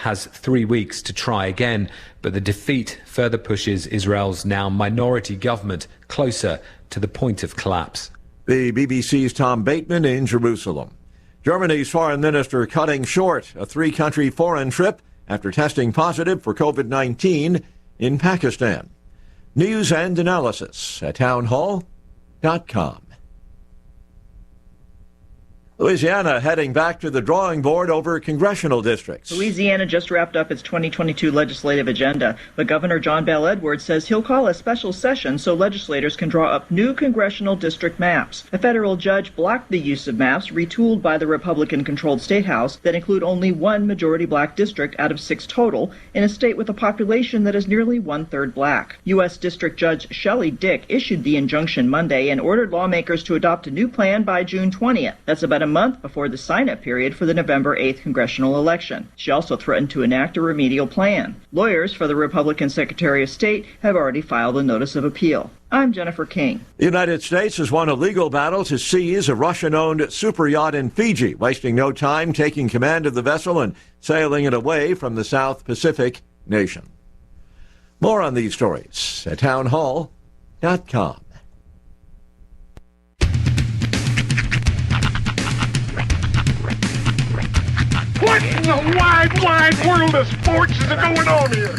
has 3 weeks to try again, but the defeat further pushes Israel's now minority government closer to the point of collapse. The BBC's Tom Bateman in Jerusalem. Germany's foreign minister cutting short a 3-country foreign trip after testing positive for COVID-19 in Pakistan. News and analysis at townhall.com. Louisiana heading back to the drawing board over congressional districts. Louisiana just wrapped up its 2022 legislative agenda, but Governor John Bel Edwards says he'll call a special session so legislators can draw up new congressional district maps. A federal judge blocked the use of maps retooled by the Republican-controlled state house that include only one majority black district out of 6 total in a state with a population that is nearly 1/3 black. U.S. District Judge Shelley Dick issued the injunction Monday and ordered lawmakers to adopt a new plan by June 20th. That's about a month before the sign-up period for the November 8th congressional election. She also threatened to enact a remedial plan. Lawyers for the Republican Secretary of State have already filed a notice of appeal. I'm Jennifer King. The United States has won a legal battle to seize a Russian-owned superyacht in Fiji, wasting no time taking command of the vessel and sailing it away from the South Pacific nation. More on these stories at townhall.com. What in the wide world of sports is going on here?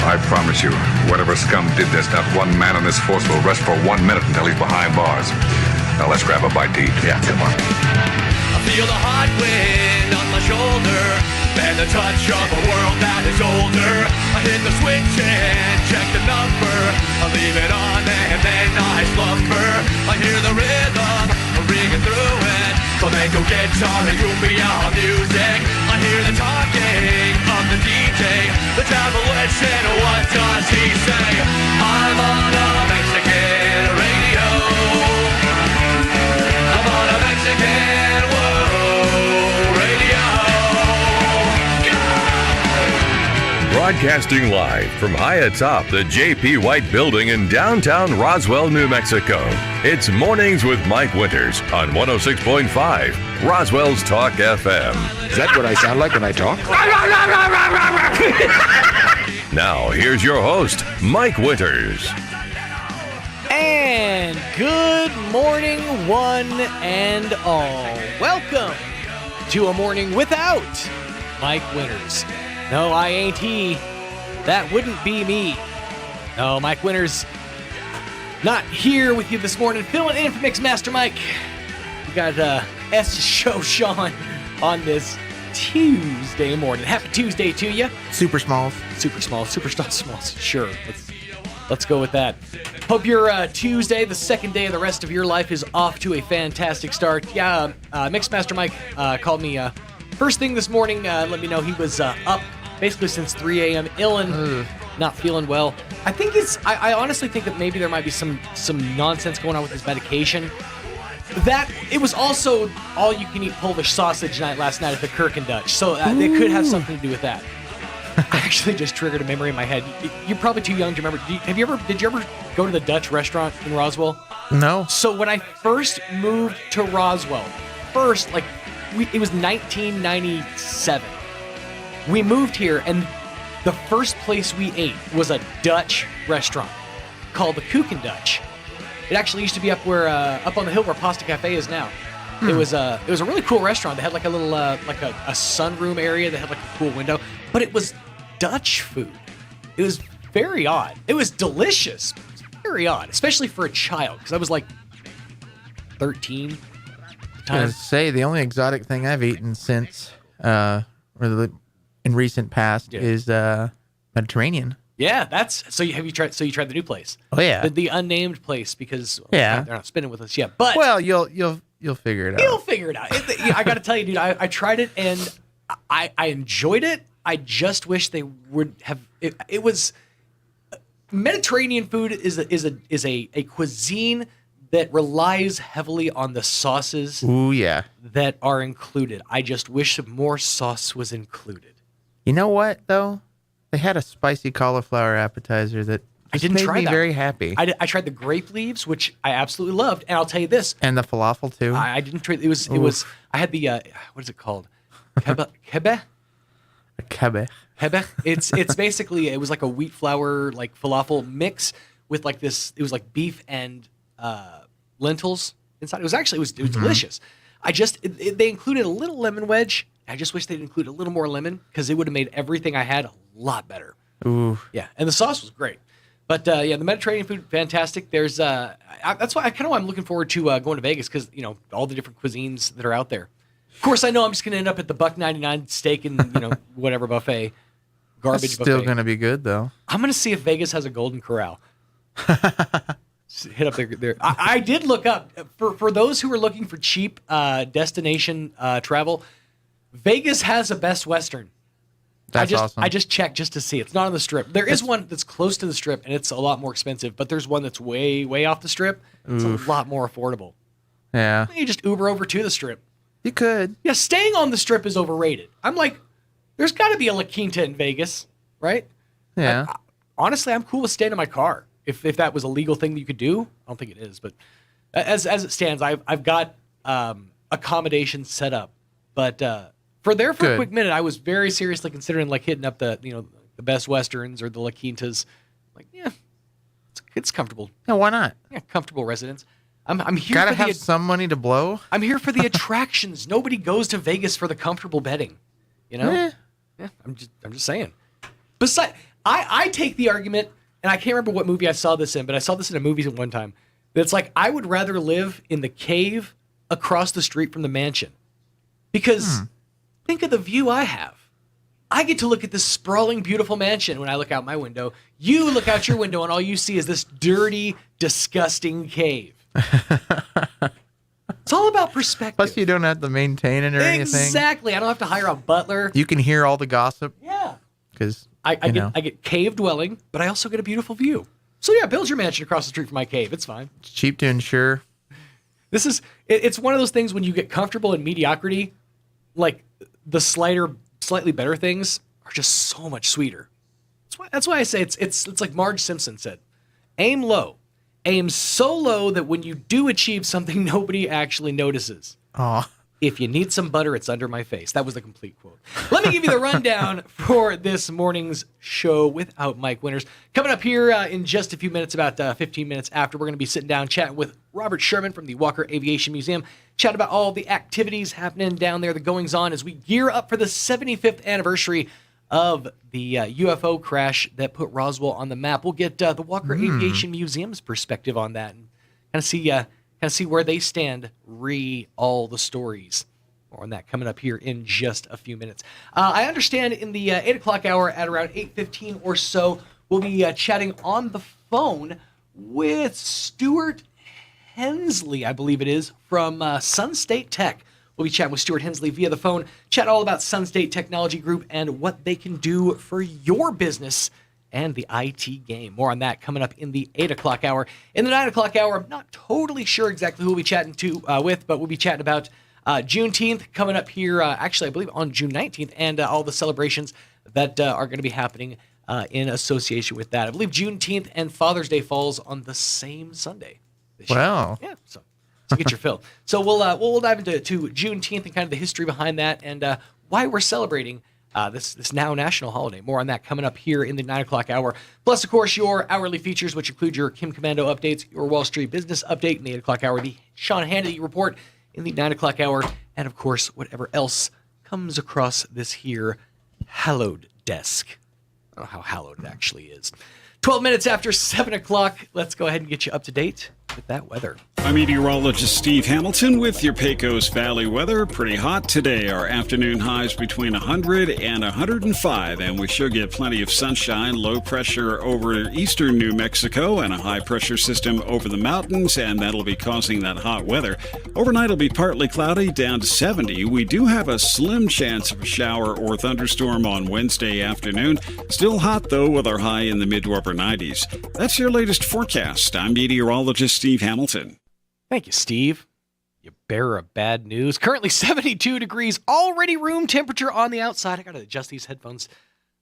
I promise you, whatever scum did this, not one man on this force will rest for 1 minute until he's behind bars. Now let's grab a bite to eat. Yeah, come on. I feel the hot wind on my shoulder and the touch of a world that is older. I hit the switch and check the number. I leave it on and then I slumber. I hear the rhythm ringing through it. Flamenco guitar and cumbia music. I hear the talking of the DJ. The devil listen, what does he say? I'm on a Mexican radio. I'm on a Mexican radio. Broadcasting live from high atop the J.P. White Building in downtown Roswell, New Mexico. It's Mornings with Mike Winters on 106.5 Roswell's Talk FM. Is that what I sound like when I talk? Now, here's your host, Mike Winters. And good morning, one and all. Welcome to a morning without Mike Winters. No, I ain't he. That wouldn't be me. No, Mike Winters not here with you this morning. Filling in for Mixmaster Mike. We got S Show Sean on this Tuesday morning. Happy Tuesday to you. Super smalls. Super smalls. Sure. Let's go with that. Hope your Tuesday, the second day of the rest of your life, is off to a fantastic start. Yeah, Mixmaster Mike called me first thing this morning. Let me know he was up basically since 3 a.m. ill and not feeling well. I honestly think that maybe there might be some nonsense going on with his medication. That it was also all you can eat Polish sausage night last night at the Kirk and Dutch, so it could have something to do with that. I actually just triggered a memory in my head. You're probably too young to remember. Did you ever go to the Dutch restaurant in Roswell? No. So when I first moved to Roswell, it was 1997. We moved here, and the first place we ate was a Dutch restaurant called the Kook and Dutch. It actually used to be up on the hill where Pasta Cafe is now. It was a really cool restaurant. They had like a little a sunroom area that had like a cool window, but it was Dutch food. It was very odd. It was delicious. It was very odd, especially for a child, because I was like 13. I was say the only exotic thing I've eaten since in recent past is Mediterranean. Yeah, you tried the new place. Oh yeah, the unnamed place, because they're not spinning with us yet. But you'll figure it out. You'll figure it out. I got to tell you, dude, I tried it and I enjoyed it. I just wish they would have. It was Mediterranean food is a cuisine that relies heavily on the sauces. Ooh, yeah. That are included. I just wish more sauce was included. You know what, though? They had a spicy cauliflower appetizer that made me very happy. I tried the grape leaves, which I absolutely loved, and I'll tell you this. And the falafel too. I didn't try. It was. I had the what is it called? Kebe. A kebe. Kebe. It's basically, it was like a wheat flour like falafel mix with like this. It was like beef and lentils inside. It was delicious. They included a little lemon wedge. I just wish they'd include a little more lemon because it would have made everything I had a lot better. Ooh. Yeah, and the sauce was great. But the Mediterranean food, fantastic. There's that's why I'm looking forward to going to Vegas because all the different cuisines that are out there. Of course, I know I'm just going to end up at the $1.99 steak and whatever buffet, garbage That's buffet. still going to be good though. I'm going to see if Vegas has a Golden Corral. Hit up there. I did look up for those who are looking for cheap destination travel. Vegas has a Best Western. That's awesome. I just checked just to see. It's not on the Strip. There is one that's close to the Strip, and it's a lot more expensive. But there's one that's way, way off the Strip. It's a lot more affordable. Yeah. You just Uber over to the Strip. You could. Yeah, staying on the Strip is overrated. I'm like, there's got to be a La Quinta in Vegas, right? Yeah. Honestly, I'm cool with staying in my car. If that was a legal thing that you could do, I don't think it is. But as it stands, I've got accommodations set up. But for a quick minute, I was very seriously considering like hitting up the the Best Westerns or the La Quintas. Like, yeah, it's comfortable. Yeah, why not? Yeah, comfortable residence. I'm here. Gotta have some money to blow. I'm here for the attractions. Nobody goes to Vegas for the comfortable bedding. Yeah, I'm just saying. Besides, I take the argument, and I can't remember what movie I saw this in, but I saw this in a movie at one time. That's like I would rather live in the cave across the street from the mansion, because think of the view I have. I get to look at this sprawling, beautiful mansion when I look out my window. You look out your window, and all you see is this dirty, disgusting cave. It's all about perspective. Plus, you don't have to maintain it or anything. Exactly. I don't have to hire a butler. You can hear all the gossip. Yeah. Because I get cave dwelling, but I also get a beautiful view. So yeah, build your mansion across the street from my cave. It's fine. It's cheap to insure. It's one of those things when you get comfortable in mediocrity, like the slightly better things are just so much sweeter. That's why I say it's like Marge Simpson said, aim low. Aim so low that when you do achieve something, nobody actually notices. Aw. If you need some butter, it's under my face. That was the complete quote. Let me give you the rundown for this morning's show without Mike Winters. Coming up here in just a few minutes, about 15 minutes after, we're going to be sitting down chatting with Robert Sherman from the Walker Aviation Museum, chat about all the activities happening down there, the goings-on as we gear up for the 75th anniversary of the UFO crash that put Roswell on the map. We'll get the Walker Aviation Museum's perspective on that and kind of see where they stand, all the stories. More on that coming up here in just a few minutes. I understand in the 8 o'clock hour at around 8:15 or so, we'll be chatting on the phone with Stuart Hensley, I believe it is, from Sun State Tech. We'll be chatting with Stuart Hensley via the phone, chat all about Sun State Technology Group and what they can do for your business and the IT game. More on that coming up in the 8 o'clock hour. In the 9 o'clock hour, I'm not totally sure exactly who we'll be chatting with, but we'll be chatting about Juneteenth coming up here, actually, I believe on June 19th, and all the celebrations that are going to be happening in association with that. I believe Juneteenth and Father's Day falls on the same Sunday this year. Wow. Yeah, so get your fill. So we'll dive into Juneteenth and kind of the history behind that and why we're celebrating this now national holiday. More on that coming up here in the 9 o'clock hour. Plus, of course, your hourly features, which include your Kim Commando updates, your Wall Street business update in the 8 o'clock hour, the Sean Hannity report in the 9 o'clock hour, and, of course, whatever else comes across this here hallowed desk. I don't know how hallowed it actually is. 12 minutes after 7 o'clock, let's go ahead and get you up to date with that weather. I'm meteorologist Steve Hamilton with your Pecos Valley weather. Pretty hot today. Our afternoon highs between 100 and 105, and we should get plenty of sunshine. Low pressure over eastern New Mexico and a high pressure system over the mountains, and that'll be causing that hot weather. Overnight it'll be partly cloudy, down to 70. We do have a slim chance of a shower or thunderstorm on Wednesday afternoon. Still hot, though, with our high in the mid to upper 90s. That's your latest forecast. I'm meteorologist Steve Hamilton. Thank you, Steve. You bearer of bad news. Currently 72 degrees, already room temperature on the outside. I got to adjust these headphones.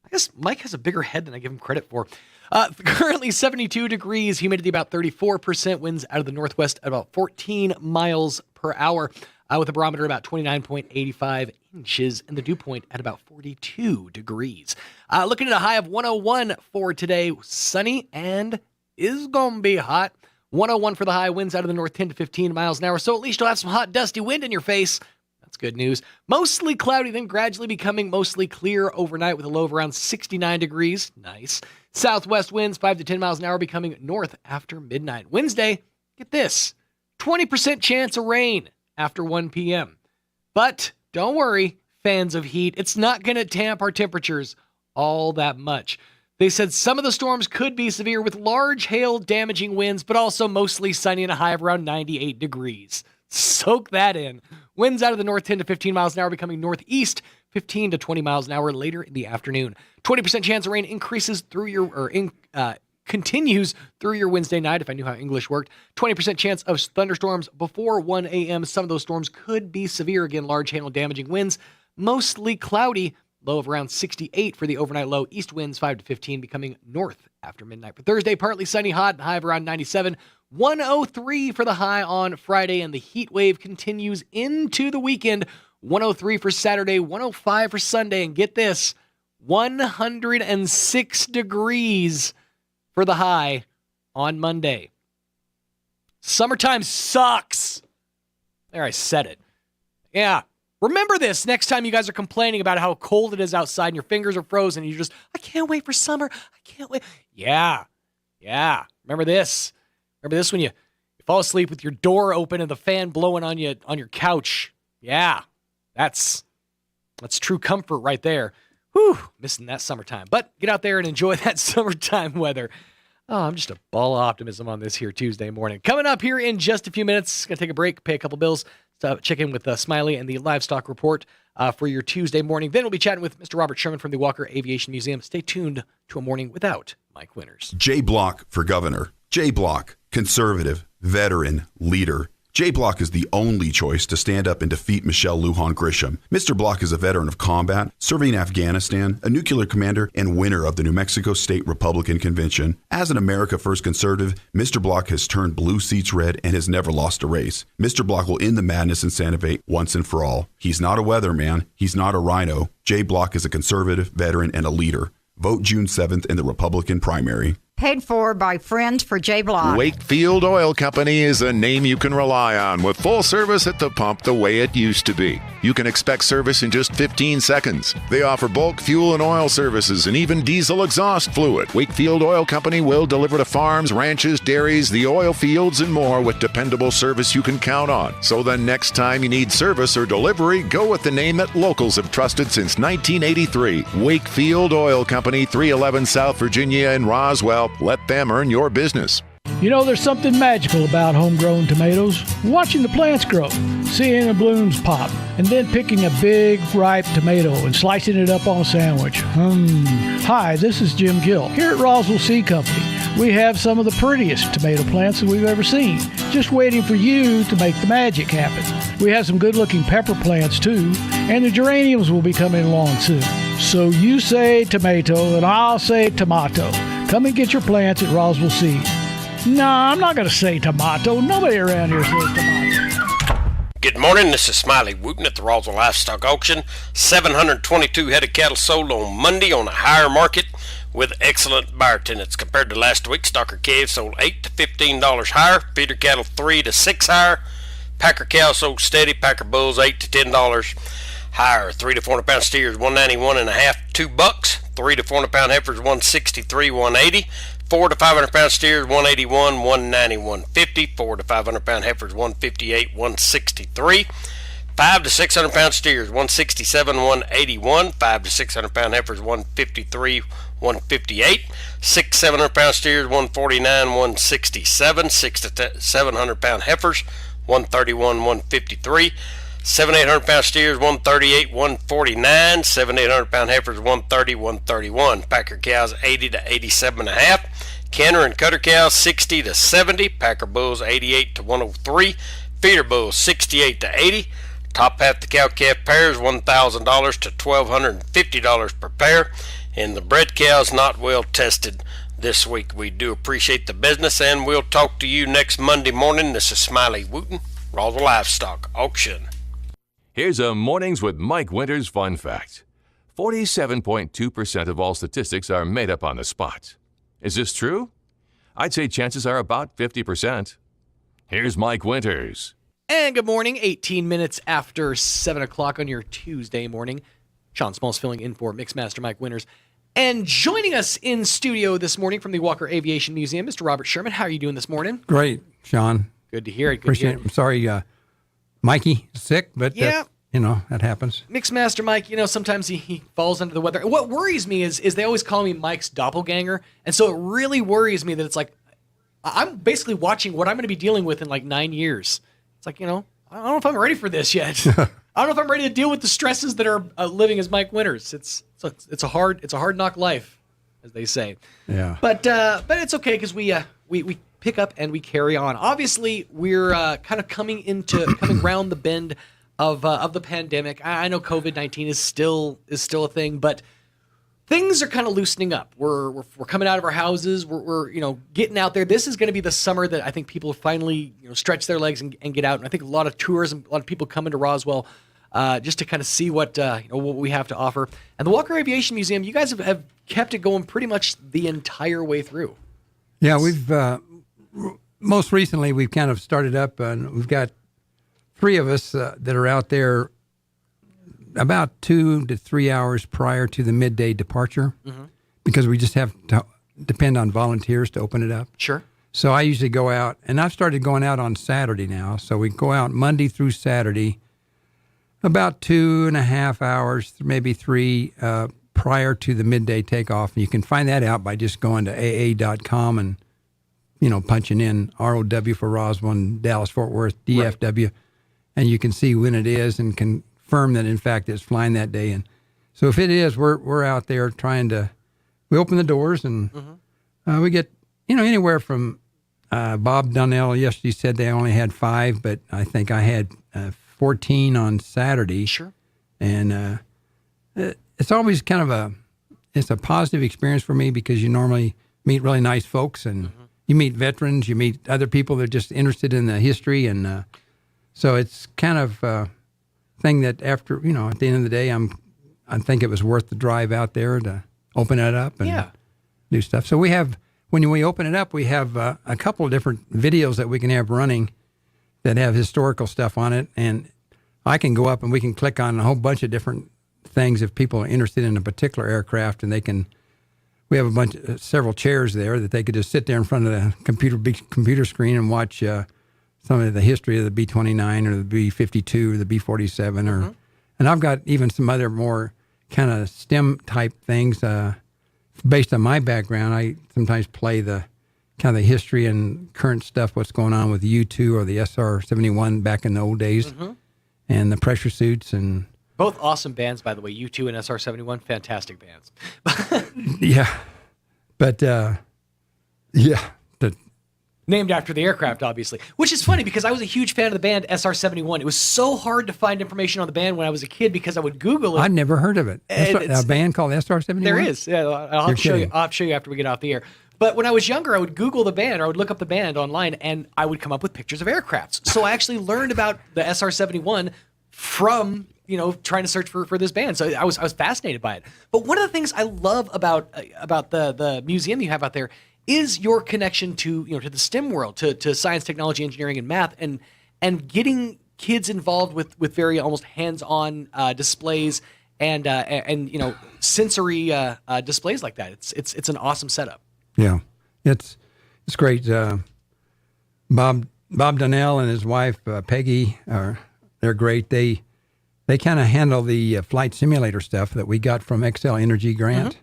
I guess Mike has a bigger head than I give him credit for. Currently 72 degrees, humidity about 34%, winds out of the northwest at about 14 miles per hour. with a barometer about 29.85 inches and the dew point at about 42 degrees. Looking at a high of 101 for today. Sunny and is going to be hot. 101 for the high. Winds out of the north 10 to 15 miles an hour. So at least you'll have some hot, dusty wind in your face. That's good news. Mostly cloudy, then gradually becoming mostly clear overnight with a low of around 69 degrees. Nice. Southwest winds 5 to 10 miles an hour becoming north after midnight. Wednesday, get this, 20% chance of rain after 1 p.m. But don't worry, fans of heat, it's not going to tamp our temperatures all that much. They said some of the storms could be severe with large hail damaging winds, but also mostly sunny and a high of around 98 degrees. Soak that in. Winds out of the north 10 to 15 miles an hour becoming northeast 15 to 20 miles an hour later in the afternoon. 20% chance of rain increases through your, continues through your Wednesday night, if I knew how English worked. 20% chance of thunderstorms before 1 a.m. Some of those storms could be severe. Again, large hail damaging winds. Mostly cloudy. Low of around 68 for the overnight low. East winds 5 to 15 becoming north after midnight. For Thursday, partly sunny, hot, high of around 97. 103 for the high on Friday, and the heat wave continues into the weekend. 103 for Saturday, 105 for Sunday, and get this, 106 degrees for the high on Monday. Summertime sucks. There, I said it. Yeah. Remember this next time you guys are complaining about how cold it is outside and your fingers are frozen and you're just, I can't wait for summer. I can't wait. Yeah. Remember this. Remember this when you fall asleep with your door open and the fan blowing on you on your couch. Yeah. That's true comfort right there. Whew, missing that summertime. But get out there and enjoy that summertime weather. Oh, I'm just a ball of optimism on this here Tuesday morning. Coming up here in just a few minutes, going to take a break, pay a couple bills, check in with Smiley and the livestock report for your Tuesday morning. Then we'll be chatting with Mr. Robert Sherman from the Walker Aviation Museum. Stay tuned to a morning without Mike Winters. J. Block for governor. J. Block, conservative, veteran, leader. J. Block is the only choice to stand up and defeat Michelle Lujan Grisham. Mr. Block is a veteran of combat, serving in Afghanistan, a nuclear commander, and winner of the New Mexico State Republican Convention. As an America First conservative, Mr. Block has turned blue seats red and has never lost a race. Mr. Block will end the madness in Santa Fe once and for all. He's not a weatherman. He's not a rhino. J. Block is a conservative, veteran, and a leader. Vote June 7th in the Republican primary. Paid for by Friends for J. Block. Wakefield Oil Company is a name you can rely on with full service at the pump the way it used to be. You can expect service in just 15 seconds. They offer bulk fuel and oil services and even diesel exhaust fluid. Wakefield Oil Company will deliver to farms, ranches, dairies, the oil fields, and more with dependable service you can count on. So the next time you need service or delivery, go with the name that locals have trusted since 1983. Wakefield Oil Company, 311 South Virginia in Roswell. Let them earn your business. You know, there's something magical about homegrown tomatoes. Watching the plants grow, seeing the blooms pop, and then picking a big, ripe tomato and slicing it up on a sandwich. Hi, this is Jim Gill. Here at Roswell Seed Company, we have some of the prettiest tomato plants that we've ever seen, just waiting for you to make the magic happen. We have some good-looking pepper plants, too, and the geraniums will be coming along soon. So you say tomato, and I'll say tomato. Come and get your plants at Roswell Seed. No, I'm not going to say tomato. Nobody around here says tomato. Good morning. This is Smiley Wooten at the Roswell Livestock Auction. 722 head of cattle sold on Monday on a higher market with excellent buyer attendance. Compared to last week, stocker calves sold $8 to $15 higher. Feeder cattle $3 to $6 higher. Packer cows sold steady. Packer bulls $8 to $10 higher. 3 to 400 pound steers $191 and a half, $2. 3 to 400 pound heifers $163, $180. 4 to 500 pound steers $181, $190, $150. 4 to 500 pound heifers $158, $163. 5 to 600 pound steers $167, $181. 5 to 600 pound heifers $153, $158. 6 to 700 pound steers $149, $167. 6 to 700 pound heifers $131, $153. 7 to 800 pound steers $138, $149. 7 to 800 pound heifers $130, $131. Packer cows $80 to $87 and a half. Canner and cutter cows $60 to $70. Packer bulls $88 to $103. Feeder bulls $68 to $80. Top half the cow calf pairs $1,000 to $1,250 per pair. And the bred cows not well tested this week. We do appreciate the business, and we'll talk to you next Monday morning. This is Smiley Wooten, Roswell Livestock Auction. Here's a Mornings with Mike Winters fun fact. 47.2% of all statistics are made up on the spot. Is this true? I'd say chances are about 50%. Here's Mike Winters. And good morning, 18 minutes after 7 o'clock on your Tuesday morning. Sean Smalls filling in for Mixmaster Mike Winters. And joining us in studio this morning from the Walker Aviation Museum, Mr. Robert Sherman. How are you doing this morning? Great, Sean. Good to hear it. Appreciate it. I'm sorry, Mikey is sick, but yeah. That happens. Mixmaster Mike, sometimes he falls under the weather. And what worries me is they always call me Mike's doppelganger. And so it really worries me that it's like, I'm basically watching what I'm going to be dealing with in like 9 years. It's like, I don't know if I'm ready for this yet. I don't know if I'm ready to deal with the stresses that are living as Mike Winters. It's a hard knock life, as they say. Yeah. But it's okay because we pick up and we carry on. Obviously, we're kind of coming round the bend of the pandemic. I know COVID-19 is still a thing, but things are kind of loosening up. We're coming out of our houses. We're getting out there. This is going to be the summer that I think people finally stretch their legs and get out. And I think a lot of tourism, a lot of people come into Roswell just to kind of see what we have to offer. And the Walker Aviation Museum, you guys have kept it going pretty much the entire way through. Yeah, we've most recently we've kind of started up, and we've got 3 of us that are out there about 2 to 3 hours prior to the midday departure, because we just have to depend on volunteers to open it up. Sure. So I usually go out, and I've started going out on Saturday now. So we go out Monday through Saturday, about 2.5 hours, maybe 3 prior to the midday takeoff. And you can find that out by just going to aa.com and punching in ROW for Roswell and Dallas Fort Worth DFW. Right. And you can see when it is and confirm that, in fact, it's flying that day. And so if it is, we're out there we open the doors and we get, anywhere from Bob Donnell yesterday said they only had 5, but I think I had 14 on Saturday. Sure. And it's always kind of it's a positive experience for me because you normally meet really nice folks and you meet veterans, you meet other people that are just interested in the history. And so it's kind of a thing that after, at the end of the day, I think it was worth the drive out there to open it up and do stuff. So when we open it up, we have a couple of different videos that we can have running that have historical stuff on it. And I can go up and we can click on a whole bunch of different things if people are interested in a particular aircraft, and we have several chairs there that they could just sit there in front of the computer screen and watch some of the history of the B-29 or the B-52 or the B-47 and I've got even some other more kind of STEM type things based on my background. I sometimes play the kind of the history and current stuff, what's going on with U-2 or the SR-71 back in the old days and the pressure suits. And both awesome bands, by the way, U2 and SR-71, fantastic bands. Yeah. But, named after the aircraft, obviously, which is funny because I was a huge fan of the band SR-71. It was so hard to find information on the band when I was a kid because I would Google it. I'd never heard of it. A band called SR-71? There is. Yeah, I'll have to show you after we get off the air. But when I was younger, I would Google the band, or I would look up the band online, and I would come up with pictures of aircrafts. So I actually learned about the SR-71 from trying to search for this band. So I was fascinated by it. But one of the things I love about the museum you have out there is your connection to to the STEM world, to science, technology, engineering, and math, and getting kids involved with very almost hands-on displays and sensory displays like that. It's an awesome setup. Yeah, it's great. Bob Donnell and his wife Peggy they're great. They kind of handle the flight simulator stuff that we got from XL Energy grant.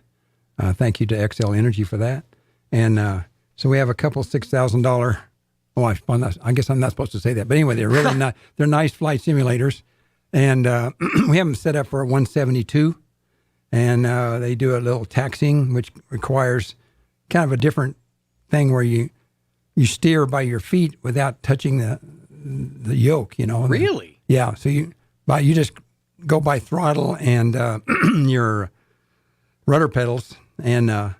Thank you to XL Energy for that. And so we have a couple $6,000. Oh, I guess I'm not supposed to say that. But anyway, they're really not. They're nice flight simulators, and we have them set up for a 172. And they do a little taxiing, which requires kind of a different thing where you steer by your feet without touching the yoke. Really? Yeah. So you just go by throttle and your rudder pedals, and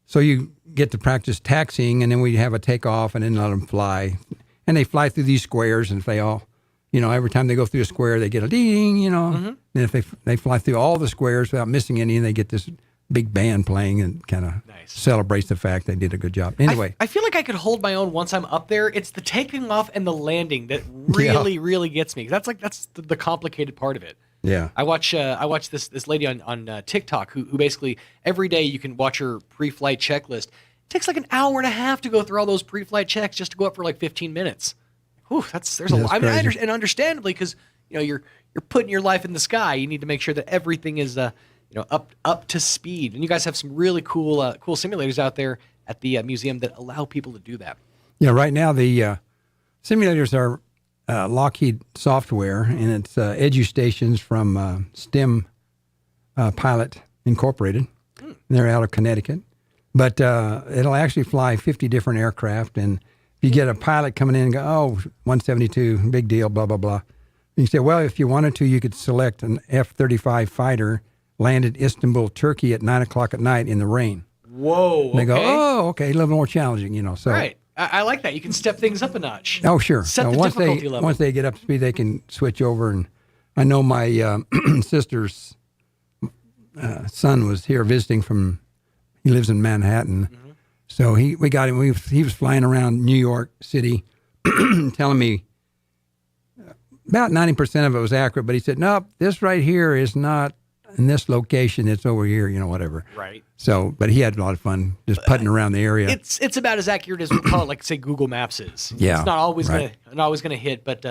so you get to practice taxiing, and then we have a takeoff and then let them fly. And they fly through these squares, and if they all every time they go through a square, they get a ding, And if they fly through all the squares without missing any, they get this big band playing and kind of celebrates the fact they did a good job. Anyway. I feel like I could hold my own once I'm up there. It's the taking off and the landing that really, really gets me. That's the complicated part of it. Yeah. I watch this lady on TikTok who basically every day you can watch her pre-flight checklist. It takes like an hour and a half to go through all those pre-flight checks just to go up for like 15 minutes. Whew, there's a lot. I mean, and understandably, because you're putting your life in the sky, you need to make sure that everything is up to speed. And you guys have some really cool simulators out there at the museum that allow people to do that. Yeah, right now the simulators are Lockheed software, and it's EduStations from STEM Pilot Incorporated. They're out of Connecticut. But it'll actually fly 50 different aircraft, and if you get a pilot coming in and go, 172, big deal, blah, blah, blah. You say, well, if you wanted to, you could select an F-35 fighter landed Istanbul, Turkey at 9 o'clock at night in the rain. Whoa, and they go, okay, a little more challenging, so. Right. I like that. You can step things up a notch. Oh, sure. Set the difficulty level. Once they get up to speed, they can switch over. And I know my sister's son was here visiting he lives in Manhattan. So we got him. He was flying around New York City telling me about 90% of it was accurate, but he said, no, this right here is not in this location. It's over here, whatever. Right. So, but he had a lot of fun just putting around the area. It's about as accurate as we call it, like say Google Maps is. Yeah. It's not always gonna hit, but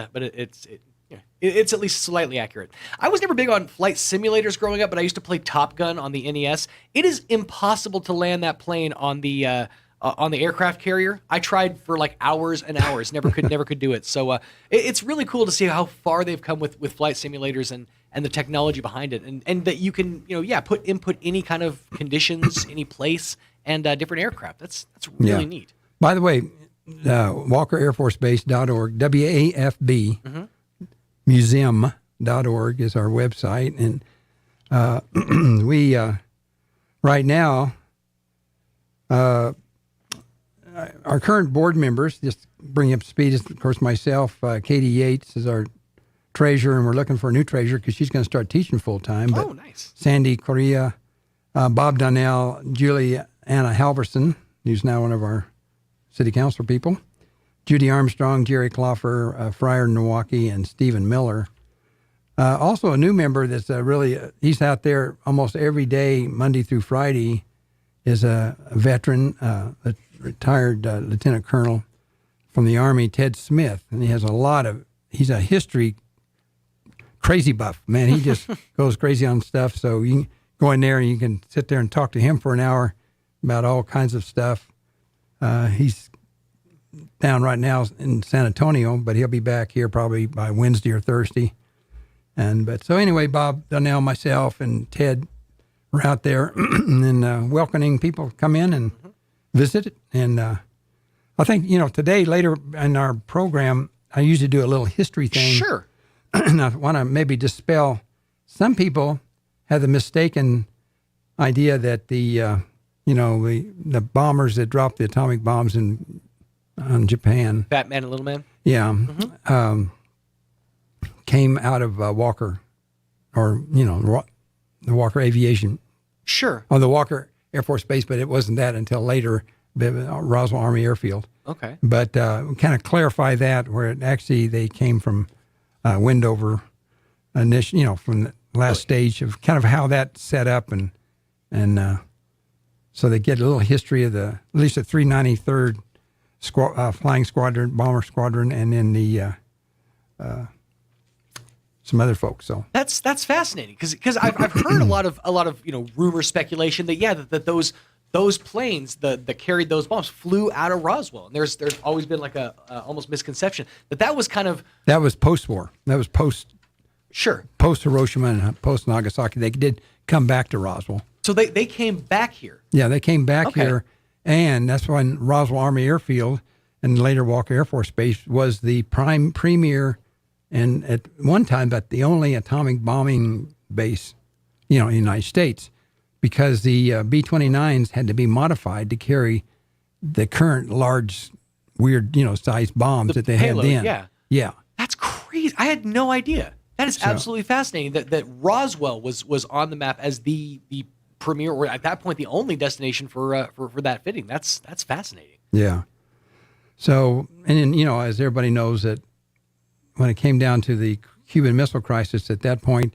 it's at least slightly accurate. I was never big on flight simulators growing up, but I used to play Top Gun on the NES. It is impossible to land that plane on the aircraft carrier. I tried for like hours and hours, never could do it. So it's really cool to see how far they've come with flight simulators and the technology behind it, and that you can input any kind of conditions, any place, and different aircraft. That's really neat. By the way, WalkerAirForceBase.org, WAFB. Museum.org is our website, and we right now our current board members, just bring up to speed, is of course myself. Katie Yates is our treasurer, and we're looking for a new treasurer because she's going to start teaching full time. Oh, nice. Sandy Correa, Bob Donnell, Julie Anna Halverson, who's now one of our city council people, Judy Armstrong, Jerry Cloffer, Friar Milwaukee, and Stephen Miller. Also a new member that's he's out there almost every day, Monday through Friday, is a veteran, a retired lieutenant colonel from the Army, Ted Smith. And he's a history crazy buff, man. He just goes crazy on stuff. So you can go in there and you can sit there and talk to him for an hour about all kinds of stuff. He's down right now in San Antonio, but he'll be back here probably by Wednesday or Thursday. So anyway, Bob Donnell, myself, and Ted were out there and welcoming people to come in and visit. And I think, today, later in our program, I usually do a little history thing. Sure. And I want to maybe dispel. Some people have the mistaken idea that the bombers that dropped the atomic bombs on Japan, Batman and Little Man, came out of Walker, or the Walker Aviation, or the Walker Air Force Base, but it wasn't that until later, Roswell Army Airfield. Okay, but kind of clarify that where they came from Wendover, from the last stage of kind of how that set up, and so they get a little history of at least the 393rd. Flying Squadron, Bomber Squadron, and then the some other folks. So that's fascinating because I've heard a lot of rumor speculation that those planes that carried those bombs flew out of Roswell, and there's always been like a almost misconception that was kind of post-war. That was post Hiroshima and post Nagasaki. They did come back to Roswell. So they came back here. Yeah, they came back here. And that's when Roswell Army Airfield and later Walker Air Force Base was the premier and at one time, but the only atomic bombing base, in the United States, because the B-29s had to be modified to carry the current large, weird, sized bombs that they payload, had then. Yeah. That's crazy. Jeez, I had no idea. That is absolutely fascinating that Roswell was on the map as the premier, or at that point the only destination for that fitting. That's fascinating. Yeah. So, and then, as everybody knows, that when it came down to the Cuban Missile Crisis, at that point,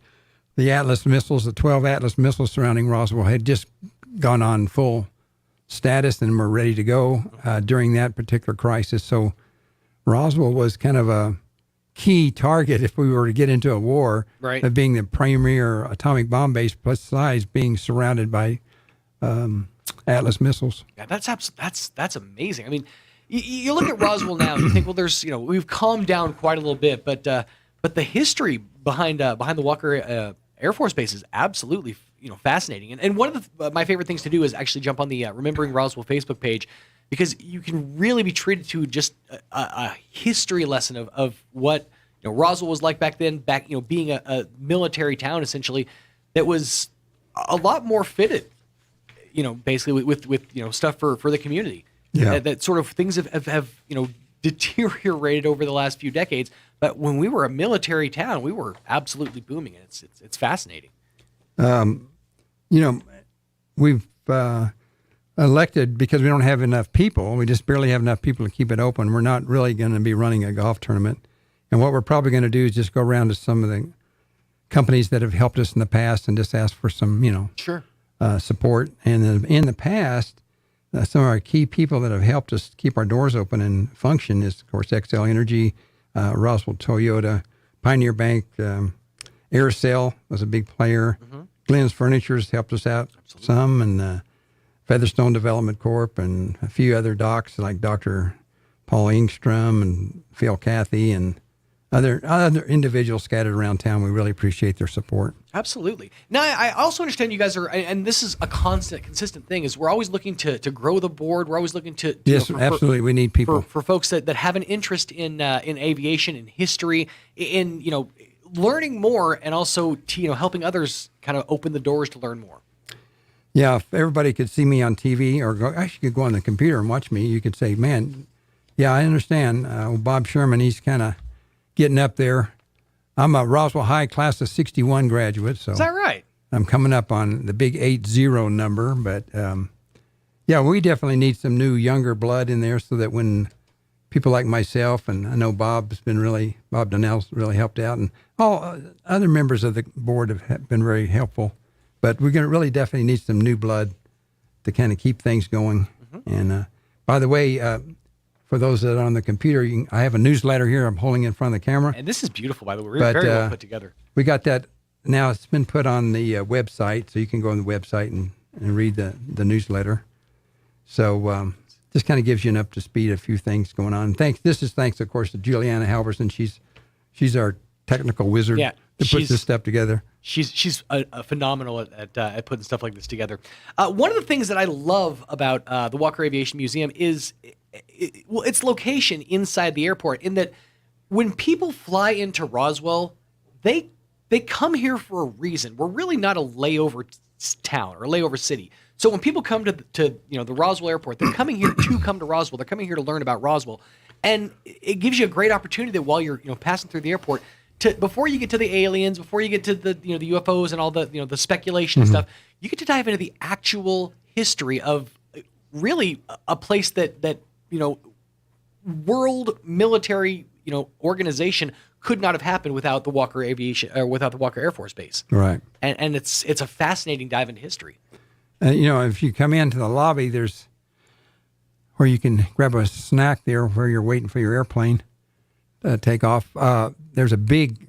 the Atlas missiles, the 12 Atlas missiles surrounding Roswell, had just gone on full status and were ready to go during that particular crisis. So Roswell was kind of a key target if we were to get into a war, right, of being the premier atomic bomb base, plus size, being surrounded by Atlas missiles. Yeah, that's amazing. I mean, you look at Roswell now and you think, well, there's we've calmed down quite a little bit, but the history behind the Walker Air Force Base is absolutely fascinating. And one of my favorite things to do is actually jump on the Remembering Roswell Facebook page, because you can really be treated to just a history lesson of what Roswell was like back then, being a military town essentially that was a lot more fitted, basically with stuff for the community. Yeah. That sort of things have deteriorated over the last few decades. But when we were a military town, we were absolutely booming, and it's fascinating. We've elected, because we don't have enough people. We just barely have enough people to keep it open. We're not really going to be running a golf tournament. And what we're probably going to do is just go around to some of the companies that have helped us in the past and just ask for some, sure, support. And in the past, some of our key people that have helped us keep our doors open and function is, of course, XL Energy, Roswell Toyota, Pioneer Bank, Aircell was a big player. Mm-hmm. Glenn's Furniture's helped us out some, and Featherstone Development Corp, and a few other docs like Dr. Paul Engstrom and Phil Cathy and other individuals scattered around town. We really appreciate their support. Absolutely. Now, I also understand you guys are, and this is a consistent thing, is we're always looking to grow the board. We're always looking to yes, absolutely. We need people for folks that have an interest in aviation, in history, in learning more, and also to, helping others kind of open the doors to learn more. Yeah, if everybody could see me on TV, or actually could go on the computer and watch me, you could say, man, yeah, I understand. Bob Sherman, he's kind of getting up there. I'm a Roswell High class of 61 graduate. So is that right? I'm coming up on the big 80 number. But, yeah, we definitely need some new, younger blood in there, so that when people like myself, and I know Bob Donnell's really helped out, and all other members of the board have been very helpful. But we're going to really definitely need some new blood to kind of keep things going. Mm-hmm. And by the way, for those that are on the computer, I have a newsletter here I'm holding in front of the camera. And this is beautiful, by the way. Very well put together. We got that now. It's been put on the website, so you can go on the website and read the newsletter. So just kind of gives you an up to speed a few things going on. This is thanks, of course, to Juliana Halverson. She's our technical wizard that puts this stuff together. She's a phenomenal at putting stuff like this together. One of the things that I love about the Walker Aviation Museum is its location inside the airport, in that when people fly into Roswell, they come here for a reason. We're really not a layover town or a layover city. So when people come to the Roswell airport, they're coming here to come to Roswell. They're coming here to learn about Roswell. And it gives you a great opportunity that while you're passing through the airport, before you get to the aliens, before you get to the the UFOs and all the the speculation and stuff, you get to dive into the actual history of really a place that world military organization could not have happened without the Walker Aviation or without the Walker Air Force Base. Right. And it's a fascinating dive into history. If you come into the lobby, there's where you can grab a snack there where you're waiting for your airplane to take off. There's a big,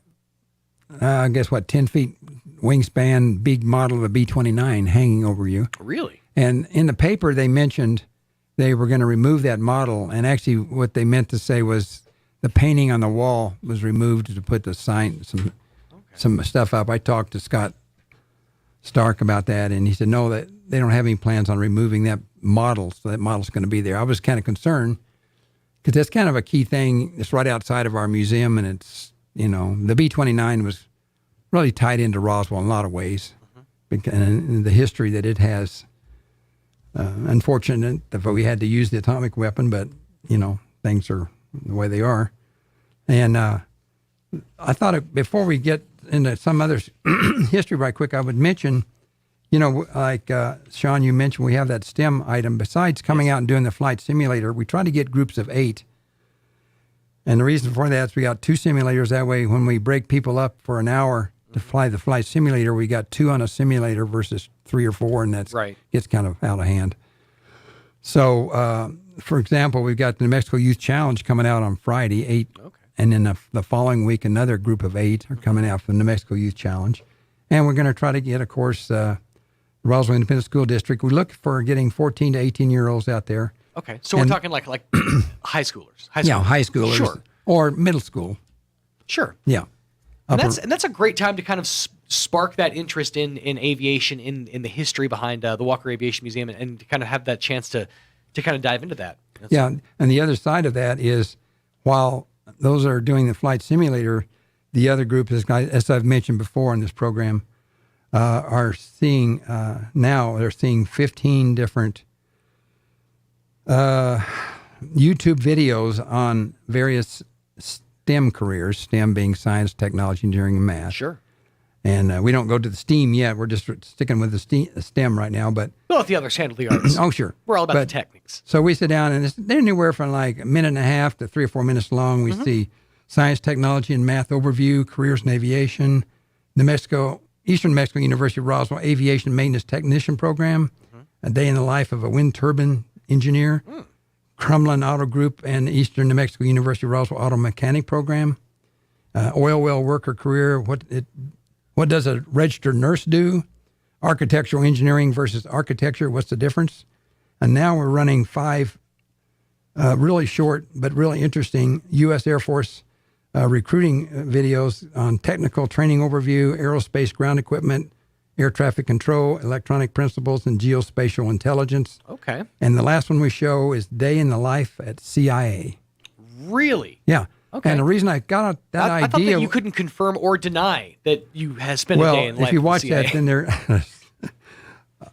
10 feet wingspan, big model of a B-29 hanging over you. Really? And in the paper, they mentioned they were going to remove that model. And actually what they meant to say was the painting on the wall was removed to put the sign, some stuff up. I talked to Scott Stark about that, and he said, no, that they don't have any plans on removing that model, so that model's going to be there. I was kind of concerned, because that's kind of a key thing. It's right outside of our museum, and it's, the B-29 was really tied into Roswell in a lot of ways, and the history that it has. Unfortunate that we had to use the atomic weapon, but, things are the way they are. And I thought before we get into some other history right quick, I would mention, like Sean, you mentioned we have that STEM item. Besides coming out and doing the flight simulator, we try to get groups of 8. And the reason for that is we got 2 simulators. That way, when we break people up for an hour to fly the flight simulator, we got 2 on a simulator versus 3 or 4, and that's gets kind of out of hand. So, for example, we've got the New Mexico Youth Challenge coming out on Friday, 8. Okay. And then the following week, another group of 8 are coming out from the New Mexico Youth Challenge. And we're going to try to get, of course, Roswell Independent School District. We look for getting 14 to 18-year-olds out there. Okay, so we're talking like high schoolers. High schoolers. Sure. Or middle school. Sure. Yeah. And that's a great time to kind of spark that interest in aviation, in the history behind the Walker Aviation Museum, and to kind of have that chance to kind of dive into that. And the other side of that is, while those are doing the flight simulator, the other group, as I've mentioned before in this program, are seeing they're seeing 15 different YouTube videos on various STEM careers, STEM being science, technology, engineering, and math. Sure. And we don't go to the STEAM yet. We're just sticking with the STEM right now. But we'll let the others handle the arts. Oh, sure. We're all about the techniques. So we sit down, and they're anywhere from like a minute and a half to 3 or 4 minutes long. We see science, technology, and math overview, careers in aviation, Eastern New Mexico University Roswell Aviation Maintenance Technician Program, a day in the life of a wind turbine engineer, Crumlin Auto Group and Eastern New Mexico University Roswell Auto Mechanic Program, oil well worker career, what does a registered nurse do? Architectural engineering versus architecture, what's the difference? And now we're running 5 really short but really interesting U.S. Air Force recruiting videos on technical training overview, aerospace ground equipment, air traffic control, electronic principles, and geospatial intelligence. Okay. And the last one we show is Day in the Life at CIA. Really? Yeah. Okay. And the reason I got that idea... I thought that you couldn't confirm or deny that you have spent a day in life. Well, if you watch CIA. that, then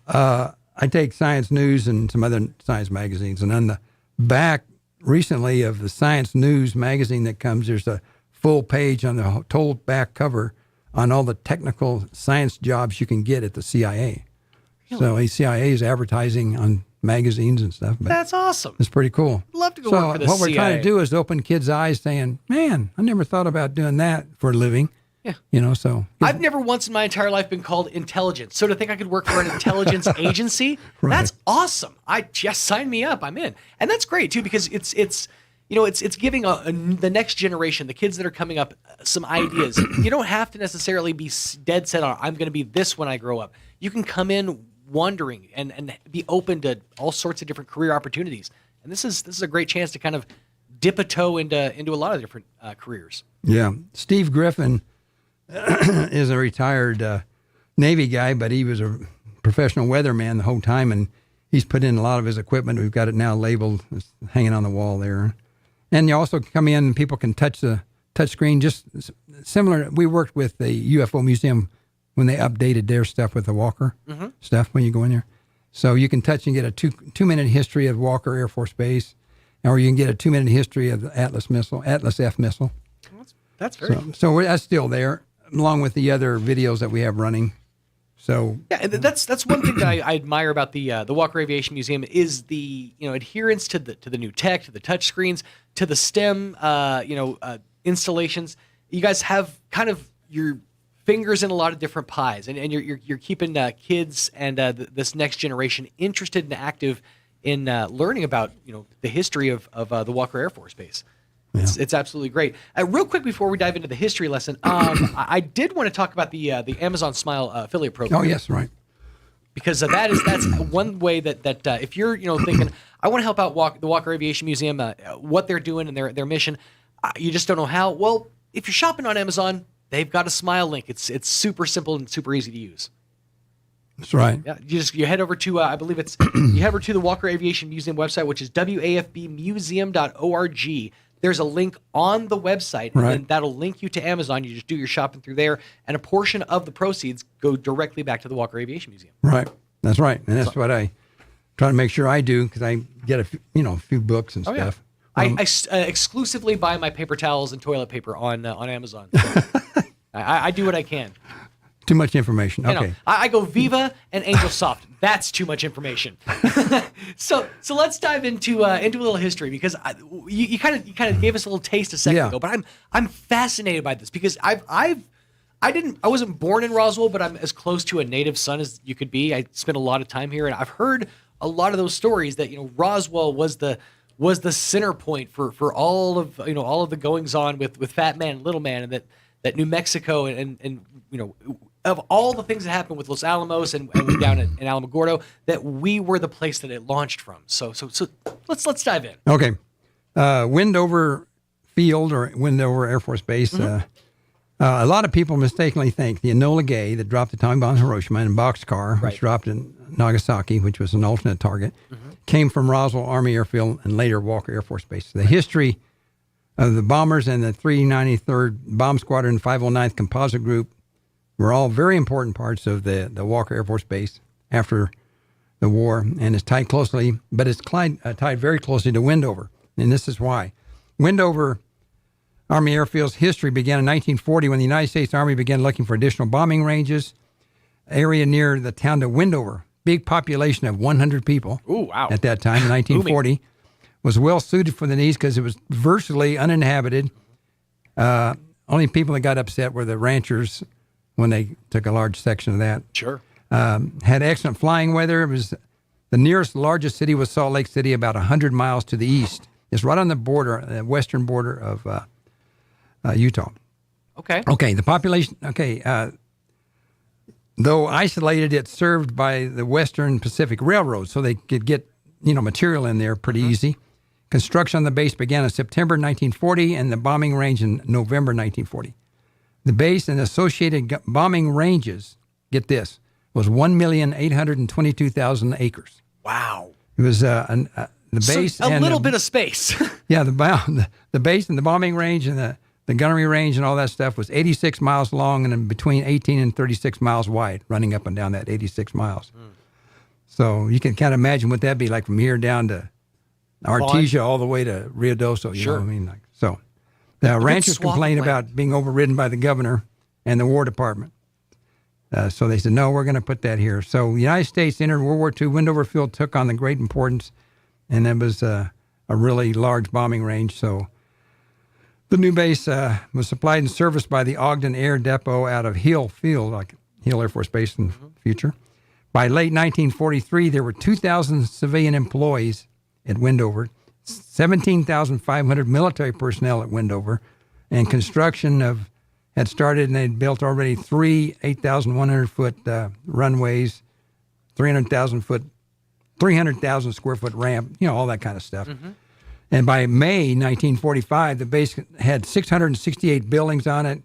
I take Science News and some other science magazines, and on the back recently of the Science News magazine that comes, there's a full page on the total back cover on all the technical science jobs you can get at the CIA. Really? So the CIA is advertising on magazines and stuff. But that's awesome. It's pretty cool. Love to go work for the CIA. So what we're trying to do is open kids' eyes saying, man, I never thought about doing that for a living. Yeah. So. I've never once in my entire life been called intelligence. So to think I could work for an intelligence agency, that's awesome. Just sign me up. I'm in. And that's great too, because it's giving the next generation, the kids that are coming up, some ideas. You don't have to necessarily be dead set on, I'm going to be this when I grow up. You can come in wondering and be open to all sorts of different career opportunities. And this is a great chance to kind of dip a toe into a lot of different careers. Yeah. Steve Griffin is a retired Navy guy, but he was a professional weatherman the whole time, and he's put in a lot of his equipment. We've got it now labeled, it's hanging on the wall there. And you also come in and people can touch the touch screen, just similar. We worked with the UFO Museum when they updated their stuff with the Walker stuff when you go in there. So you can touch and get a two-minute history of Walker Air Force Base, or you can get a 2-minute history of the Atlas F missile. That's very cool. So that's still there, along with the other videos that we have running. So yeah, and that's one thing that I admire about the Walker Aviation Museum is the adherence to the new tech, to the touch screens, to the STEM installations. You guys have kind of your fingers in a lot of different pies, and you're keeping kids and this next generation interested and active in learning about the history of the Walker Air Force Base. Yeah. It's absolutely great. Real quick before we dive into the history lesson, I did want to talk about the Amazon Smile affiliate program. Oh yes, right. Because that's one way that if you're thinking I want to help out the Walker Aviation Museum, what they're doing and their mission, you just don't know how. Well, if you're shopping on Amazon, they've got a Smile link. It's super simple and super easy to use. That's right. Yeah, you head over to I believe you head over to the Walker Aviation Museum website, which is wafbmuseum.org. There's a link on the website, and then that'll link you to Amazon. You just do your shopping through there, and a portion of the proceeds go directly back to the Walker Aviation Museum. Right. That's right. And that's what I try to make sure I do, because I get a few books and stuff. I exclusively buy my paper towels and toilet paper on Amazon. I do what I can. Too much information. Okay. You know, I go Viva and Angel Soft. That's too much information. So let's dive into a little history, because you kind of gave us a little taste a second ago, but I'm fascinated by this because I wasn't born in Roswell, but I'm as close to a native son as you could be. I spent a lot of time here, and I've heard a lot of those stories that Roswell was the center point for all of the goings on with Fat Man and Little Man, and that New Mexico and of all the things that happened with Los Alamos and down in Alamogordo, that we were the place that it launched from. So let's dive in. Okay. Wendover Field, or Wendover Air Force Base. A lot of people mistakenly think the Enola Gay that dropped the atomic bomb in Hiroshima and Boxcar, which dropped in Nagasaki, which was an alternate target, came from Roswell Army Airfield and later Walker Air Force Base. The history of the bombers and the 393rd Bomb Squadron 509th Composite Group were all very important parts of the Walker Air Force Base after the war, and it's tied very closely to Wendover. And this is why. Wendover Army Airfield's history began in 1940 when the United States Army began looking for additional bombing ranges. Area near the town of Wendover, big population of 100 people at that time, in 1940, was well suited for the needs because it was virtually uninhabited. Only people that got upset were the ranchers when they took a large section of that. Sure. Had excellent flying weather. It was the nearest largest city was Salt Lake City, about 100 miles to the east. It's right on the border, the western border of Utah. Okay. Okay, the population, though isolated, it's served by the Western Pacific Railroad, so they could get, material in there pretty easy. Construction on the base began in September 1940 and the bombing range in November 1940. The base and associated bombing ranges, get this, was 1,822,000 acres. Wow. It was the base so a little bit of space. Yeah, the base and the bombing range and the gunnery range and all that stuff was 86 miles long and between 18 and 36 miles wide, running up and down that 86 miles. So you can kind of imagine what that'd be like from here down to Artesia all the way to Rio Doso. You know what I mean? So the ranchers complained about being overridden by the governor and the War Department. So they said, no, we're going to put that here. So the United States entered World War II. Wendover Field took on the great importance, and it was a really large bombing range. So the new base was supplied and serviced by the Ogden Air Depot out of Hill Field, like Hill Air Force Base in the future. By late 1943, there were 2,000 civilian employees at Wendover, 17,500 military personnel at Wendover, and construction had started, and they'd built already 3 8,100-foot runways, 300,000 square foot ramp, all that kind of stuff. And by May 1945, the base had 668 buildings on it,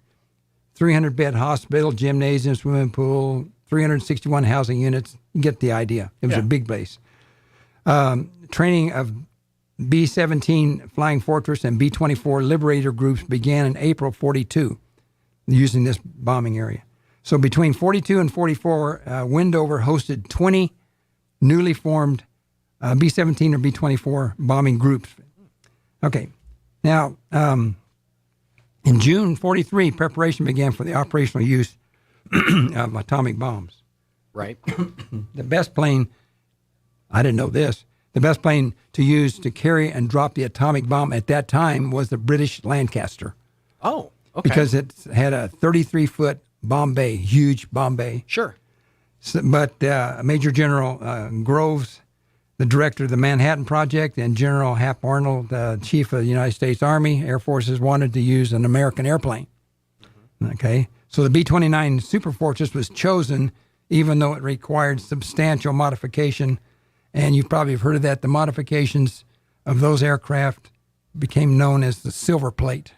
300-bed hospital, gymnasium, swimming pool, 361 housing units. You get the idea. It was a big base. Training of B-17 Flying Fortress and B-24 Liberator groups began in April 42 using this bombing area. So between 42 and 44, Wendover hosted 20 newly formed B-17 or B-24 bombing groups. Okay. Now, in June 43, preparation began for the operational use of atomic bombs. Right. The best plane, I didn't know this, the best plane to use to carry and drop the atomic bomb at that time was the British Lancaster. Oh, okay. Because it had a 33-foot bomb bay, huge bomb bay. Sure. So, but Major General Groves, the director of the Manhattan Project, and General Hap Arnold, chief of the United States Army Air Forces, wanted to use an American airplane. Okay, so the B-29 Super Fortress was chosen, even though it required substantial modification. And you probably have heard of that. The modifications of those aircraft became known as the Silver Plate.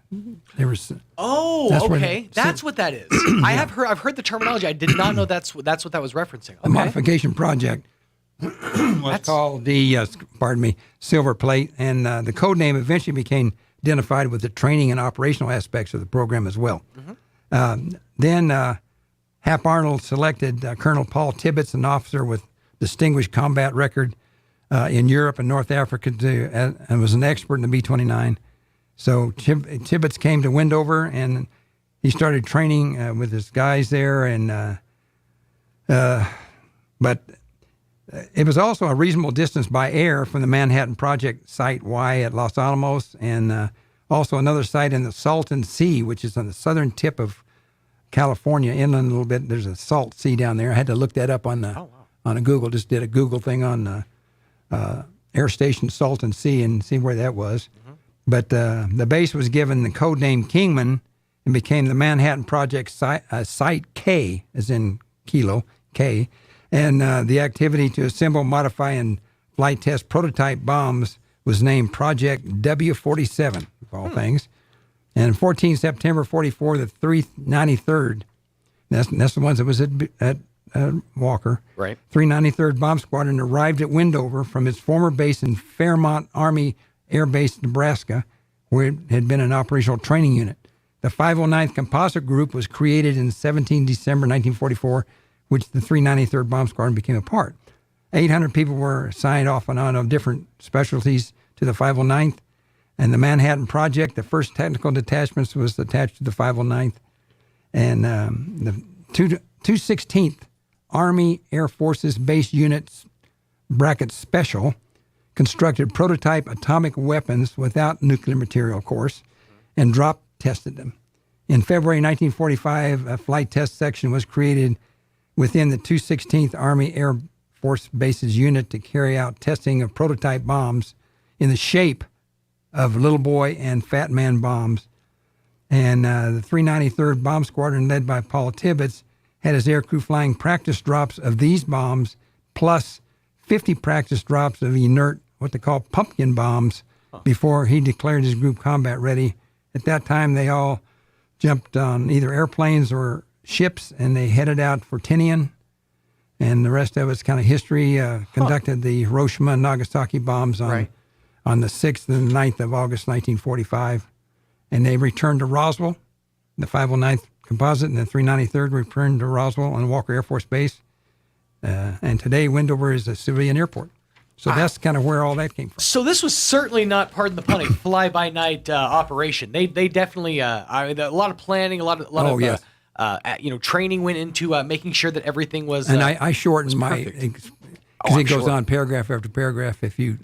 There was. That's what that is. I've heard the terminology. I did not know that's what that was referencing. Okay. The modification project was called the Silver Plate, and the code name eventually became identified with the training and operational aspects of the program as well. Then Hap Arnold selected Colonel Paul Tibbets, an officer with distinguished combat record, in Europe and North Africa and was an expert in the B-29. So Tibbets came to Wendover, and he started training with his guys there. But it was also a reasonable distance by air from the Manhattan Project Site Y at Los Alamos, and also another site in the Salton Sea, which is on the southern tip of California, inland a little bit. There's a salt sea down there. I had to look that up on a Google. Just did a Google thing on Air Station Salton Sea and see where that was. Mm-hmm. But the base was given the code name Kingman and became the Manhattan Project Site K, as in Kilo, K. And the activity to assemble, modify, and flight test prototype bombs was named Project W-47, of all things. And 14 September 44, the 393rd, that's the ones that was at Walker. Right. 393rd Bomb Squadron arrived at Wendover from its former base in Fairmont Army Air Base, Nebraska, where it had been an operational training unit. The 509th Composite Group was created in 17 December 1944, which the 393rd Bomb Squadron became a part. 800 people were assigned off and on of different specialties to the 509th. And the Manhattan Project, the first technical detachments was attached to the 509th. And the 216th Army Air Forces Base Units, bracket special, constructed prototype atomic weapons without nuclear material, of course, and drop tested them. In February 1945, a flight test section was created within the 216th Army Air Force Bases unit to carry out testing of prototype bombs in the shape of Little Boy and Fat Man bombs. And the 393rd Bomb Squadron, led by Paul Tibbets, had his aircrew flying practice drops of these bombs, plus 50 practice drops of inert, what they call pumpkin bombs, before he declared his group combat ready. At that time, they all jumped on either airplanes or ships, and they headed out for Tinian. And the rest of it's kind of history. Conducted the Hiroshima and Nagasaki bombs on the 6th and 9th of August 1945. And they returned to Roswell, the 509th Composite and the 393rd returned to Roswell on Walker Air Force Base. And today, Wendover is a civilian airport. So that's kind of where all that came from. So this was certainly not, pardon the pun, a fly-by-night operation. They definitely, a lot of planning, a lot of training went into making sure that everything was. And I shortened my, because it goes on paragraph after paragraph. If you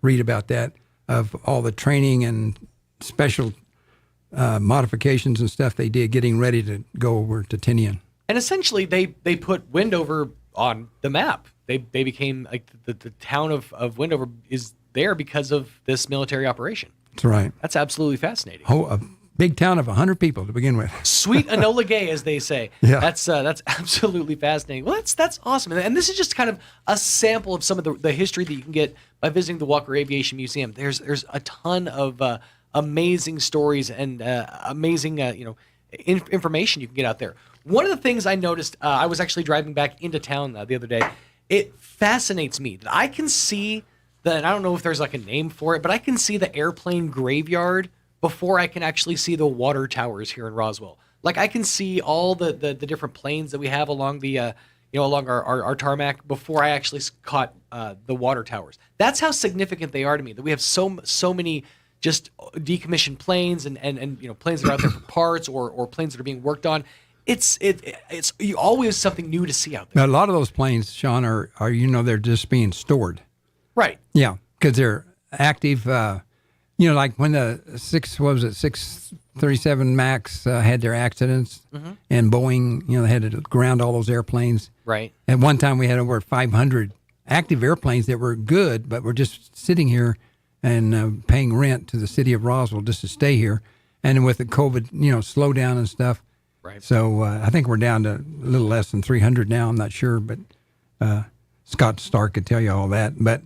read about that, of all the training and special modifications and stuff they did, getting ready to go over to Tinian. And essentially, they put Wendover on the map. They became like the town of Wendover is there because of this military operation. That's right. That's absolutely fascinating. Oh, a big town of 100 people to begin with. Sweet Enola Gay, as they say. Yeah. That's absolutely fascinating. Well, that's awesome. And this is just kind of a sample of some of the history that you can get by visiting the Walker Aviation Museum. There's a ton of amazing stories and amazing information you can get out there. One of the things I noticed, I was actually driving back into town the other day. It fascinates me that I can see and I don't know if there's like a name for it, but I can see the airplane graveyard before I can actually see the water towers here in Roswell. Like I can see all the different planes that we have along the along our tarmac before I actually caught the water towers. That's how significant they are to me. That we have so many just decommissioned planes and planes that are out there for parts or planes that are being worked on. It's always something new to see out there. Now, a lot of those planes, Sean, are they're just being stored. Right. Yeah, because they're active. Like when the 637 Max had their accidents, and Boeing, they had to ground all those airplanes. Right. At one time, we had over 500 active airplanes that were good, but were just sitting here and paying rent to the city of Roswell just to stay here. And with the COVID, slowdown and stuff. Right. So I think we're down to a little less than 300 now. I'm not sure, but Scott Stark could tell you all that. But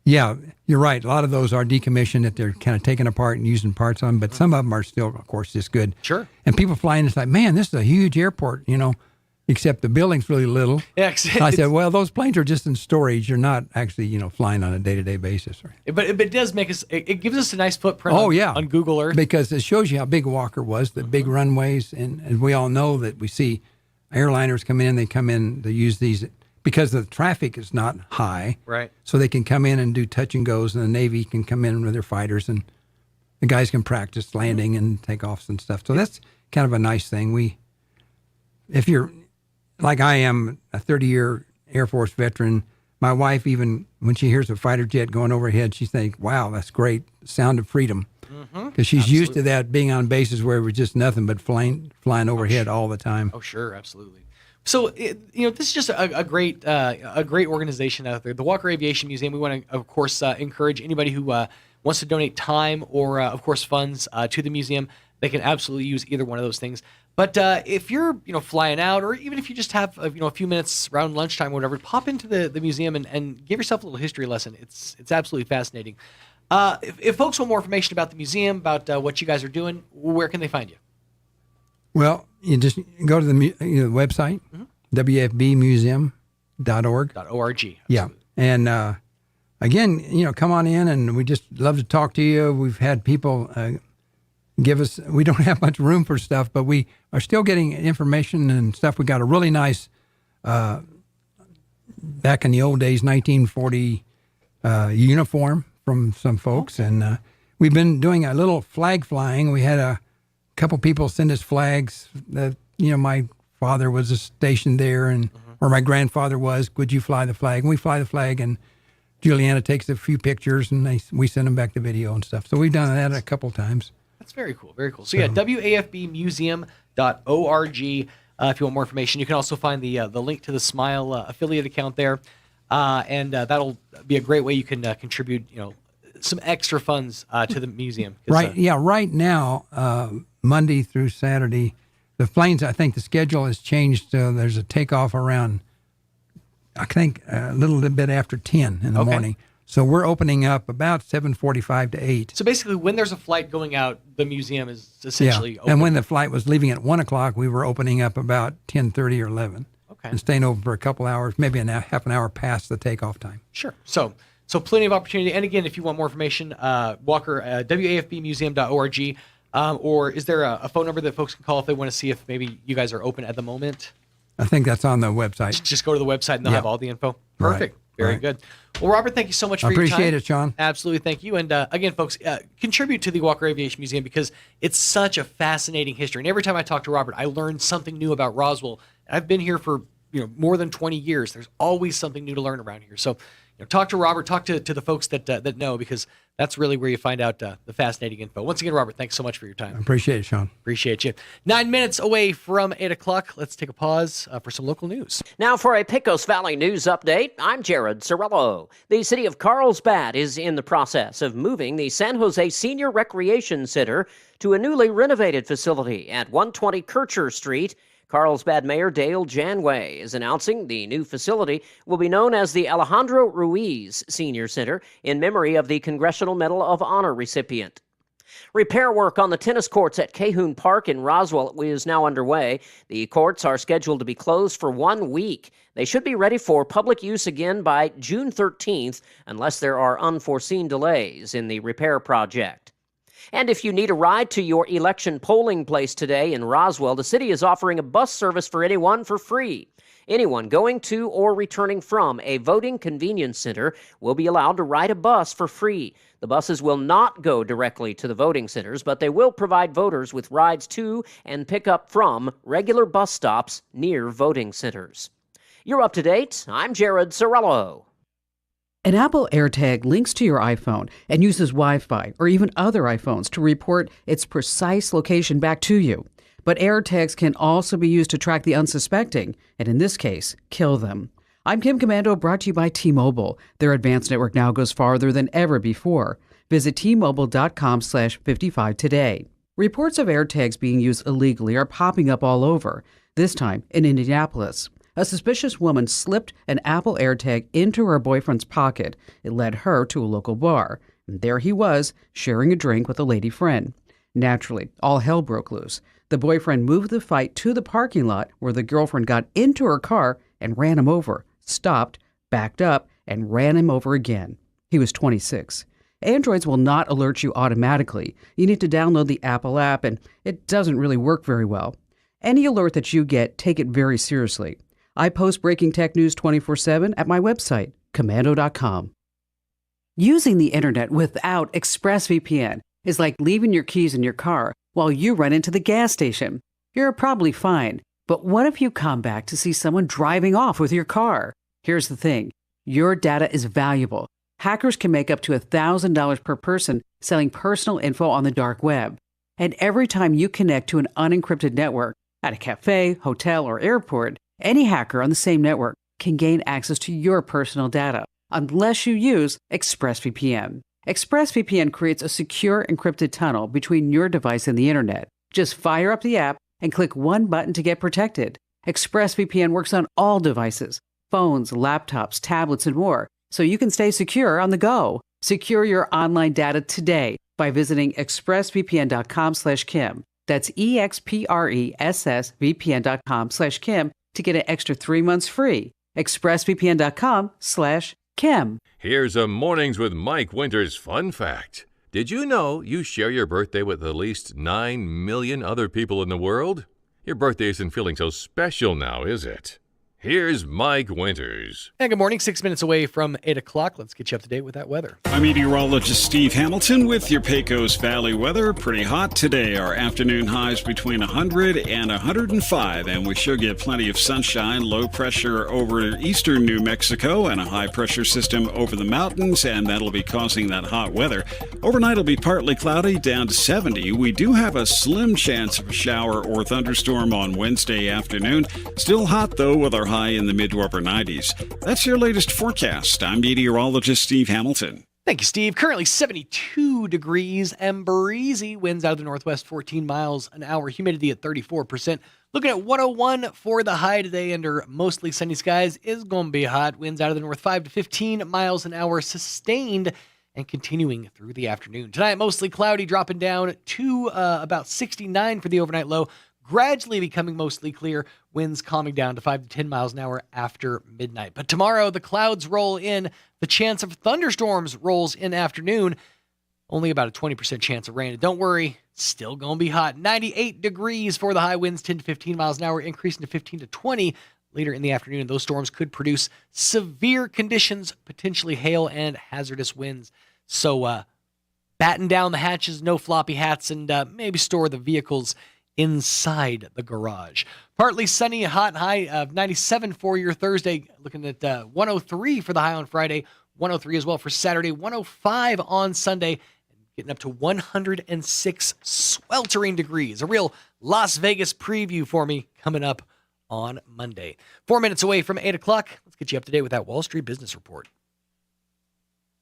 yeah, you're right. A lot of those are decommissioned that they're kind of taken apart and using parts on, but some of them are still, of course, just good. Sure. And people flying, it's like, man, this is a huge airport, except the building's really little. Yeah. I said, well, those planes are just in storage. You're not actually, flying on a day-to-day basis. But it does make us, it gives us a nice footprint on Google Earth. Because it shows you how big Walker was, the big runways. And we all know that we see airliners come in, they use these because the traffic is not high. Right. So they can come in and do touch and goes, and the Navy can come in with their fighters, and the guys can practice landing and takeoffs and stuff. So that's kind of a nice thing. If you're like I am, a 30-year Air Force veteran, my wife, even when she hears a fighter jet going overhead, she thinks, wow, that's great. Sound of freedom. Because she's used to that, being on bases where it was just nothing but flying overhead all the time. Oh, sure, absolutely. So, this is just a great organization out there. The Walker Aviation Museum, we want to, of course, encourage anybody who wants to donate time or, of course, funds to the museum. They can absolutely use either one of those things. But if you're, flying out, or even if you just have, a few minutes around lunchtime or whatever, pop into the museum and give yourself a little history lesson. It's absolutely fascinating. If folks want more information about the museum, about what you guys are doing, where can they find you? Well, you just go to the website, wfbmuseum.org. .org. Yeah. And again, come on in, and we just love to talk to you. We've had people give us, we don't have much room for stuff, but we are still getting information and stuff. We got a really nice, back in the old days, 1940 uniform from some folks. And we've been doing a little flag flying. We had a couple people send us flags that, my father was stationed there, and or my grandfather was. Would you fly the flag? And we fly the flag, and Juliana takes a few pictures, and we send them back the video and stuff. So we've done that a couple times. That's very cool. Very cool. So yeah, wafbmuseum.org. If you want more information, you can also find the link to the Smile affiliate account there, and that'll be a great way you can contribute, some extra funds to the museum. Right. Right now, Monday through Saturday, the planes. I think the schedule has changed. There's a takeoff around, I think, a little bit after 10 in the morning. So we're opening up about 7:45 to 8. So basically, when there's a flight going out, the museum is essentially open. And when the flight was leaving at 1 o'clock, we were opening up about 10:30 or 11. Okay. And staying open for a couple hours, maybe half an hour past the takeoff time. Sure. So plenty of opportunity. And again, if you want more information, Walker, wafbmuseum.org. Or is there a phone number that folks can call if they want to see if maybe you guys are open at the moment? I think that's on the website. Just go to the website and they'll have all the info. Perfect. Right. Very good. Well, Robert, thank you so much for your time. Appreciate it, Sean. Absolutely. Thank you. And again, folks, contribute to the Walker Aviation Museum because it's such a fascinating history. And every time I talk to Robert, I learn something new about Roswell. I've been here for more than 20 years. There's always something new to learn around here. So talk to Robert, talk to the folks that know, because that's really where you find out the fascinating info. Once again, Robert, thanks so much for your time. Appreciate it, Sean. Appreciate you. 9 minutes away from 8 o'clock. Let's take a pause for some local news. Now for a Pecos Valley news update, I'm Jared Cirillo. The city of Carlsbad is in the process of moving the San Jose Senior Recreation Center to a newly renovated facility at 120 Kircher Street. Carlsbad Mayor Dale Janway is announcing the new facility will be known as the Alejandro Ruiz Senior Center in memory of the Congressional Medal of Honor recipient. Repair work on the tennis courts at Cahoon Park in Roswell is now underway. The courts are scheduled to be closed for 1 week. They should be ready for public use again by June 13th, unless there are unforeseen delays in the repair project. And if you need a ride to your election polling place today in Roswell, the city is offering a bus service for anyone for free. Anyone going to or returning from a voting convenience center will be allowed to ride a bus for free. The buses will not go directly to the voting centers, but they will provide voters with rides to and pick up from regular bus stops near voting centers. You're up to date. I'm Jared Cirillo. An Apple AirTag links to your iPhone and uses Wi-Fi or even other iPhones to report its precise location back to you. But AirTags can also be used to track the unsuspecting, and in this case, kill them. I'm Kim Commando, brought to you by T-Mobile. Their advanced network now goes farther than ever before. Visit T-Mobile.com/55 today. Reports of AirTags being used illegally are popping up all over, this time in Indianapolis. A suspicious woman slipped an Apple AirTag into her boyfriend's pocket. It led her to a local bar, and there he was, sharing a drink with a lady friend. Naturally, all hell broke loose. The boyfriend moved the fight to the parking lot where the girlfriend got into her car and ran him over, stopped, backed up, and ran him over again. He was 26. Androids will not alert you automatically. You need to download the Apple app, and it doesn't really work very well. Any alert that you get, take it very seriously. I post breaking tech news 24/7 at my website, commando.com. Using the internet without ExpressVPN is like leaving your keys in your car while you run into the gas station. You're probably fine, but what if you come back to see someone driving off with your car? Here's the thing. Your data is valuable. Hackers can make up to $1,000 per person selling personal info on the dark web. And every time you connect to an unencrypted network at a cafe, hotel, or airport, any hacker on the same network can gain access to your personal data, unless you use ExpressVPN. ExpressVPN creates a secure encrypted tunnel between your device and the internet. Just fire up the app and click one button to get protected. ExpressVPN works on all devices, phones, laptops, tablets, and more, so you can stay secure on the go. Secure your online data today by visiting expressvpn.com/Kim. That's expressvpn.com/Kim to get an extra 3 months free. expressvpn.com/Kim. Here's a Mornings with Mike Winters fun fact. Did you know you share your birthday with at least 9 million other people in the world? Your birthday isn't feeling so special now, is it? Here's Mike Winters. And good morning, 6 minutes away from 8 o'clock. Let's get you up to date with that weather. I'm meteorologist Steve Hamilton with your Pecos Valley weather. Pretty hot today. Our afternoon highs between 100 and 105, and we should get plenty of sunshine. Low pressure over eastern New Mexico and a high pressure system over the mountains, and that'll be causing that hot weather. Overnight will be partly cloudy, down to 70. We do have a slim chance of a shower or thunderstorm on Wednesday afternoon. Still hot, though, with our high in the mid to upper 90s. That's your latest forecast. I'm meteorologist Steve Hamilton. Thank you, Steve. Currently 72 degrees and breezy. Winds out of the northwest 14 miles an hour. Humidity at 34%. Looking at 101 for the high today under mostly sunny skies. Is going to be hot. Winds out of the north 5 to 15 miles an hour. Sustained and continuing through the afternoon. Tonight, mostly cloudy, dropping down to about 69 for the overnight low. Gradually becoming mostly clear, winds calming down to 5 to 10 miles an hour after midnight. But tomorrow, the clouds roll in. The chance of thunderstorms rolls in afternoon. Only about a 20% chance of rain. And don't worry, still going to be hot. 98 degrees for the high winds, 10 to 15 miles an hour, increasing to 15 to 20 later in the afternoon. Those storms could produce severe conditions, potentially hail and hazardous winds. So batten down the hatches, no floppy hats, and maybe store the vehicles inside the garage. Partly sunny, hot, high of 97 for your Thursday. Looking at 103 for the high on Friday, 103 as well for Saturday, 105 on Sunday, getting up to 106 sweltering degrees. A real Las Vegas preview for me coming up on Monday. 4 minutes away from 8 o'clock. Let's get you up to date with that Wall Street Business Report.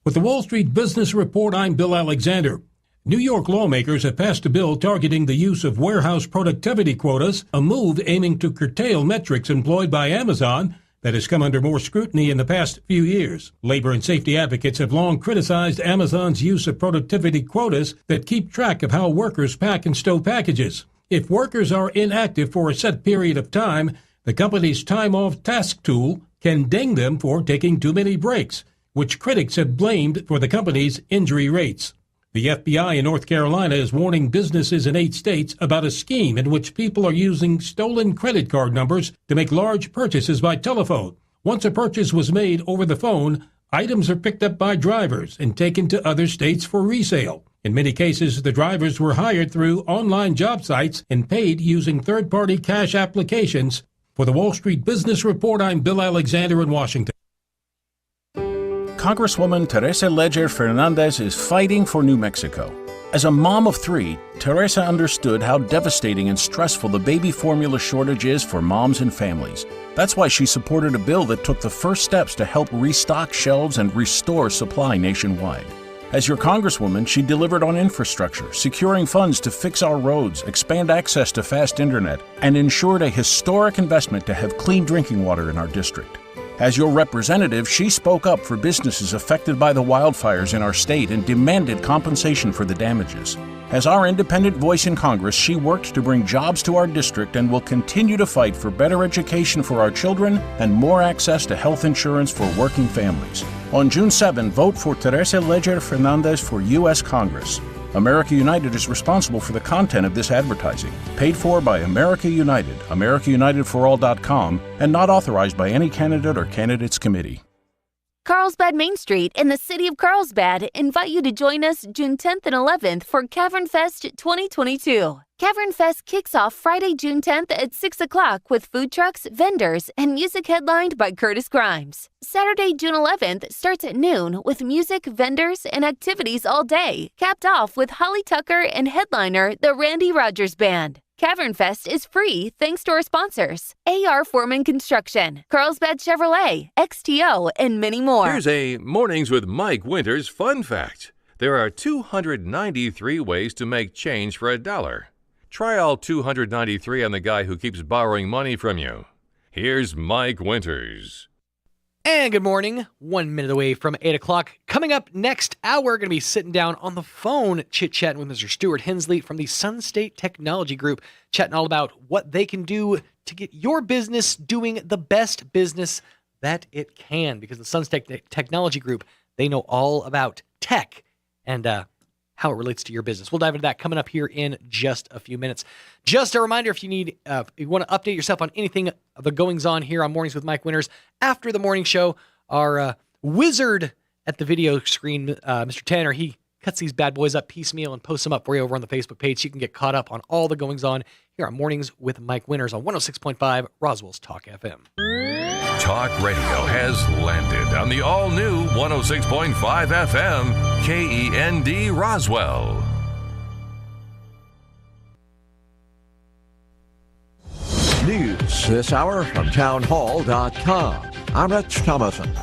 With the Wall Street Business Report, I'm Bill Alexander. New York lawmakers have passed a bill targeting the use of warehouse productivity quotas, a move aiming to curtail metrics employed by Amazon that has come under more scrutiny in the past few years. Labor and safety advocates have long criticized Amazon's use of productivity quotas that keep track of how workers pack and stow packages. If workers are inactive for a set period of time, the company's time-off task tool can ding them for taking too many breaks, which critics have blamed for the company's injury rates. The FBI in North Carolina is warning businesses in 8 states about a scheme in which people are using stolen credit card numbers to make large purchases by telephone. Once a purchase was made over the phone, items are picked up by drivers and taken to other states for resale. In many cases, the drivers were hired through online job sites and paid using third-party cash applications. For the Wall Street Business Report, I'm Bill Alexander in Washington. Congresswoman Teresa Leger Fernandez is fighting for New Mexico. As a mom of 3, Teresa understood how devastating and stressful the baby formula shortage is for moms and families. That's why she supported a bill that took the first steps to help restock shelves and restore supply nationwide. As your Congresswoman, she delivered on infrastructure, securing funds to fix our roads, expand access to fast internet, and ensured a historic investment to have clean drinking water in our district. As your representative, she spoke up for businesses affected by the wildfires in our state and demanded compensation for the damages. As our independent voice in Congress, she worked to bring jobs to our district and will continue to fight for better education for our children and more access to health insurance for working families. On June 7, vote for Teresa Leger Fernandez for U.S. Congress. America United is responsible for the content of this advertising. Paid for by America United, AmericaUnitedForAll.com, and not authorized by any candidate or candidates committee. Carlsbad Main Street and the City of Carlsbad invite you to join us June 10th and 11th for Cavern Fest 2022. Cavern Fest kicks off Friday, June 10th at 6 o'clock with food trucks, vendors, and music headlined by Curtis Grimes. Saturday, June 11th starts at noon with music, vendors, and activities all day, capped off with Holly Tucker and headliner the Randy Rogers Band. Cavern Fest is free thanks to our sponsors, A.R. Foreman Construction, Carlsbad Chevrolet, XTO, and many more. Here's a Mornings with Mike Winters fun fact. There are 293 ways to make change for $1. Try all 293 on the guy who keeps borrowing money from you. Here's Mike Winters. And good morning. 1 minute away from 8 o'clock. Coming up next hour, we're going to be sitting down on the phone chit-chatting with Mr. Stuart Hensley from the Sun State Technology Group, chatting all about what they can do to get your business doing the best business that it can. Because the Sun State Technology Group, they know all about tech and how it relates to your business. We'll dive into that coming up here in just a few minutes. Just a reminder, if you need, if you want to update yourself on anything of the goings on here on Mornings with Mike Winters, after the morning show, our wizard at the video screen, Mr. Tanner, he cuts these bad boys up piecemeal and posts them up for you over on the Facebook page so you can get caught up on all the goings on here on Mornings with Mike Winters on 106.5 Roswell's Talk FM. Talk radio has landed on the all-new 106.5 FM KEND Roswell. News this hour from townhall.com. I'm Rich Thomason.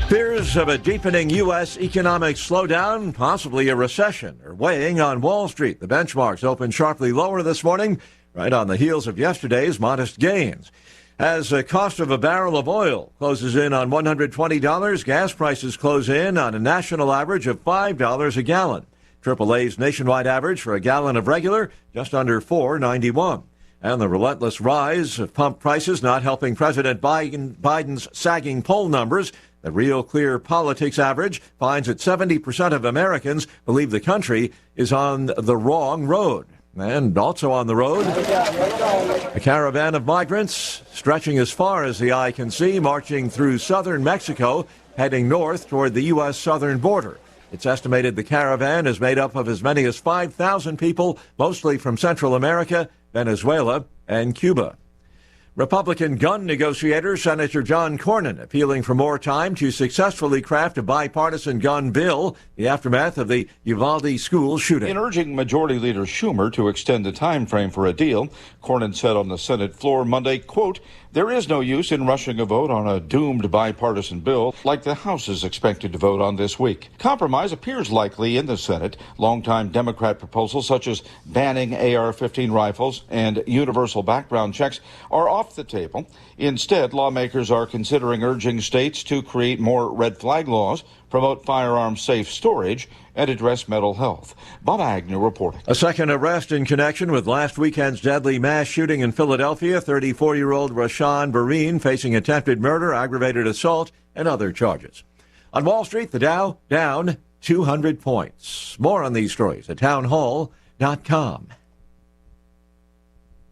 Fears of a deepening U.S. economic slowdown, possibly a recession, are weighing on Wall Street. The benchmarks opened sharply lower this morning, right on the heels of yesterday's modest gains. As the cost of a barrel of oil closes in on $120, gas prices close in on a national average of $5 a gallon. AAA's nationwide average for a gallon of regular, just under $4.91. And the relentless rise of pump prices not helping President Biden's sagging poll numbers. The Real Clear Politics average finds that 70% of Americans believe the country is on the wrong road. And also on the road, a caravan of migrants stretching as far as the eye can see, marching through southern Mexico, heading north toward the U.S. southern border. It's estimated the caravan is made up of as many as 5,000 people, mostly from Central America, Venezuela, and Cuba. Republican gun negotiator Senator John Cornyn appealing for more time to successfully craft a bipartisan gun bill, the aftermath of the Uvalde school shooting. In urging Majority Leader Schumer to extend the time frame for a deal, Cornyn said on the Senate floor Monday, quote, "There is no use in rushing a vote on a doomed bipartisan bill like the House is expected to vote on this week. Compromise appears likely in the Senate. Longtime Democrat proposals such as banning AR-15 rifles and universal background checks are off the table. Instead, lawmakers are considering urging states to create more red flag laws, promote firearms safe storage, and address mental health." Bob Agnew reporting. A second arrest in connection with last weekend's deadly mass shooting in Philadelphia. 34-year-old Rashawn Barine facing attempted murder, aggravated assault, and other charges. On Wall Street, the Dow down 200 points. More on these stories at townhall.com.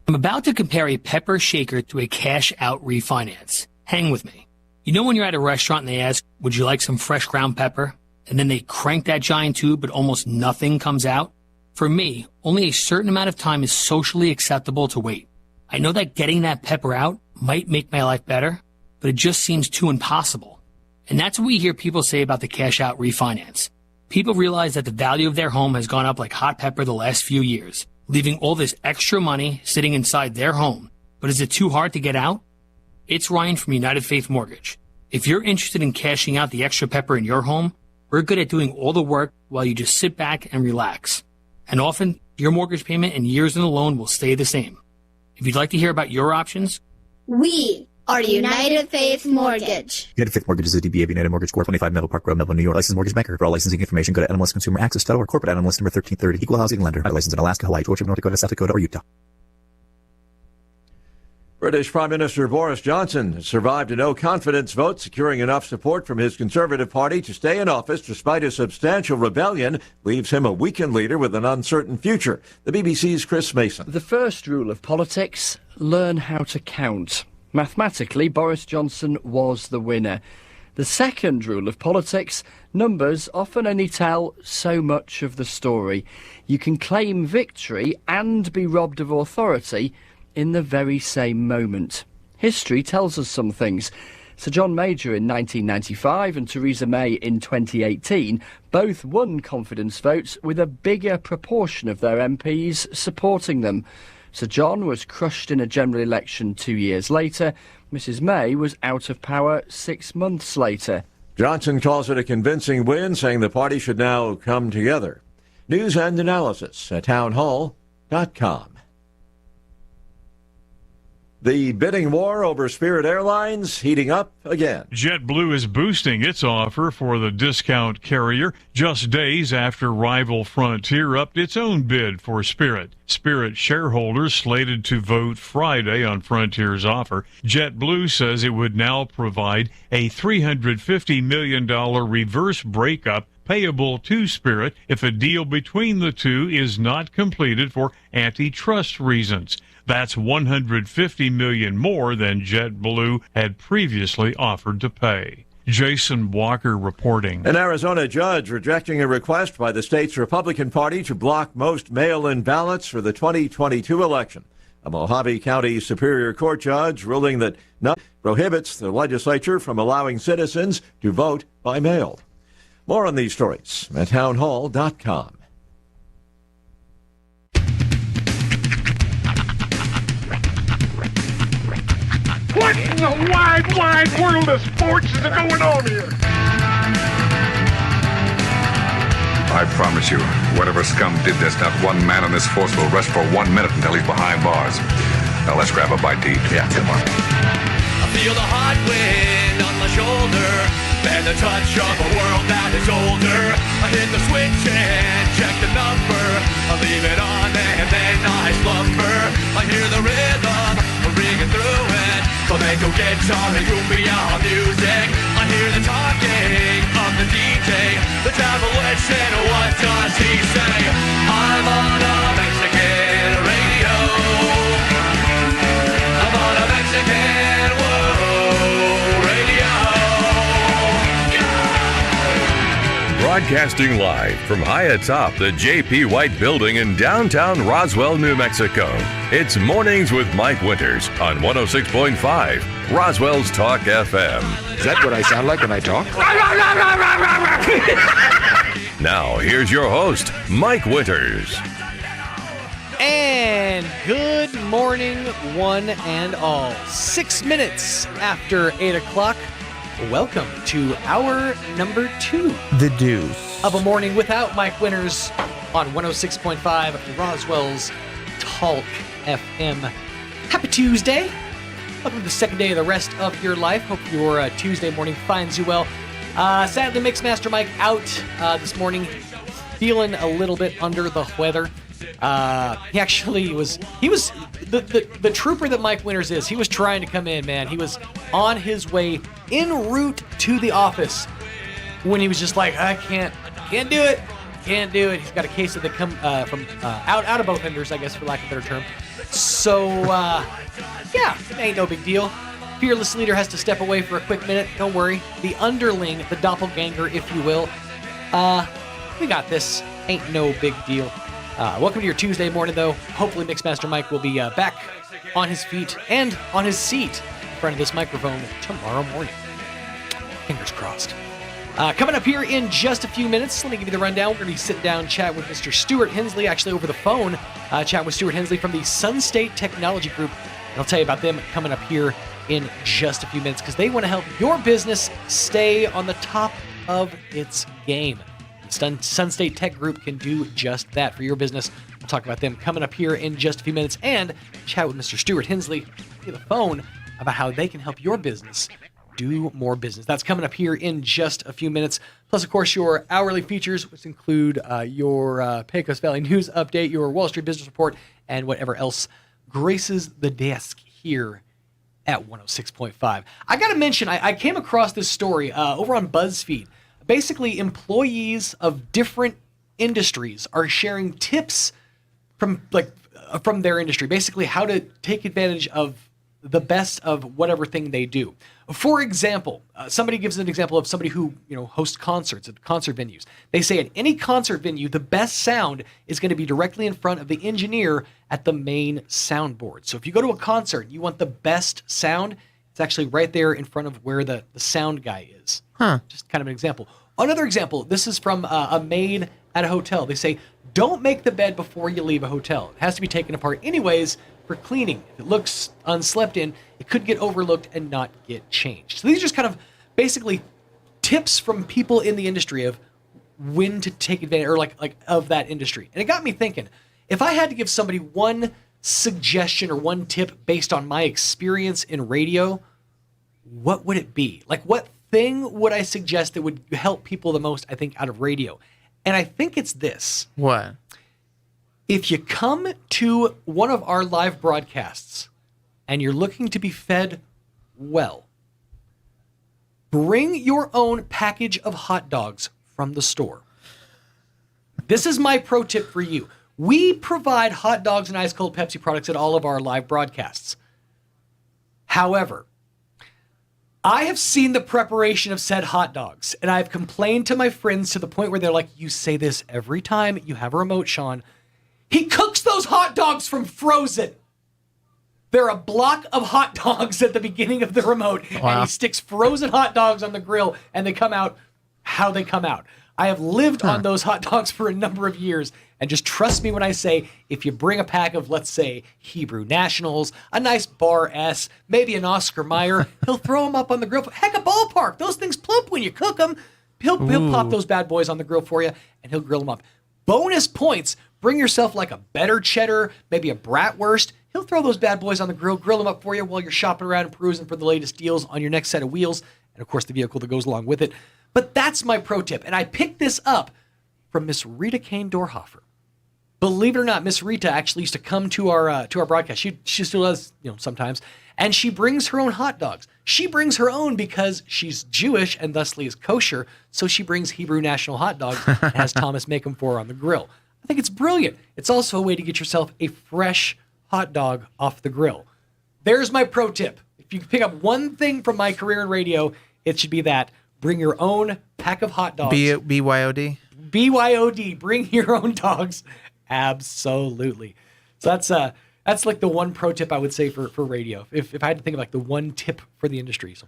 I'm about to compare a pepper shaker to a cash-out refinance. Hang with me. You know when you're at a restaurant and they ask, would you like some fresh ground pepper? And then they crank that giant tube, but almost nothing comes out? For me, only a certain amount of time is socially acceptable to wait. I know that getting that pepper out might make my life better, but it just seems too impossible. And that's what we hear people say about the cash-out refinance. People realize that the value of their home has gone up like hot pepper the last few years, leaving all this extra money sitting inside their home. But is it too hard to get out? It's Ryan from United Faith Mortgage. If you're interested in cashing out the extra pepper in your home, we're good at doing all the work while you just sit back and relax. And often, your mortgage payment and years in the loan will stay the same. If you'd like to hear about your options, we are United Faith Mortgage. United Faith Mortgage is a DBA of United Mortgage Corp. 25 Melville Park Road, Melville, New York. Licensed mortgage banker. For all licensing information, go to NMLSConsumerAccess.org. Corporate NMLS number 1330. Equal housing lender. Licensed in Alaska, Hawaii, Georgia, North Dakota, South Dakota, or Utah. British Prime Minister Boris Johnson has survived a no-confidence vote, securing enough support from his Conservative Party to stay in office despite a substantial rebellion, leaves him a weakened leader with an uncertain future. The BBC's Chris Mason. The first rule of politics, learn how to count. Mathematically, Boris Johnson was the winner. The second rule of politics, numbers often only tell so much of the story. You can claim victory and be robbed of authority in the very same moment. History tells us some things. Sir John Major in 1995 and Theresa May in 2018 both won confidence votes with a bigger proportion of their MPs supporting them. Sir John was crushed in a general election 2 years later. Mrs May was out of power 6 months later. Johnson calls it a convincing win, saying the party should now come together. News and analysis at townhall.com. The bidding war over Spirit Airlines heating up again. JetBlue is boosting its offer for the discount carrier just days after rival Frontier upped its own bid for Spirit. Spirit shareholders slated to vote Friday on Frontier's offer. JetBlue says it would now provide a $350 million reverse breakup payable to Spirit if a deal between the two is not completed for antitrust reasons. That's $150 million more than JetBlue had previously offered to pay. Jason Walker reporting. An Arizona judge rejecting a request by the state's Republican Party to block most mail-in ballots for the 2022 election. A Mojave County Superior Court judge ruling that prohibits the legislature from allowing citizens to vote by mail. More on these stories at townhall.com. What in the wide world of sports is going on here? I promise you, whatever scum did this, not one man on this force will rest for 1 minute until he's behind bars. Now let's grab a bite to eat. Yeah, come on. I feel the hot wind on my shoulder and the touch of a world that is older. I hit the switch and check the number. I leave it on and then I slumber. I hear the rhythm ringing through it. Flamenco guitar and cumbia music. I hear the talking of the DJ. The devil listen, what does he say? I'm on a Mexican radio. I'm on a Mexican radio. Broadcasting live from high atop the J.P. White Building in downtown Roswell, New Mexico. It's Mornings with Mike Winters on 106.5 Roswell's Talk FM. Is that what I sound like when I talk? Now, here's your host, Mike Winters. And good morning, one and all. 6 minutes after 8 o'clock. Welcome to hour number 2. The Deuce. Of a morning without Mike Winters on 106.5 Roswell's Talk FM. Happy Tuesday. Welcome to the second day of the rest of your life. Hope your Tuesday morning finds you well. Sadly, Mixmaster Mike out this morning, feeling a little bit under the weather. He actually was the trooper that Mike Winters is. He was trying to come in, man. He was on his way en route to the office when he was just like, I can't do it. Can't do it. He's got a case of the come from out of both enders, I guess, for lack of a better term. So, yeah, it ain't no big deal. Fearless leader has to step away for a quick minute. Don't worry. The underling, the doppelganger, if you will. We got this. Ain't no big deal. Welcome to your Tuesday morning, though. Hopefully Mixmaster Mike will be back on his feet and on his seat in front of this microphone tomorrow morning. Fingers crossed. Coming up here in just a few minutes, let me give you the rundown. We're going to be sitting down chatting with Mr. Stuart Hensley, actually over the phone, chatting with Stuart Hensley from the Sun State Technology Group. And I'll tell you about them coming up here in just a few minutes because they want to help your business stay on the top of its game. The Sun State Tech Group can do just that for your business. We'll talk about them coming up here in just a few minutes and chat with Mr. Stuart Hensley via the phone about how they can help your business do more business. That's coming up here in just a few minutes. Plus, of course, your hourly features, which include your Pecos Valley News Update, your Wall Street Business Report, and whatever else graces the desk here at 106.5. I got to mention, I came across this story over on BuzzFeed. Basically, employees of different industries are sharing tips from their industry, basically how to take advantage of the best of whatever thing they do. For example, somebody gives an example of somebody who hosts concerts at concert venues. They say at any concert venue, the best sound is going to be directly in front of the engineer at the main soundboard. So if you go to a concert and you want the best sound, it's actually right there in front of where the sound guy is. Just kind of an example. Another example, this is from a maid at a hotel. They say, don't make the bed before you leave a hotel. It has to be taken apart anyways for cleaning. If it looks unslept in, it could get overlooked and not get changed. So these are just kind of basically tips from people in the industry of when to take advantage or like of that industry. And it got me thinking, if I had to give somebody one suggestion or one tip based on my experience in radio, what would it be? Like, what thing would I suggest that would help people the most, I think, out of radio? And I think it's this. What? If you come to one of our live broadcasts and you're looking to be fed well, bring your own package of hot dogs from the store. This is my pro tip for you. We provide hot dogs and ice cold Pepsi products at all of our live broadcasts. However, I have seen the preparation of said hot dogs, and I've complained to my friends to the point where they're like, you say this every time you have a remote, Sean. He cooks those hot dogs from frozen. They're a block of hot dogs at the beginning of the remote, and he sticks frozen hot dogs on the grill, and they come out how they come out. I have lived on those hot dogs for a number of years, and just trust me when I say, if you bring a pack of, let's say, Hebrew Nationals, a nice Bar S, maybe an Oscar Mayer, he'll throw them up on the grill. Heck, a ballpark. Those things plump when you cook them. He'll pop those bad boys on the grill for you, and he'll grill them up. Bonus points. Bring yourself like a better cheddar, maybe a bratwurst. He'll throw those bad boys on the grill them up for you while you're shopping around and perusing for the latest deals on your next set of wheels, and of course the vehicle that goes along with it. But that's my pro tip, and I picked this up from Miss Rita Kane Dorhofer. Believe it or not, Miss Rita actually used to come to our broadcast. She still does, sometimes, and she brings her own hot dogs. She brings her own because she's Jewish and thusly is kosher, so she brings Hebrew National hot dogs and has Thomas make them for her on the grill. I think it's brilliant. It's also a way to get yourself a fresh hot dog off the grill. There's my pro tip. If you pick up one thing from my career in radio, it should be that. Bring your own pack of hot dogs. BYOD? BYOD. Bring your own dogs. Absolutely. So that's like the one pro tip I would say for radio. If I had to think of like the one tip for the industry. So,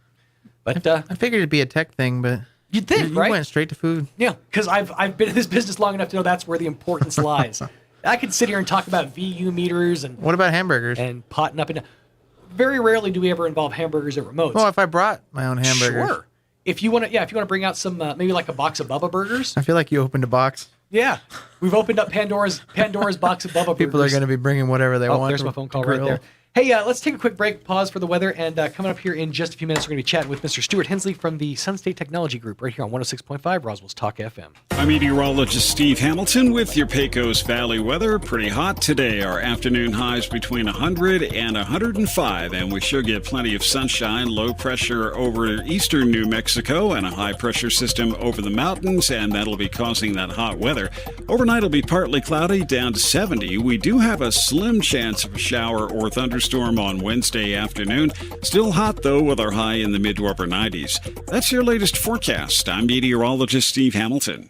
but I figured it'd be a tech thing, but you'd think, right? You went straight to food. Yeah, because I've been in this business long enough to know that's where the importance lies. I could sit here and talk about VU meters and what about hamburgers and potting up. Very rarely do we ever involve hamburgers at remotes. Well, if I brought my own hamburgers, sure. If you want to bring out some maybe like a box of Bubba Burgers. I feel like you opened a box. Yeah, we've opened up Pandora's box of Bubba Burgers. People are going to be bringing whatever they want. There's my phone call right there. Hey, let's take a quick break, pause for the weather, and coming up here in just a few minutes, we're going to be chatting with Mr. Stuart Hensley from the Sun State Technology Group right here on 106.5 Roswell's Talk FM. I'm meteorologist Steve Hamilton with your Pecos Valley weather. Pretty hot today. Our afternoon highs between 100 and 105, and we should get plenty of sunshine, low pressure over eastern New Mexico, and a high pressure system over the mountains, and that'll be causing that hot weather. Overnight will be partly cloudy, down to 70. We do have a slim chance of a shower or thunderstorm on Wednesday afternoon. Still hot, though, with our high in the mid to upper 90s. That's your latest forecast. I'm meteorologist Steve Hamilton.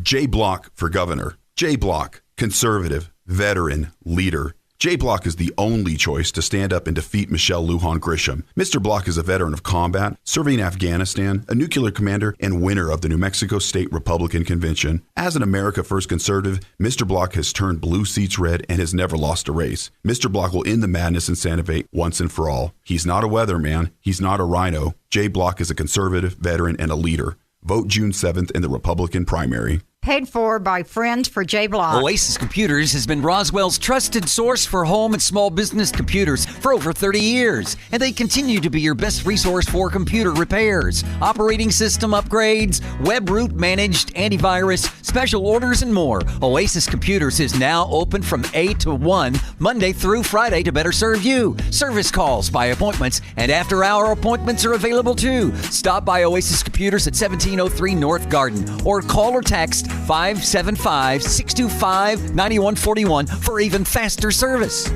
J Block for governor. J Block, conservative, veteran, leader. J Block is the only choice to stand up and defeat Michelle Lujan Grisham. Mr. Block is a veteran of combat, serving in Afghanistan, a nuclear commander, and winner of the New Mexico State Republican Convention. As an America First conservative, Mr. Block has turned blue seats red and has never lost a race. Mr. Block will end the madness in Santa Fe once and for all. He's not a weatherman. He's not a rhino. J Block is a conservative, veteran, and a leader. Vote June 7th in the Republican primary. Paid for by Friends for J Block. Oasis Computers has been Roswell's trusted source for home and small business computers for over 30 years, and they continue to be your best resource for computer repairs, operating system upgrades, web root managed, antivirus, special orders, and more. Oasis Computers is now open from 8 to 1, Monday through Friday to better serve you. Service calls by appointments and after-hour appointments are available too. Stop by Oasis Computers at 1703 North Garden or call or text 575-625-9141 for even faster service.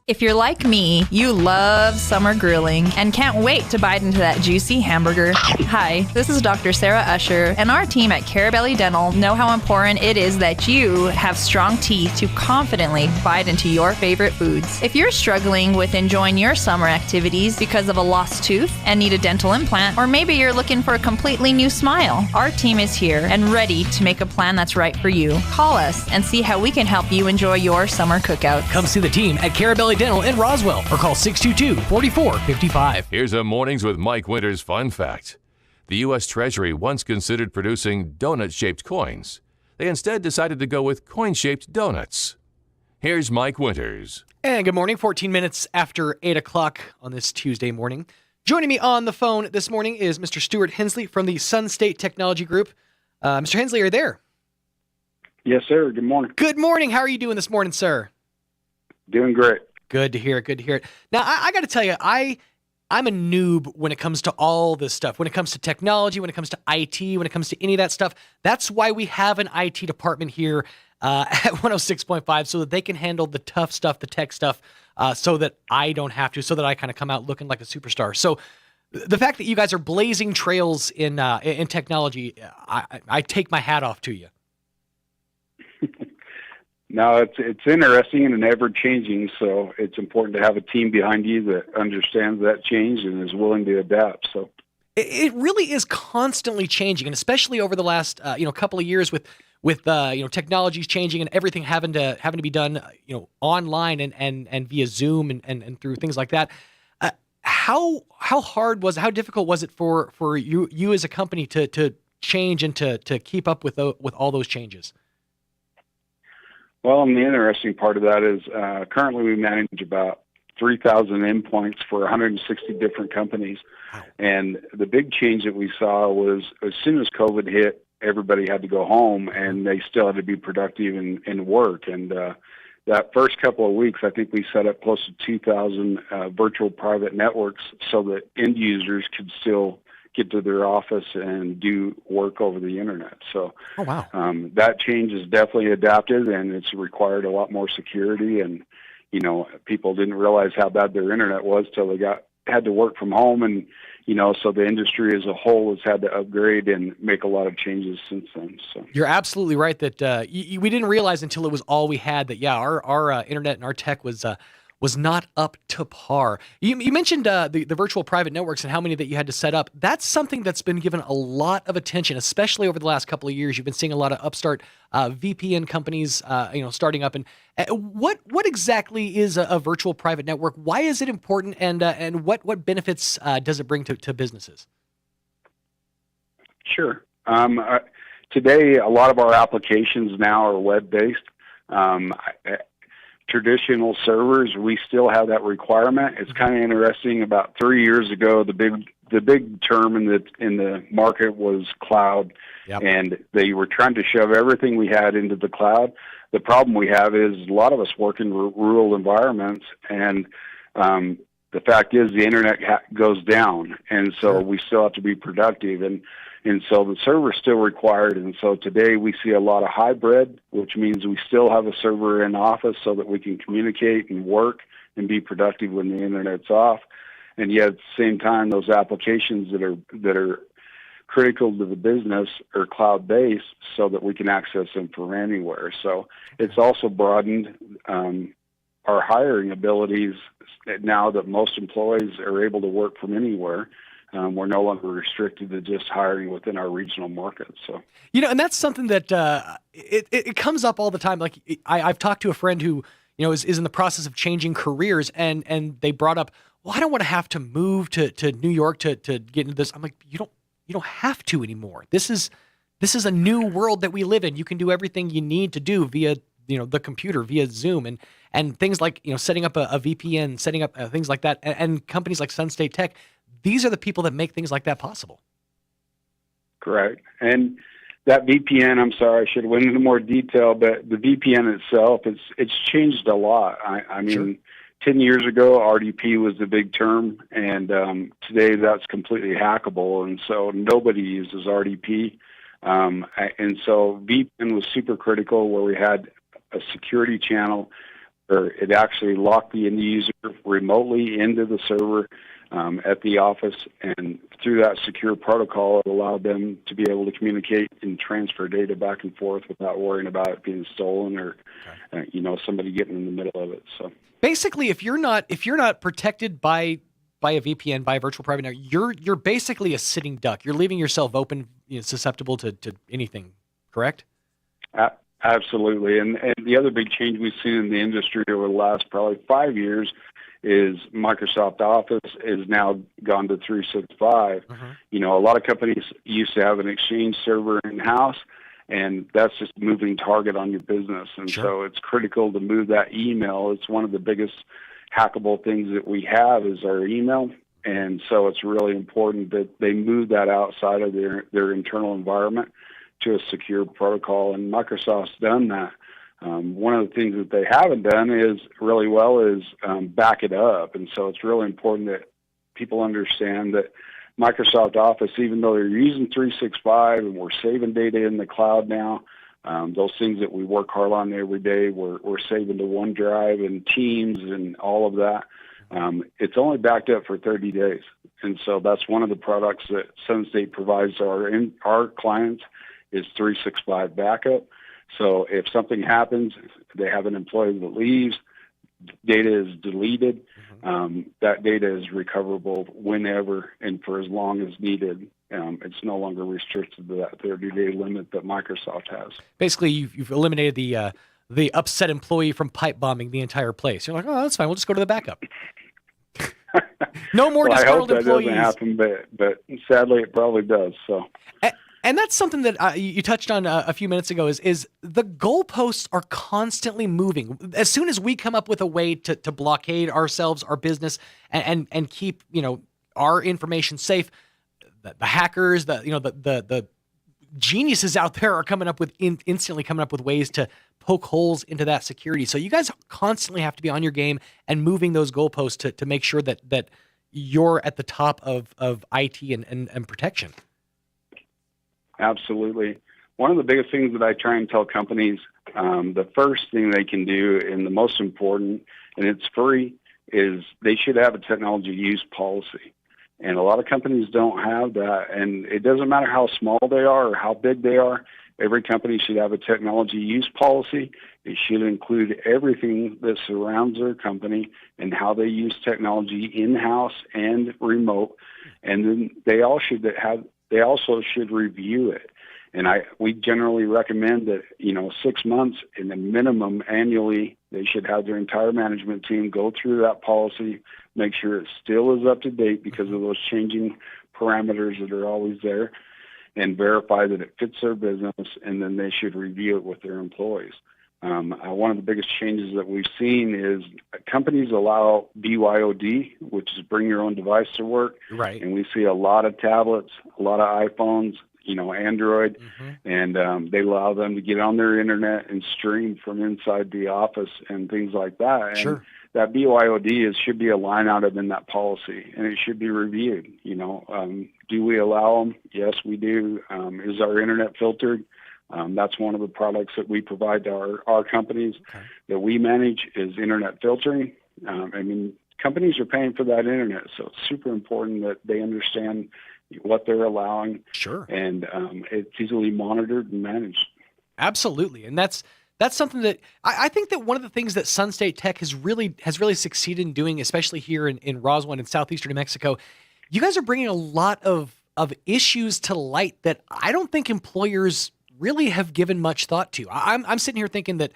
If you're like me, you love summer grilling and can't wait to bite into that juicy hamburger. Hi, this is Dr. Sarah Usher, and our team at Carabelli Dental know how important it is that you have strong teeth to confidently bite into your favorite foods. If you're struggling with enjoying your summer activities because of a lost tooth and need a dental implant, or maybe you're looking for a completely new smile, our team is here and ready to make a plan that's right for you. Call us and see how we can help you enjoy your summer cookout. Come see the team at Carabelli Dental in Roswell or call 622-4455. Here's a Mornings with Mike Winters fun fact. The U.S. Treasury once considered producing donut-shaped coins. They instead decided to go with coin-shaped donuts. Here's Mike Winters. And good morning, 14 minutes after 8 o'clock on this Tuesday morning. Joining me on the phone this morning is Mr. Stuart Hensley from the Sun State Technology Group. Mr. Hensley, are you there? Yes, sir. Good morning. Good morning. How are you doing this morning, sir? Doing great. Good to hear it. Good to hear it. Now, I got to tell you, I'm a noob when it comes to all this stuff. When it comes to technology, when it comes to IT, when it comes to any of that stuff. That's why we have an IT department here at 106.5 so that they can handle the tough stuff, the tech stuff, so that I don't have to, so that I kind of come out looking like a superstar. So the fact that you guys are blazing trails in technology, I take my hat off to you. No, it's interesting and ever changing, so it's important to have a team behind you that understands that change and is willing to adapt. So it really is constantly changing, and especially over the last couple of years with technologies changing and everything having to be done online and via Zoom and through things like that. How difficult was it for you as a company to change and to keep up with all those changes? Well, and the interesting part of that is currently we manage about 3,000 endpoints for 160 different companies. Wow. And the big change that we saw was as soon as COVID hit, everybody had to go home and they still had to be productive and work. And that first couple of weeks, I think we set up close to 2,000 virtual private networks so that end users could still get to their office and do work over the internet. So that change is definitely adapted, and it's required a lot more security. And, people didn't realize how bad their internet was till they had to work from home. And, so the industry as a whole has had to upgrade and make a lot of changes since then. So you're absolutely right that we didn't realize until it was all we had that, our internet and our tech was not up to par. You mentioned the virtual private networks and how many that you had to set up. That's something that's been given a lot of attention, especially over the last couple of years. You've been seeing a lot of upstart VPN companies, starting up. And what exactly is a virtual private network? Why is it important? And what benefits does it bring to businesses? Sure. Today, a lot of our applications now are web-based. Traditional servers, we still have that requirement. It's kind of interesting. About 3 years ago, the big term in the market was cloud, and they were trying to shove everything we had into the cloud. The problem we have is a lot of us work in rural environments, and the fact is the internet goes down, and so we still have to be productive. And so the server is still required. And so today we see a lot of hybrid, which means we still have a server in office so that we can communicate and work and be productive when the internet's off. And yet at the same time, those applications that are critical to the business are cloud-based so that we can access them from anywhere. So it's also broadened our hiring abilities now that most employees are able to work from anywhere. We're no longer restricted to just hiring within our regional market. So, and that's something that it comes up all the time. Like I've talked to a friend who, is in the process of changing careers, and they brought up, well, I don't want to have to move to New York to get into this. I'm like, you don't have to anymore. This is this is a new world that we live in. You can do everything you need to do via, the computer, via Zoom, and things like, setting up a VPN, setting up things like that, and companies like Sun State Tech. These are the people that make things like that possible. Correct. And that VPN, I'm sorry, I should have went into more detail, but the VPN itself, it's changed a lot. I mean, Sure. 10 years ago, RDP was the big term, and today that's completely hackable, and so nobody uses RDP. And so VPN was super critical, where we had a security channel, or it actually locked the end user remotely into the server at the office, and through that secure protocol, it allowed them to be able to communicate and transfer data back and forth without worrying about it being stolen or somebody getting in the middle of it. So basically, if you're not protected by a VPN, by a virtual private network, you're basically a sitting duck. You're leaving yourself open, susceptible to anything. Correct? Absolutely. And the other big change we've seen in the industry over the last probably 5 years is Microsoft Office is now gone to 365. A lot of companies used to have an Exchange server in-house, and that's just a moving target on your business. And so it's critical to move that email. It's one of the biggest hackable things that we have is our email. And so it's really important that they move that outside of their internal environment to a secure protocol. And Microsoft's done that. One of the things that they haven't done is back it up. And so it's really important that people understand that Microsoft Office, even though they're using 365 and we're saving data in the cloud now, those things that we work hard on every day, we're saving to OneDrive and Teams and all of that. It's only backed up for 30 days. And so that's one of the products that Sun State provides to our clients is 365 backup. So if something happens, they have an employee that leaves, data is deleted, that data is recoverable whenever and for as long as needed. It's no longer restricted to that 30-day limit that Microsoft has. Basically, you've eliminated the upset employee from pipe bombing the entire place. You're like, oh, that's fine. We'll just go to the backup. No more disgruntled employees. I hope that doesn't happen, but sadly it probably does. So. And that's something that you touched on a few minutes ago is the goalposts are constantly moving. As soon as we come up with a way to blockade ourselves, our business, and keep our information safe, the hackers, the geniuses out there are coming up with instantly coming up with ways to poke holes into that security. So you guys constantly have to be on your game and moving those goalposts to make sure that you're at the top of IT and protection. Absolutely. One of the biggest things that I try and tell companies, the first thing they can do, and the most important, and it's free, is they should have a technology use policy. And a lot of companies don't have that. And it doesn't matter how small they are or how big they are. Every company should have a technology use policy. It should include everything that surrounds their company and how they use technology in-house and remote. And then they also should review it. And we generally recommend that, 6 months in the minimum annually, they should have their entire management team go through that policy, make sure it still is up to date because of those changing parameters that are always there, and verify that it fits their business, and then they should review it with their employees. One of the biggest changes that we've seen is companies allow BYOD, which is bring your own device to work. Right. And we see a lot of tablets, a lot of iPhones, Android, and they allow them to get on their internet and stream from inside the office and things like that. Sure. And that BYOD should be a line item in that policy, and it should be reviewed. Do we allow them? Yes, we do. Is our internet filtered? That's one of the products that we provide to our companies that we manage is internet filtering. Companies are paying for that internet, so it's super important that they understand what they're allowing. Sure. And it's easily monitored and managed. Absolutely. And that's something that I think that one of the things that Sun State Tech has really succeeded in doing, especially here in Roswell and in southeastern New Mexico, you guys are bringing a lot of issues to light that I don't think employers really have given much thought to. I'm sitting here thinking that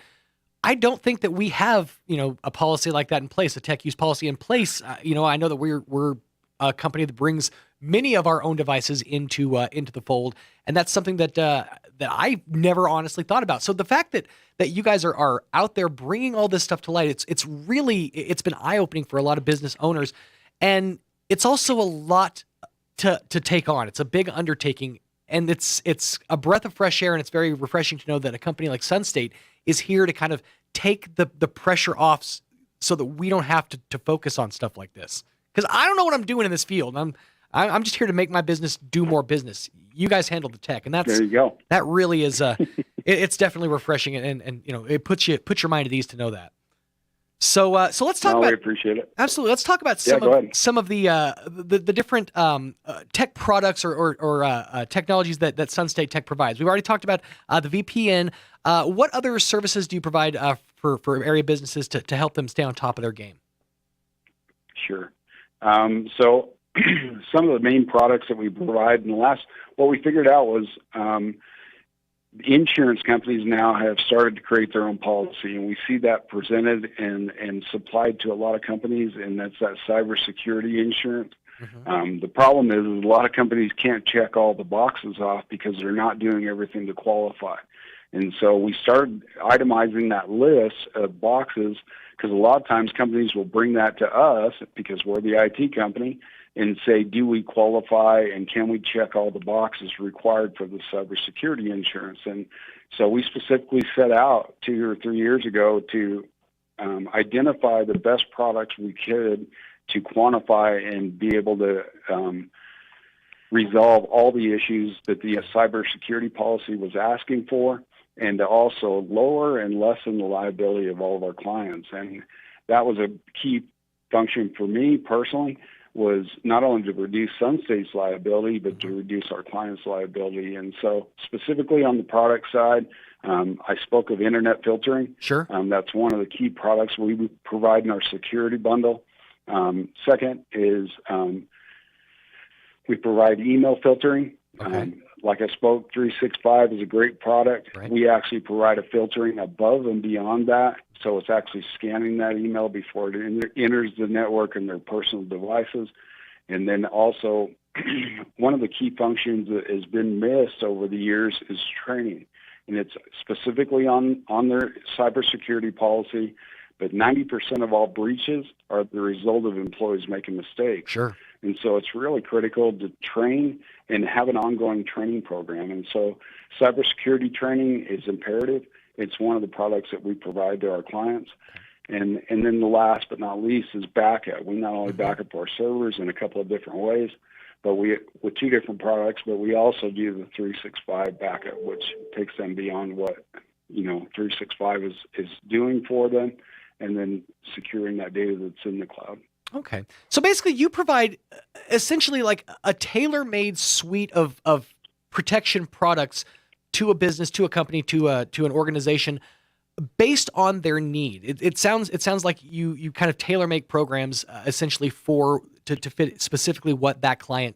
I don't think that we have, a policy like that in place, a tech use policy in place. I know that we're a company that brings many of our own devices into the fold, and that's something that I never honestly thought about. So the fact that you guys are out there bringing all this stuff to light, it's been eye-opening for a lot of business owners, and it's also a lot to take on. It's a big undertaking, and it's a breath of fresh air, and it's very refreshing to know that a company like Sunstate is here to kind of take the pressure off so that we don't have to focus on stuff like this. Because I don't know what I'm doing in this field. I'm just here to make my business do more business. You guys handle the tech, and there you go. That really is it's definitely refreshing, and it puts your mind at ease to know that. So let's talk about. We appreciate it. Absolutely, let's talk about some of the different tech products or technologies that Sunstate Tech provides. We've already talked about the VPN. What other services do you provide for area businesses to help them stay on top of their game? Sure. So some of the main products that we provide what we figured out was insurance companies now have started to create their own policy, and we see that presented and supplied to a lot of companies, and that's that cybersecurity insurance. Mm-hmm. The problem is a lot of companies can't check all the boxes off because they're not doing everything to qualify. And so we started itemizing that list of boxes, because a lot of times companies will bring that to us because we're the IT company and say, do we qualify and can we check all the boxes required for the cybersecurity insurance? And so we specifically set out 2 or 3 years ago to identify the best products we could to quantify and be able to resolve all the issues that the cybersecurity policy was asking for, and to also lower and lessen the liability of all of our clients. And that was a key function for me personally, was not only to reduce Sunstate's liability, but to reduce our clients' liability. And so specifically on the product side, I spoke of internet filtering. Sure. That's one of the key products we provide in our security bundle. Second is we provide email filtering. Okay. Like I spoke, 365 is a great product. Right. We actually provide a filtering above and beyond that. So it's actually scanning that email before it enters the network and their personal devices. And then also, one of the key functions that has been missed over the years is training. And it's specifically on their cybersecurity policy. But 90% of all breaches are the result of employees making mistakes. Sure. And so it's really critical to train and have an ongoing training program. And so cybersecurity training is imperative. It's one of the products that we provide to our clients. And then the last but not least is backup. We not only back up our servers in a couple of different ways, but with 2 different products, but we also do the 365 backup, which takes them beyond what 365 is doing for them, and then securing that data that's in the cloud. Okay. So basically you provide essentially like a tailor-made suite of protection products to a business, to a company, to an organization based on their need. It sounds like you kind of tailor-make programs essentially to fit specifically what that client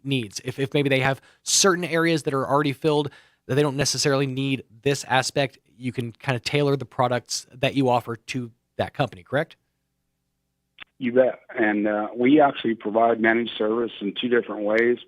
needs. If maybe they have certain areas that are already filled that they don't necessarily need this aspect, you can kind of tailor the products that you offer to that company, correct? You bet. And we actually provide managed service in 2 different ways.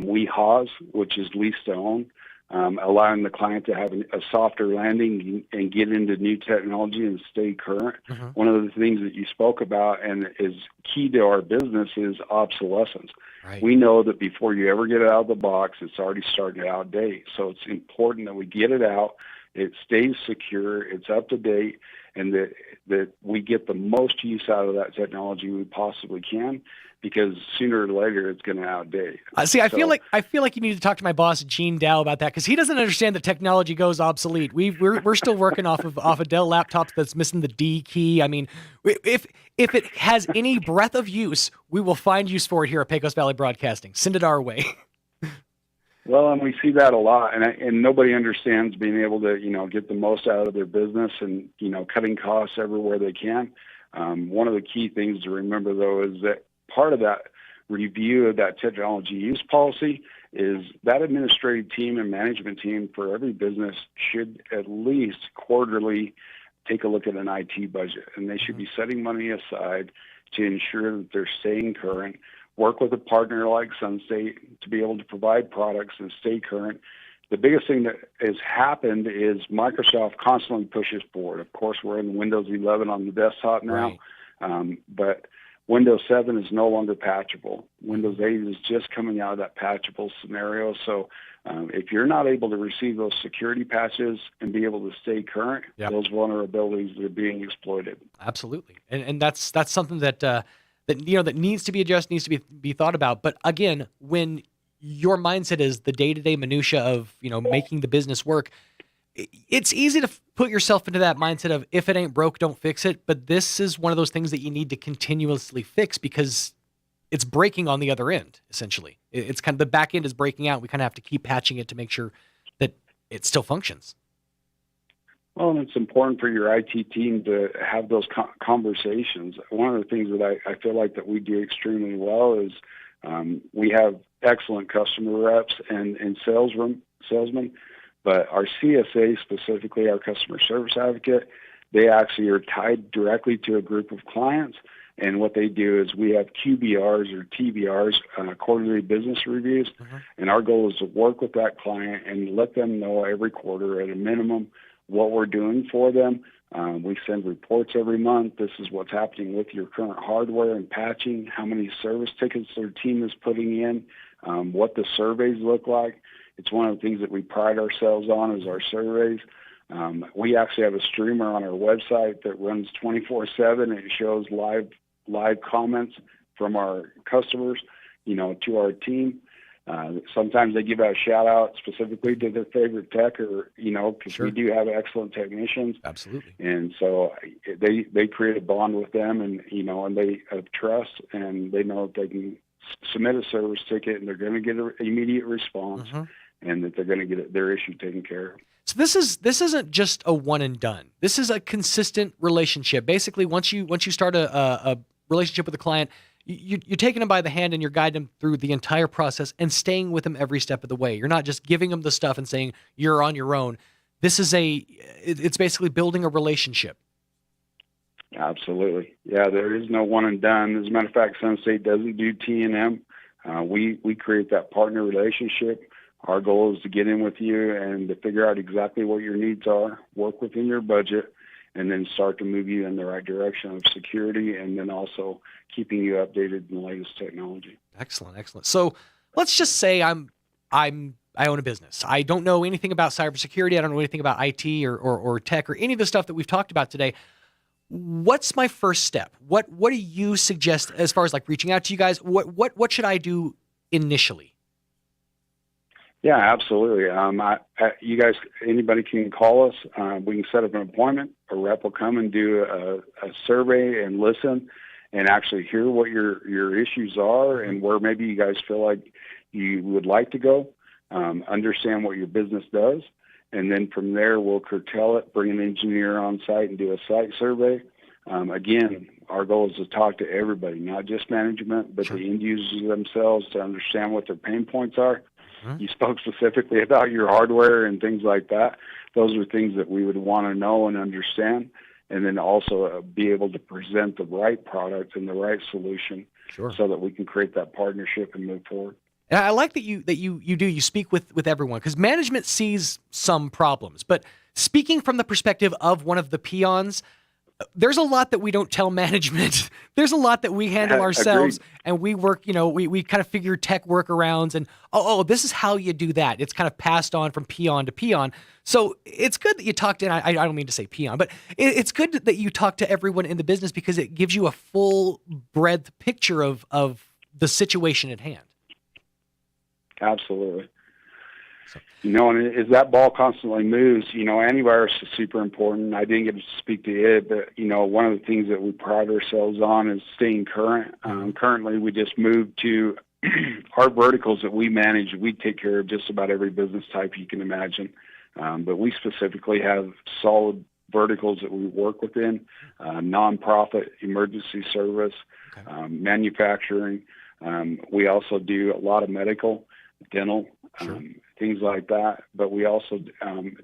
We HOS, which is lease to own, allowing the client to have a softer landing and get into new technology and stay current. Mm-hmm. One of the things that you spoke about and is key to our business is obsolescence. Right. We know that before you ever get it out of the box, it's already starting to outdate. So it's important that we get it out, it stays secure, it's up to date, and that we get the most use out of that technology we possibly can, because sooner or later it's going to outdate. I feel like you need to talk to my boss Gene Dow about that, because he doesn't understand that technology goes obsolete. We're still working off a Dell laptop that's missing the D key. I mean, if it has any breath of use, we will find use for it here at Pecos Valley Broadcasting. Send it our way. Well, and we see that a lot, and nobody understands being able to, get the most out of their business and, cutting costs everywhere they can. One of the key things to remember, though, is that part of that review of that technology use policy is that administrative team and management team for every business should at least quarterly take a look at an IT budget, and they should be setting money aside to ensure that they're staying current work with a partner like Sunstate to be able to provide products and stay current. The biggest thing that has happened is Microsoft constantly pushes forward. Of course, we're in Windows 11 on the desktop now, but Windows 7 is no longer patchable. Windows 8 is just coming out of that patchable scenario. So if you're not able to receive those security patches and be able to stay current, those vulnerabilities are being exploited. Absolutely, and that's something that that needs to be addressed, needs to be thought about. But again, when your mindset is the day-to-day minutia of making the business work, it's easy to put yourself into that mindset of if it ain't broke, don't fix it. But this is one of those things that you need to continuously fix because it's breaking on the other end. Essentially, it's kind of the back end is breaking out. We kind of have to keep patching it to make sure that it still functions. Well, and it's important for your IT team to have those conversations. One of the things that I feel like that we do extremely well is we have excellent customer reps and salesmen, but our CSA, specifically our customer service advocate, they actually are tied directly to a group of clients. And what they do is we have QBRs or TBRs, quarterly business reviews, and our goal is to work with that client and let them know every quarter at a minimum what we're doing for them. We send reports every month. This is what's happening with your current hardware and patching, how many service tickets their team is putting in, what the surveys look like. It's one of the things that we pride ourselves on is our surveys. We actually have a streamer on our website that runs 24/7, and it shows live comments from our customers, to our team. Sometimes they give out a shout out specifically to their favorite tech, or because we do have excellent technicians. Absolutely. And so they create a bond with them, and and they have trust, and they know that they can submit a service ticket, and they're going to get an immediate response, and that they're going to get their issue taken care of. So this isn't just a one and done. This is a consistent relationship. Basically, once you start a relationship with a client, you're taking them by the hand and you're guiding them through the entire process and staying with them every step of the way. You're not just giving them the stuff and saying you're on your own. This is it's basically building a relationship. Absolutely. Yeah, there is no one and done. As a matter of fact, Sunstate doesn't do T&M. We create that partner relationship. Our goal is to get in with you and to figure out exactly what your needs are, work within your budget, and then start to move you in the right direction of security, and then also keeping you updated in the latest technology. Excellent. So let's just say I own a business. I don't know anything about cybersecurity. I don't know anything about IT or tech or any of the stuff that we've talked about today. What's my first step? What do you suggest as far as like reaching out to you guys? What should I do initially? Yeah, absolutely. You guys, anybody can call us. We can set up an appointment. A rep will come and do a survey and listen and actually hear what your issues are and where maybe you guys feel like you would like to go, understand what your business does. And then from there, we'll curtail it, bring an engineer on site and do a site survey. Again, our goal is to talk to everybody, not just management, but the end users themselves to understand what their pain points are. You spoke specifically about your hardware and things like that. Those are things that we would want to know and understand, and then also be able to present the right product and the right solution so that we can create that partnership and move forward. And I like that you speak with everyone, because management sees some problems, but speaking from the perspective of one of the peons, there's a lot that we don't tell management. There's a lot that we handle ourselves. Agreed. And we work, we kind of figure tech workarounds and, this is how you do that. It's kind of passed on from peon to peon. So it's good that you talk to, and I don't mean to say peon, but it's good that you talk to everyone in the business because it gives you a full breadth picture of the situation at hand. Absolutely. And as that ball constantly moves, antivirus is super important. I didn't get to speak to it, but, one of the things that we pride ourselves on is staying current. Currently, we just moved to our verticals that we manage. We take care of just about every business type you can imagine. But we specifically have solid verticals that we work within, nonprofit, emergency service, manufacturing. We also do a lot of medical, dental, things like that. But we also,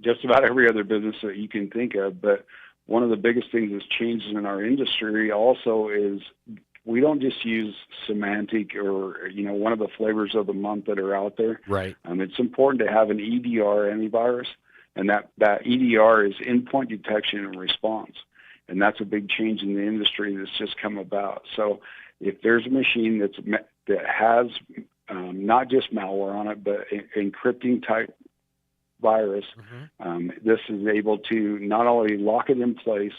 just about every other business that you can think of. But one of the biggest things that's changed in our industry also is we don't just use semantic or, one of the flavors of the month that are out there. Right. It's important to have an EDR antivirus, and that EDR is endpoint detection and response. And that's a big change in the industry that's just come about. So if there's a machine that has not just malware on it, but encrypting type virus, this is able to not only lock it in place,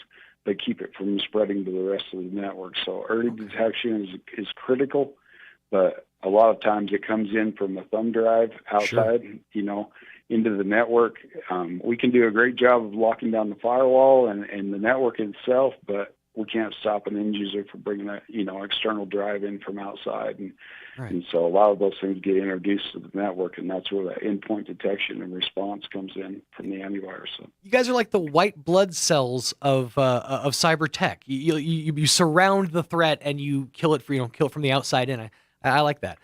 but keep it from spreading to the rest of the network. So early detection is critical, but a lot of times it comes in from a thumb drive outside, into the network. We can do a great job of locking down the firewall and the network itself, but we can't stop an end user from bringing that, external drive in from outside. And so a lot of those things get introduced to the network, and that's where that endpoint detection and response comes in from the antivirus. So you guys are like the white blood cells of cyber tech. You surround the threat and you kill it from the outside in. I like that.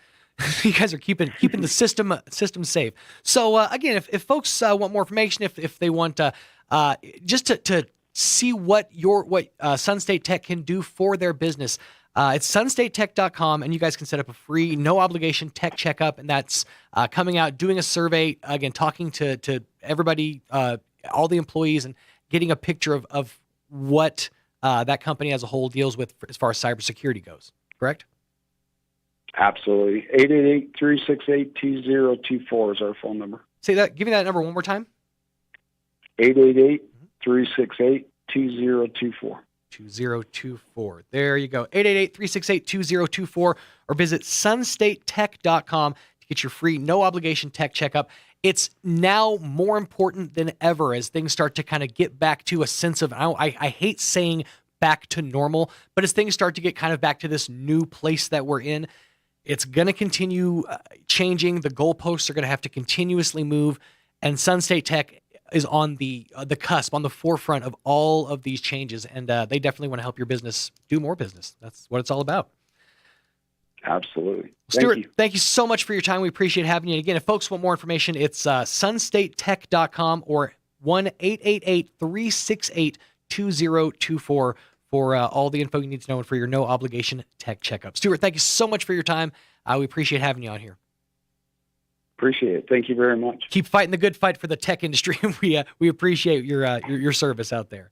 You guys are keeping the system safe. So again, if folks want more information, if they want just to see what Sun State Tech can do for their business, it's sunstatetech.com, and you guys can set up a free, no obligation tech checkup, and that's coming out, doing a survey, again, talking to everybody, all the employees, and getting a picture of what that company as a whole deals with as far as cybersecurity goes. Correct? Absolutely. 888-368-2024 is our phone number. Say that. Give me that number one more time. 888-368-2024. 2024. There you go. 888-368-2024, or visit sunstatetech.com to get your free, no obligation tech checkup. It's now more important than ever as things start to kind of get back to a sense of, I hate saying back to normal, but as things start to get kind of back to this new place that we're in, it's going to continue changing. The goalposts are going to have to continuously move, and Sun State Tech is on the cusp, on the forefront of all of these changes, and they definitely want to help your business do more business. That's what it's all about. Absolutely. Stuart, thank you so much for your time. We appreciate having you. And again, if folks want more information, it's sunstatetech.com or 1-888-368-2024 for all the info you need to know and for your no obligation tech checkup. Stuart, thank you so much for your time. We appreciate having you on here. Appreciate it. Thank you very much. Keep fighting the good fight for the tech industry. We appreciate your service out there.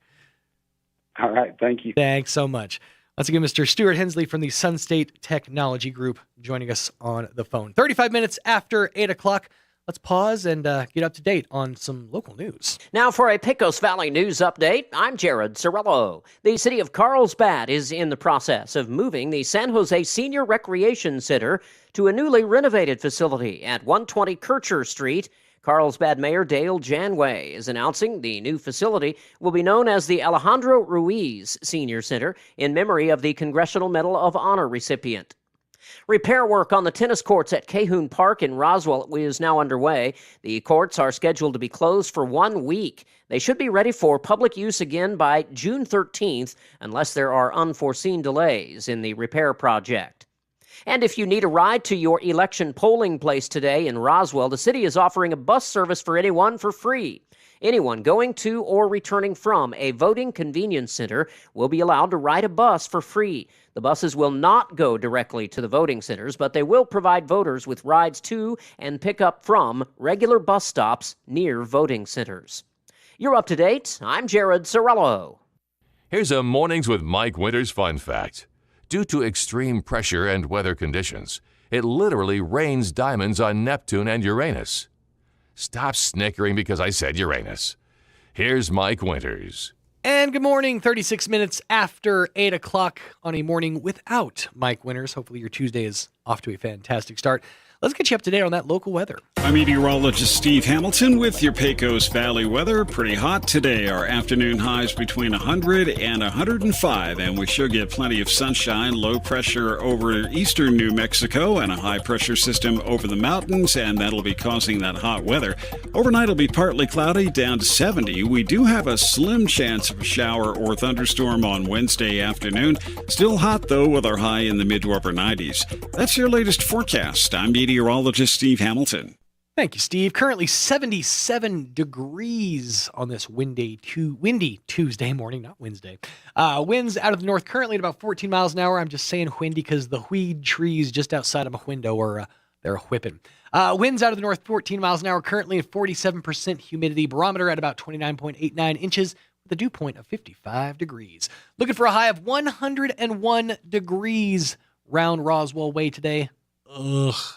All right. Thank you. Thanks so much. Once again, Mr. Stuart Hensley from the Sun State Technology Group joining us on the phone. 35 minutes after 8 o'clock. Let's pause and get up to date on some local news. Now for a Pecos Valley news update, I'm Jared Cirillo. The city of Carlsbad is in the process of moving the San Jose Senior Recreation Center to a newly renovated facility at 120 Kircher Street. Carlsbad Mayor Dale Janway is announcing the new facility will be known as the Alejandro Ruiz Senior Center in memory of the Congressional Medal of Honor recipient. Repair work on the tennis courts at Cahoon Park in Roswell is now underway. The courts are scheduled to be closed for 1 week. They should be ready for public use again by June 13th, unless there are unforeseen delays in the repair project. And if you need a ride to your election polling place today in Roswell, the city is offering a bus service for anyone for free. Anyone going to or returning from a voting convenience center will be allowed to ride a bus for free. The buses will not go directly to the voting centers, but they will provide voters with rides to and pick up from regular bus stops near voting centers. You're up to date. I'm Jared Cirillo. Here's a Mornings with Mike Winters fun fact. Due to extreme pressure and weather conditions, it literally rains diamonds on Neptune and Uranus. Stop snickering because I said Uranus. Here's Mike Winters. And good morning, 36 minutes after 8 o'clock on a morning without Mike Winters. Hopefully your Tuesday is off to a fantastic start. Let's get you up to date on that local weather. I'm meteorologist Steve Hamilton with your Pecos Valley weather. Pretty hot today. Our afternoon highs between 100 and 105, and we should get plenty of sunshine. Low pressure over eastern New Mexico and a high pressure system over the mountains, and that'll be causing that hot weather. Overnight it'll be partly cloudy, down to 70. We do have a slim chance of a shower or thunderstorm on Wednesday afternoon. Still hot though, with our high in the mid to upper 90s. That's your latest forecast. I'm meteorologist Steve Hamilton. Thank you, Steve. Currently 77 degrees on this windy Tuesday morning, not Wednesday. Winds out of the north currently at about 14 miles an hour. I'm just saying windy because the weed trees just outside of my window are they're whipping. Winds out of the north 14 miles an hour currently at 47% humidity. Barometer at about 29.89 inches with a dew point of 55 degrees. Looking for a high of 101 degrees round Roswell way today.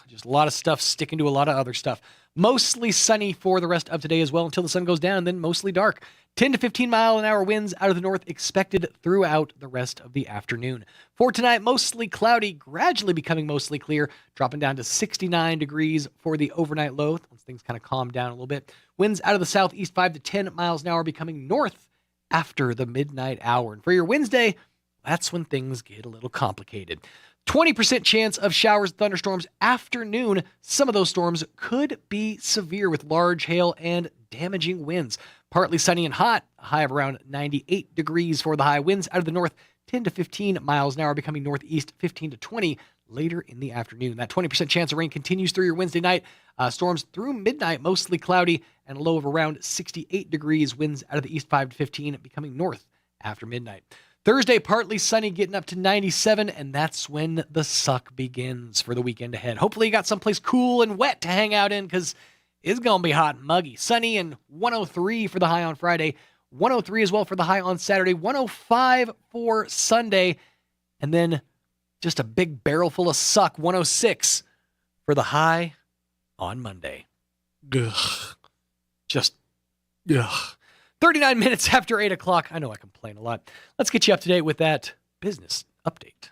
Just a lot of stuff sticking to a lot of other stuff. Mostly sunny for the rest of today as well until the sun goes down, and then mostly dark. 10 to 15 mile an hour winds out of the north expected throughout the rest of the afternoon. For tonight, mostly cloudy, gradually becoming mostly clear, dropping down to 69 degrees for the overnight low once things kind of calm down a little bit. Winds out of the southeast 5 to 10 miles an hour becoming north after the midnight hour. And for your Wednesday, that's when things get a little complicated. 20% chance of showers and thunderstorms afternoon. Some of those storms could be severe with large hail and damaging winds. Partly sunny and hot, a high of around 98 degrees for the high. Winds out of the north 10 to 15 miles an hour, becoming northeast 15 to 20 later in the afternoon. That 20% chance of rain continues through your Wednesday night. Storms through midnight, mostly cloudy, and a low of around 68 degrees. Winds out of the east 5 to 15, becoming north after midnight. Thursday, partly sunny, getting up to 97, and that's when the suck begins for the weekend ahead. Hopefully you got someplace cool and wet to hang out in, because it's going to be hot and muggy. Sunny and 103 for the high on Friday, 103 as well for the high on Saturday, 105 for Sunday, and then just a big barrel full of suck, 106 for the high on Monday. Ugh. Just, ugh. 39 minutes after 8 o'clock. I know I complain a lot. Let's get you up to date with that business update.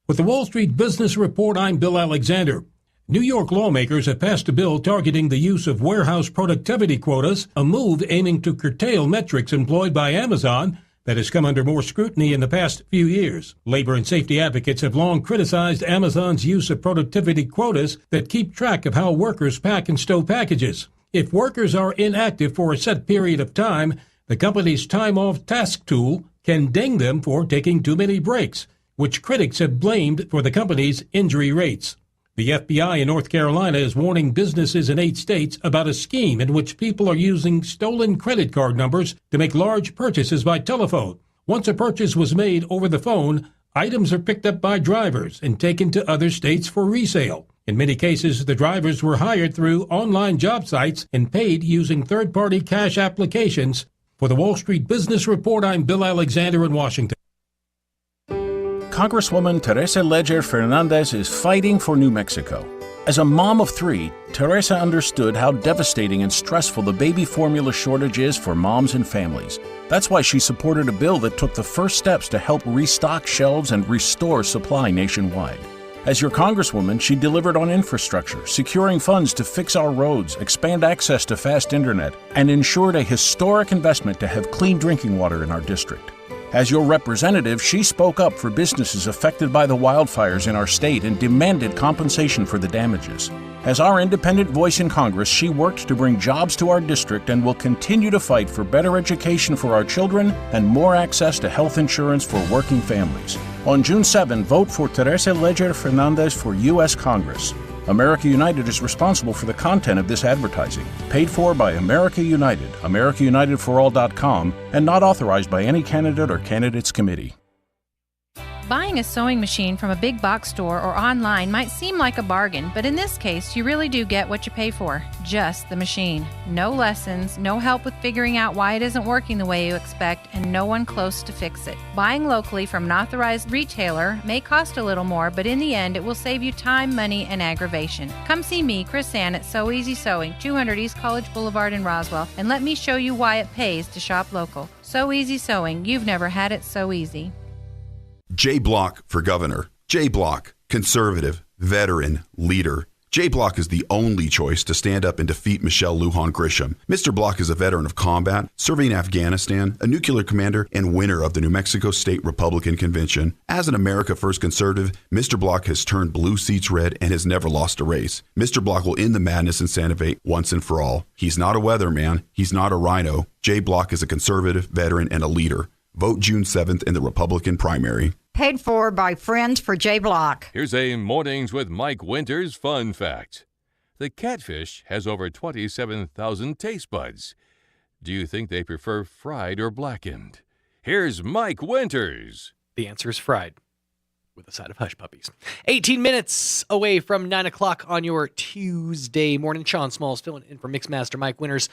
With the Wall Street Business Report, I'm Bill Alexander. New York lawmakers have passed a bill targeting the use of warehouse productivity quotas, a move aiming to curtail metrics employed by Amazon that has come under more scrutiny in the past few years. Labor and safety advocates have long criticized Amazon's use of productivity quotas that keep track of how workers pack and stow packages. If workers are inactive for a set period of time, the company's time-off task tool can ding them for taking too many breaks, which critics have blamed for the company's injury rates. The FBI in North Carolina is warning businesses in 8 states about a scheme in which people are using stolen credit card numbers to make large purchases by telephone. Once a purchase was made over the phone, items are picked up by drivers and taken to other states for resale. In many cases, the drivers were hired through online job sites and paid using third-party cash applications. For the Wall Street Business Report, I'm Bill Alexander in Washington. Congresswoman Teresa Leger Fernandez is fighting for New Mexico. As a mom of 3, Teresa understood how devastating and stressful the baby formula shortage is for moms and families. That's why she supported a bill that took the first steps to help restock shelves and restore supply nationwide. As your Congresswoman, she delivered on infrastructure, securing funds to fix our roads, expand access to fast internet, and ensured a historic investment to have clean drinking water in our district. As your representative, she spoke up for businesses affected by the wildfires in our state and demanded compensation for the damages. As our independent voice in Congress, she worked to bring jobs to our district and will continue to fight for better education for our children and more access to health insurance for working families. On June 7, vote for Teresa Leger Fernandez for U.S. Congress. America United is responsible for the content of this advertising, paid for by America United, AmericaUnitedForAll.com, and not authorized by any candidate or candidates committee. Buying a sewing machine from a big box store or online might seem like a bargain, but in this case, you really do get what you pay for. Just the machine. No lessons, no help with figuring out why it isn't working the way you expect, and no one close to fix it. Buying locally from an authorized retailer may cost a little more, but in the end, it will save you time, money, and aggravation. Come see me, Chris Ann, at So Easy Sewing, 200 East College Boulevard in Roswell, and let me show you why it pays to shop local. So Easy Sewing. You've never had it so easy. Jay Block for governor. Jay Block, conservative, veteran, leader. Jay Block is the only choice to stand up and defeat Michelle Lujan Grisham. Mr. Block is a veteran of combat, serving in Afghanistan, a nuclear commander, and winner of the New Mexico State Republican Convention. As an America First conservative, Mr. Block has turned blue seats red and has never lost a race. Mr. Block will end the madness in Santa Fe once and for all. He's not a weatherman. He's not a rhino. Jay Block is a conservative, veteran, and a leader. Vote June 7th in the Republican primary. Paid for by Friends for Jay Block. Here's a Mornings with Mike Winters fun fact. The catfish has over 27,000 taste buds. Do you think they prefer fried or blackened? Here's Mike Winters. The answer is fried, with a side of hush puppies. 18 minutes away from 9 o'clock on your Tuesday morning. Sean Smalls filling in for Mixmaster Mike Winters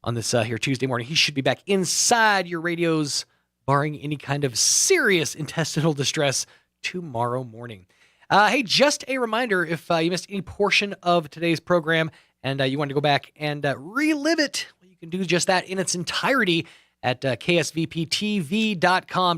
on this here Tuesday morning. He should be back inside your radios, barring any kind of serious intestinal distress, tomorrow morning. Hey, just a reminder, if you missed any portion of today's program and you want to go back and relive it, well, you can do just that in its entirety at ksvptv.com.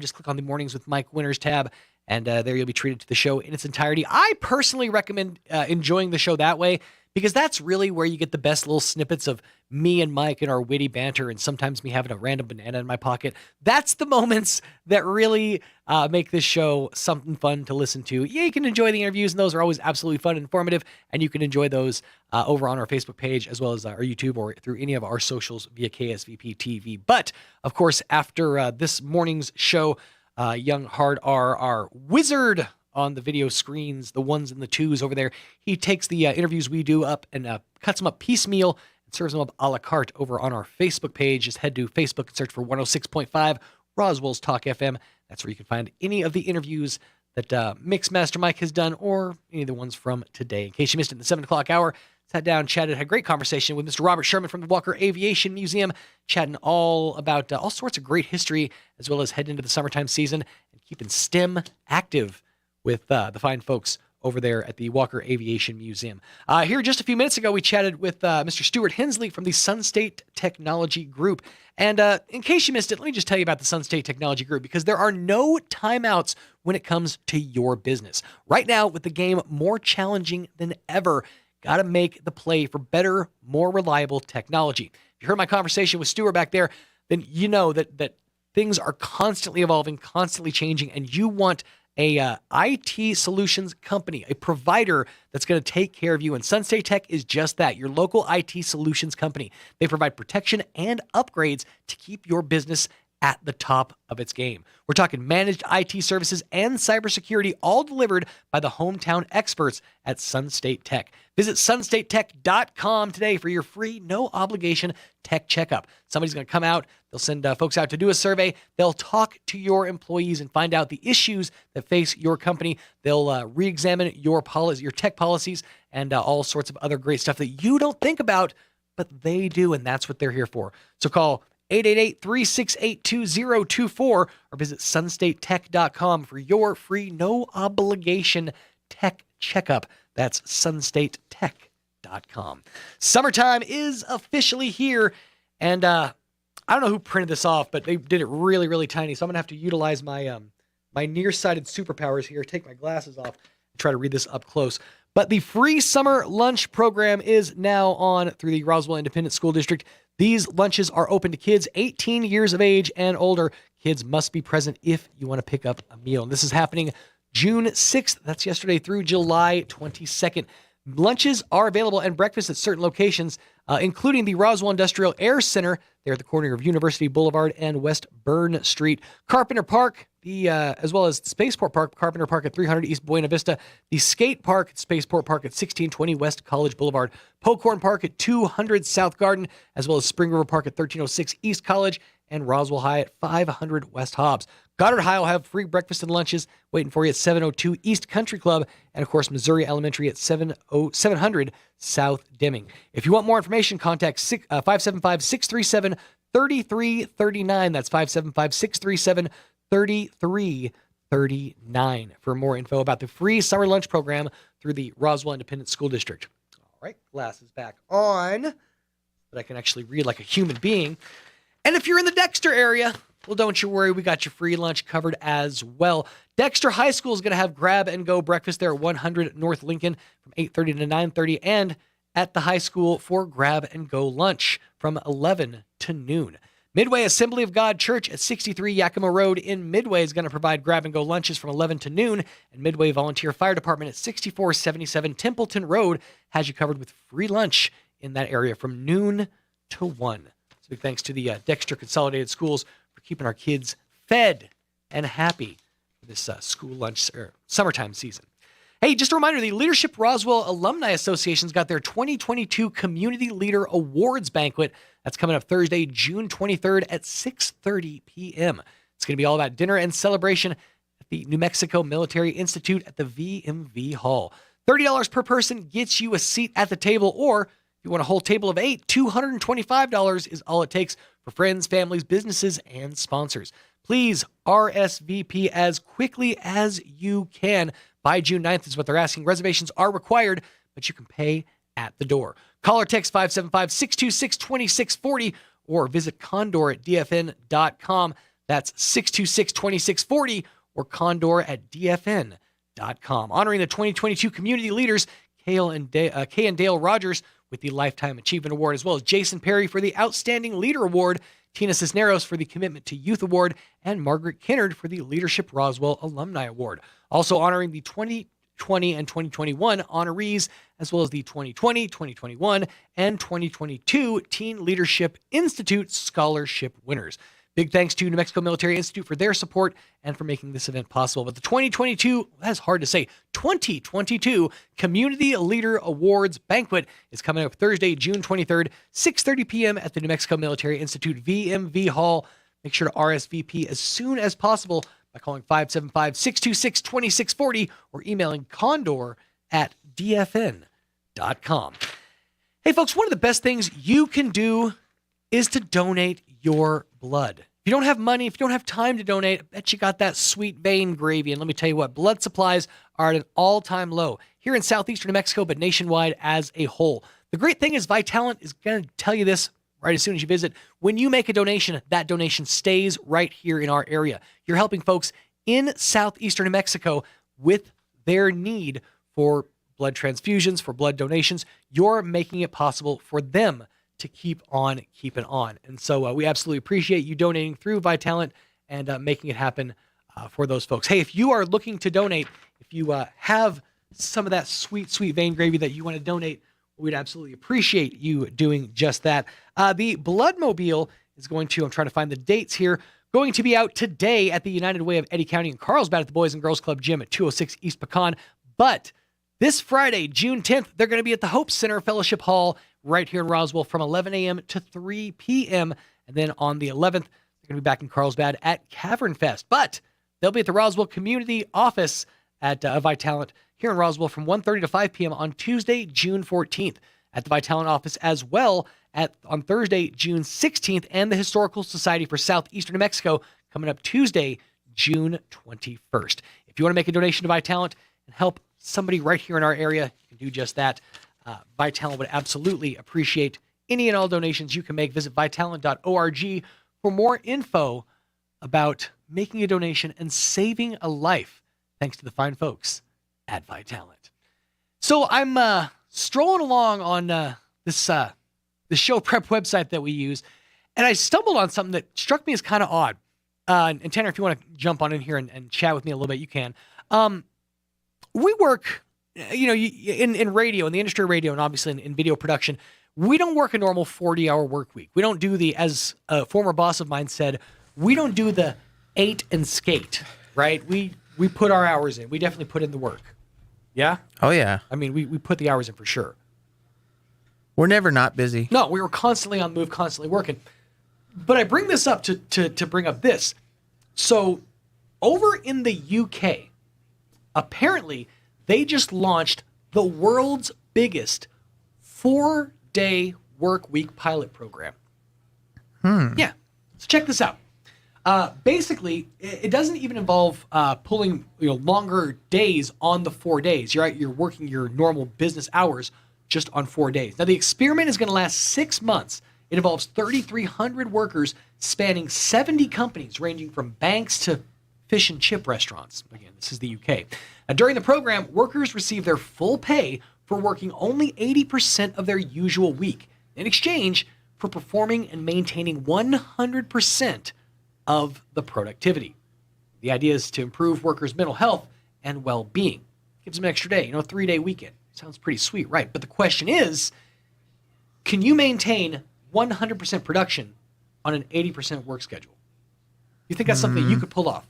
Just click on the Mornings with Mike Winters tab, and there you'll be treated to the show in its entirety. I personally recommend enjoying the show that way, because that's really where you get the best little snippets of me and Mike and our witty banter, and sometimes me having a random banana in my pocket. That's the moments that really make this show something fun to listen to. Yeah, you can enjoy the interviews, and those are always absolutely fun and informative, and you can enjoy those over on our Facebook page, as well as our YouTube, or through any of our socials via KSVP TV. But, of course, after this morning's show, Young Hard R, our wizard on the video screens, the ones and the twos over there, he takes the interviews we do up and cuts them up piecemeal and serves them up a la carte over on our Facebook page. Just head to Facebook and search for 106.5 Roswell's Talk FM. That's where you can find any of the interviews that Mixmaster Mike has done, or any of the ones from today. In case you missed it in the 7 o'clock hour, sat down, chatted, had a great conversation with Mr. Robert Sherman from the Walker Aviation Museum, chatting all about all sorts of great history, as well as heading into the summertime season and keeping STEM active with the fine folks over there at the Walker Aviation Museum. Here just a few minutes ago, we chatted with Mr. Stuart Hensley from the Sun State Technology Group. And in case you missed it, let me just tell you about the Sun State Technology Group, because there are no timeouts when it comes to your business. Right now, with the game more challenging than ever, got to make the play for better, more reliable technology. If you heard my conversation with Stuart back there, then you know that things are constantly evolving, constantly changing, and you want a IT solutions company, a provider that's going to take care of you. And Sun State Tech is just that, your local IT solutions company. They provide protection and upgrades to keep your business at the top of its game. We're talking managed IT services and cybersecurity, all delivered by the hometown experts at Sun State Tech. Visit sunstatetech.com today for your free, no-obligation tech checkup. Somebody's going to come out. They'll send folks out to do a survey. They'll talk to your employees and find out the issues that face your company. They'll re-examine your tech policies, and all sorts of other great stuff that you don't think about, but they do, and that's what they're here for. So call 888-368-2024 or visit sunstatetech.com for your free, no-obligation tech checkup. That's sunstatetech.com. Summertime is officially here, and I don't know who printed this off, but they did it really, really tiny, so I'm going to have to utilize my my nearsighted superpowers here, take my glasses off, and try to read this up close. But the free summer lunch program is now on through the Roswell Independent School District. These lunches are open to kids 18 years of age and older. Kids must be present if you want to pick up a meal. And this is happening June 6th. That's yesterday through July 22nd. Lunches are available and breakfast at certain locations, including the Roswell Industrial Air Center there at the corner of University Boulevard and West Byrne Street. Carpenter Park, as well as Spaceport Park, Carpenter Park at 300 East Buena Vista, the Skate Park at Spaceport Park at 1620 West College Boulevard, Pokhorn Park at 200 South Garden, as well as Spring River Park at 1306 East College, and Roswell High at 500 West Hobbs. Goddard High will have free breakfast and lunches waiting for you at 702 East Country Club, and of course Missouri Elementary at 700 South Deming. If you want more information, contact 575-637-3339. That's 575-637-3339 for more info about the free summer lunch program through the Roswell Independent School District. All right, glasses back on, but I can actually read like a human being. And if you're in the Dexter area, well, don't you worry. We got your free lunch covered as well. Dexter High School is going to have grab-and-go breakfast there at 100 North Lincoln from 8:30 to 9:30, and at the high school for grab-and-go lunch from 11 to noon. Midway Assembly of God Church at 63 Yakima Road in Midway is going to provide grab-and-go lunches from 11 to noon, and Midway Volunteer Fire Department at 6477 Templeton Road has you covered with free lunch in that area from noon to 1. So big thanks to the Dexter Consolidated Schools for keeping our kids fed and happy for this school lunch or summertime season. Hey, just a reminder, the Leadership Roswell Alumni Association's got their 2022 Community Leader Awards Banquet. That's coming up Thursday, June 23rd at 6:30 p.m. It's going to be all about dinner and celebration at the New Mexico Military Institute at the VMV Hall. $30 per person gets you a seat at the table, or if you want a whole table of 8, $225 is all it takes for friends, families, businesses, and sponsors. Please RSVP as quickly as you can. By June 9th is what they're asking. Reservations are required, but you can pay at the door. Call or text 575-626-2640 or visit condor@dfn.com. That's 626-2640 or condor@dfn.com. Honoring the 2022 community leaders, Kay and Dale Rogers with the Lifetime Achievement Award, as well as Jason Perry for the Outstanding Leader Award, Tina Cisneros for the Commitment to Youth Award, and Margaret Kinnard for the Leadership Roswell Alumni Award. Also honoring the 2020 and 2021 honorees, as well as the 2020, 2021, and 2022 Teen Leadership Institute Scholarship winners. Big thanks to New Mexico Military Institute for their support and for making this event possible. But the 2022 Community Leader Awards Banquet is coming up Thursday, June 23rd, 6:30 p.m. at the New Mexico Military Institute VMV Hall. Make sure to RSVP as soon as possible by calling 575-626-2640 or emailing condor@dfn.com. Hey, folks, one of the best things you can do is to donate your blood. If you don't have money, if you don't have time to donate, I bet you got that sweet vein gravy. And let me tell you what, blood supplies are at an all-time low here in southeastern New Mexico, but nationwide as a whole. The great thing is Vitalant is going to tell you this right as soon as you visit. When you make a donation, that donation stays right here in our area. You're helping folks in southeastern New Mexico with their need for blood transfusions, for blood donations. You're making it possible for them to keep on keeping on. And so we absolutely appreciate you donating through Vitalant and making it happen for those folks. Hey, if you are looking to donate, if you have some of that sweet, sweet vein gravy that you want to donate, we'd absolutely appreciate you doing just that. The Bloodmobile is going to, I'm trying to find the dates here, going to be out today at the United Way of Eddy County in Carlsbad at the Boys and Girls Club Gym at 206 East Pecan. But this Friday, June 10th, they're going to be at the Hope Center Fellowship Hall right here in Roswell from 11 a.m. to 3 p.m. And then on the 11th, they're going to be back in Carlsbad at Cavern Fest. But they'll be at the Roswell Community Office at Vitalant here in Roswell from 1:30 to 5 p.m. on Tuesday, June 14th. At the Vitalant office as well on Thursday, June 16th, and the Historical Society for Southeastern New Mexico coming up Tuesday, June 21st. If you want to make a donation to Vitalant and help somebody right here in our area, you can do just that. Vitalant would absolutely appreciate any and all donations you can make. Visit vitalant.org for more info about making a donation and saving a life, thanks to the fine folks at Vitalant. So I'm strolling along on this the show prep website that we use, and I stumbled on something that struck me as kind of odd. And Tanner, if you want to jump on in here and chat with me a little bit, you can. We work, in radio, in the industry of radio, and obviously in video production. We don't work a normal 40-hour work week. We don't do as a former boss of mine said, we don't do the 8 and skate, right? We put our hours in. We definitely put in the work. Yeah? Oh, yeah. I mean, we put the hours in for sure. We're never not busy. No, we were constantly on the move, constantly working. But I bring this up to bring up this. So over in the UK, apparently they just launched the world's biggest 4-day work week pilot program. Yeah. So check this out. Basically, it doesn't even involve pulling longer days on the 4 days. You're working your normal business hours just on 4 days. Now, the experiment is going to last 6 months. It involves 3,300 workers spanning 70 companies, ranging from banks to fish and chip restaurants. Again, this is the UK. Now, during the program, workers receive their full pay for working only 80% of their usual week, in exchange for performing and maintaining 100% of the productivity. The idea is to improve workers' mental health and well-being. Gives them an extra day, a 3-day weekend. Sounds pretty sweet, right? But the question is, can you maintain 100% production on an 80% work schedule? You think that's something you could pull off?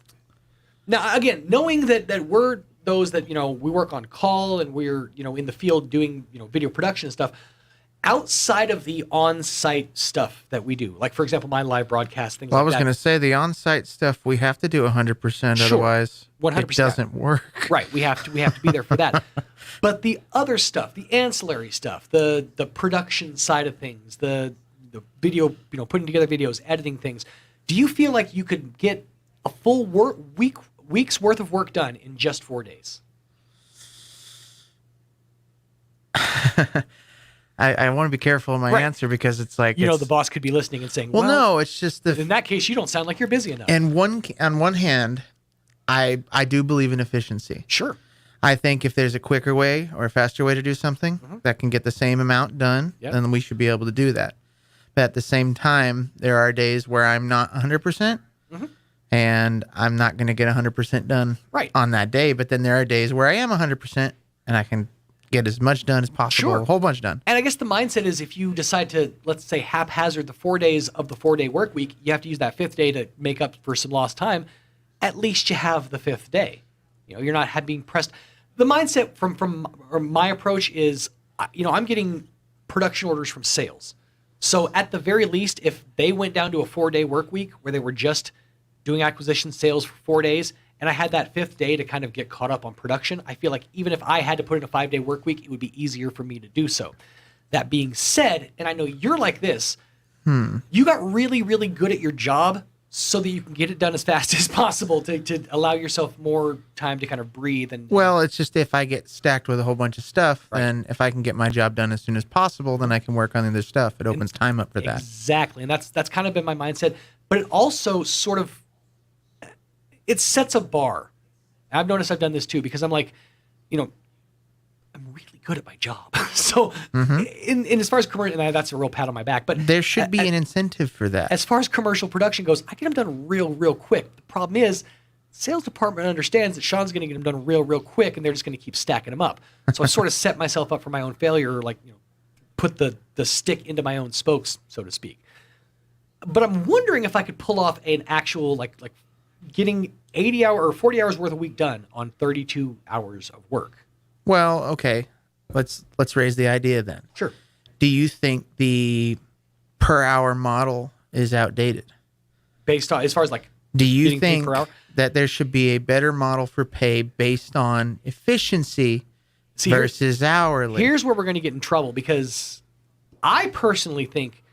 Now, again, knowing that we're those that, we work on call and we're, in the field doing, video production and stuff, outside of the on-site stuff that we do, like, for example, my live broadcast, things like that. I was going to say the on-site stuff, we have to do 100%, Sure. otherwise 100%. it doesn't work. Right. We have to be there for that. But the other stuff, the ancillary stuff, the production side of things, the video, putting together videos, editing things, do you feel like you could get a full week's worth of work done in just 4 days? I want to be careful in my answer because it's like the boss could be listening and saying, well, no, it's just in that case, you don't sound like you're busy enough. And on one hand, I do believe in efficiency. Sure. I think if there's a quicker way or a faster way to do something that can get the same amount done, then we should be able to do that. But at the same time, there are days where I'm not 100%, and I'm not going to get 100% done on that day. But then there are days where I am 100%, and I can get as much done as possible, a whole bunch done. And I guess the mindset is if you decide to, let's say, haphazard the 4 days of the 4-day work week, you have to use that 5th day to make up for some lost time. At least you have the 5th day. You're not being pressed. The mindset from my approach is, I'm getting production orders from sales. So at the very least, if they went down to a 4-day work week where they were just doing acquisition sales for 4 days, and I had that 5th day to kind of get caught up on production, I feel like even if I had to put in a 5-day work week, it would be easier for me to do so. That being said, and I know you're like this, you got really, really good at your job so that you can get it done as fast as possible to allow yourself more time to kind of breathe. Well, it's just if I get stacked with a whole bunch of stuff, then if I can get my job done as soon as possible, then I can work on the other stuff. It opens time up for that. Exactly, and that's kind of been my mindset. But it also sort of, it sets a bar. I've noticed I've done this too because I'm like, I'm really good at my job. So in as far as commercial, and that's a real pat on my back, but there should be an incentive for that. As far as commercial production goes, I get them done real quick. The problem is sales department understands that Sean's going to get them done real quick, and they're just going to keep stacking them up. So I sort of set myself up for my own failure, like, put the stick into my own spokes, so to speak. But I'm wondering if I could pull off an actual, like getting 80 hour or 40 hours worth of week done on 32 hours of work. Well, okay. Let's raise the idea then. Sure. Do you think the per hour model is outdated? Based on, as far as like, do you think paid per hour? That there should be a better model for pay based on efficiency versus hourly? Here's where we're going to get in trouble because I personally think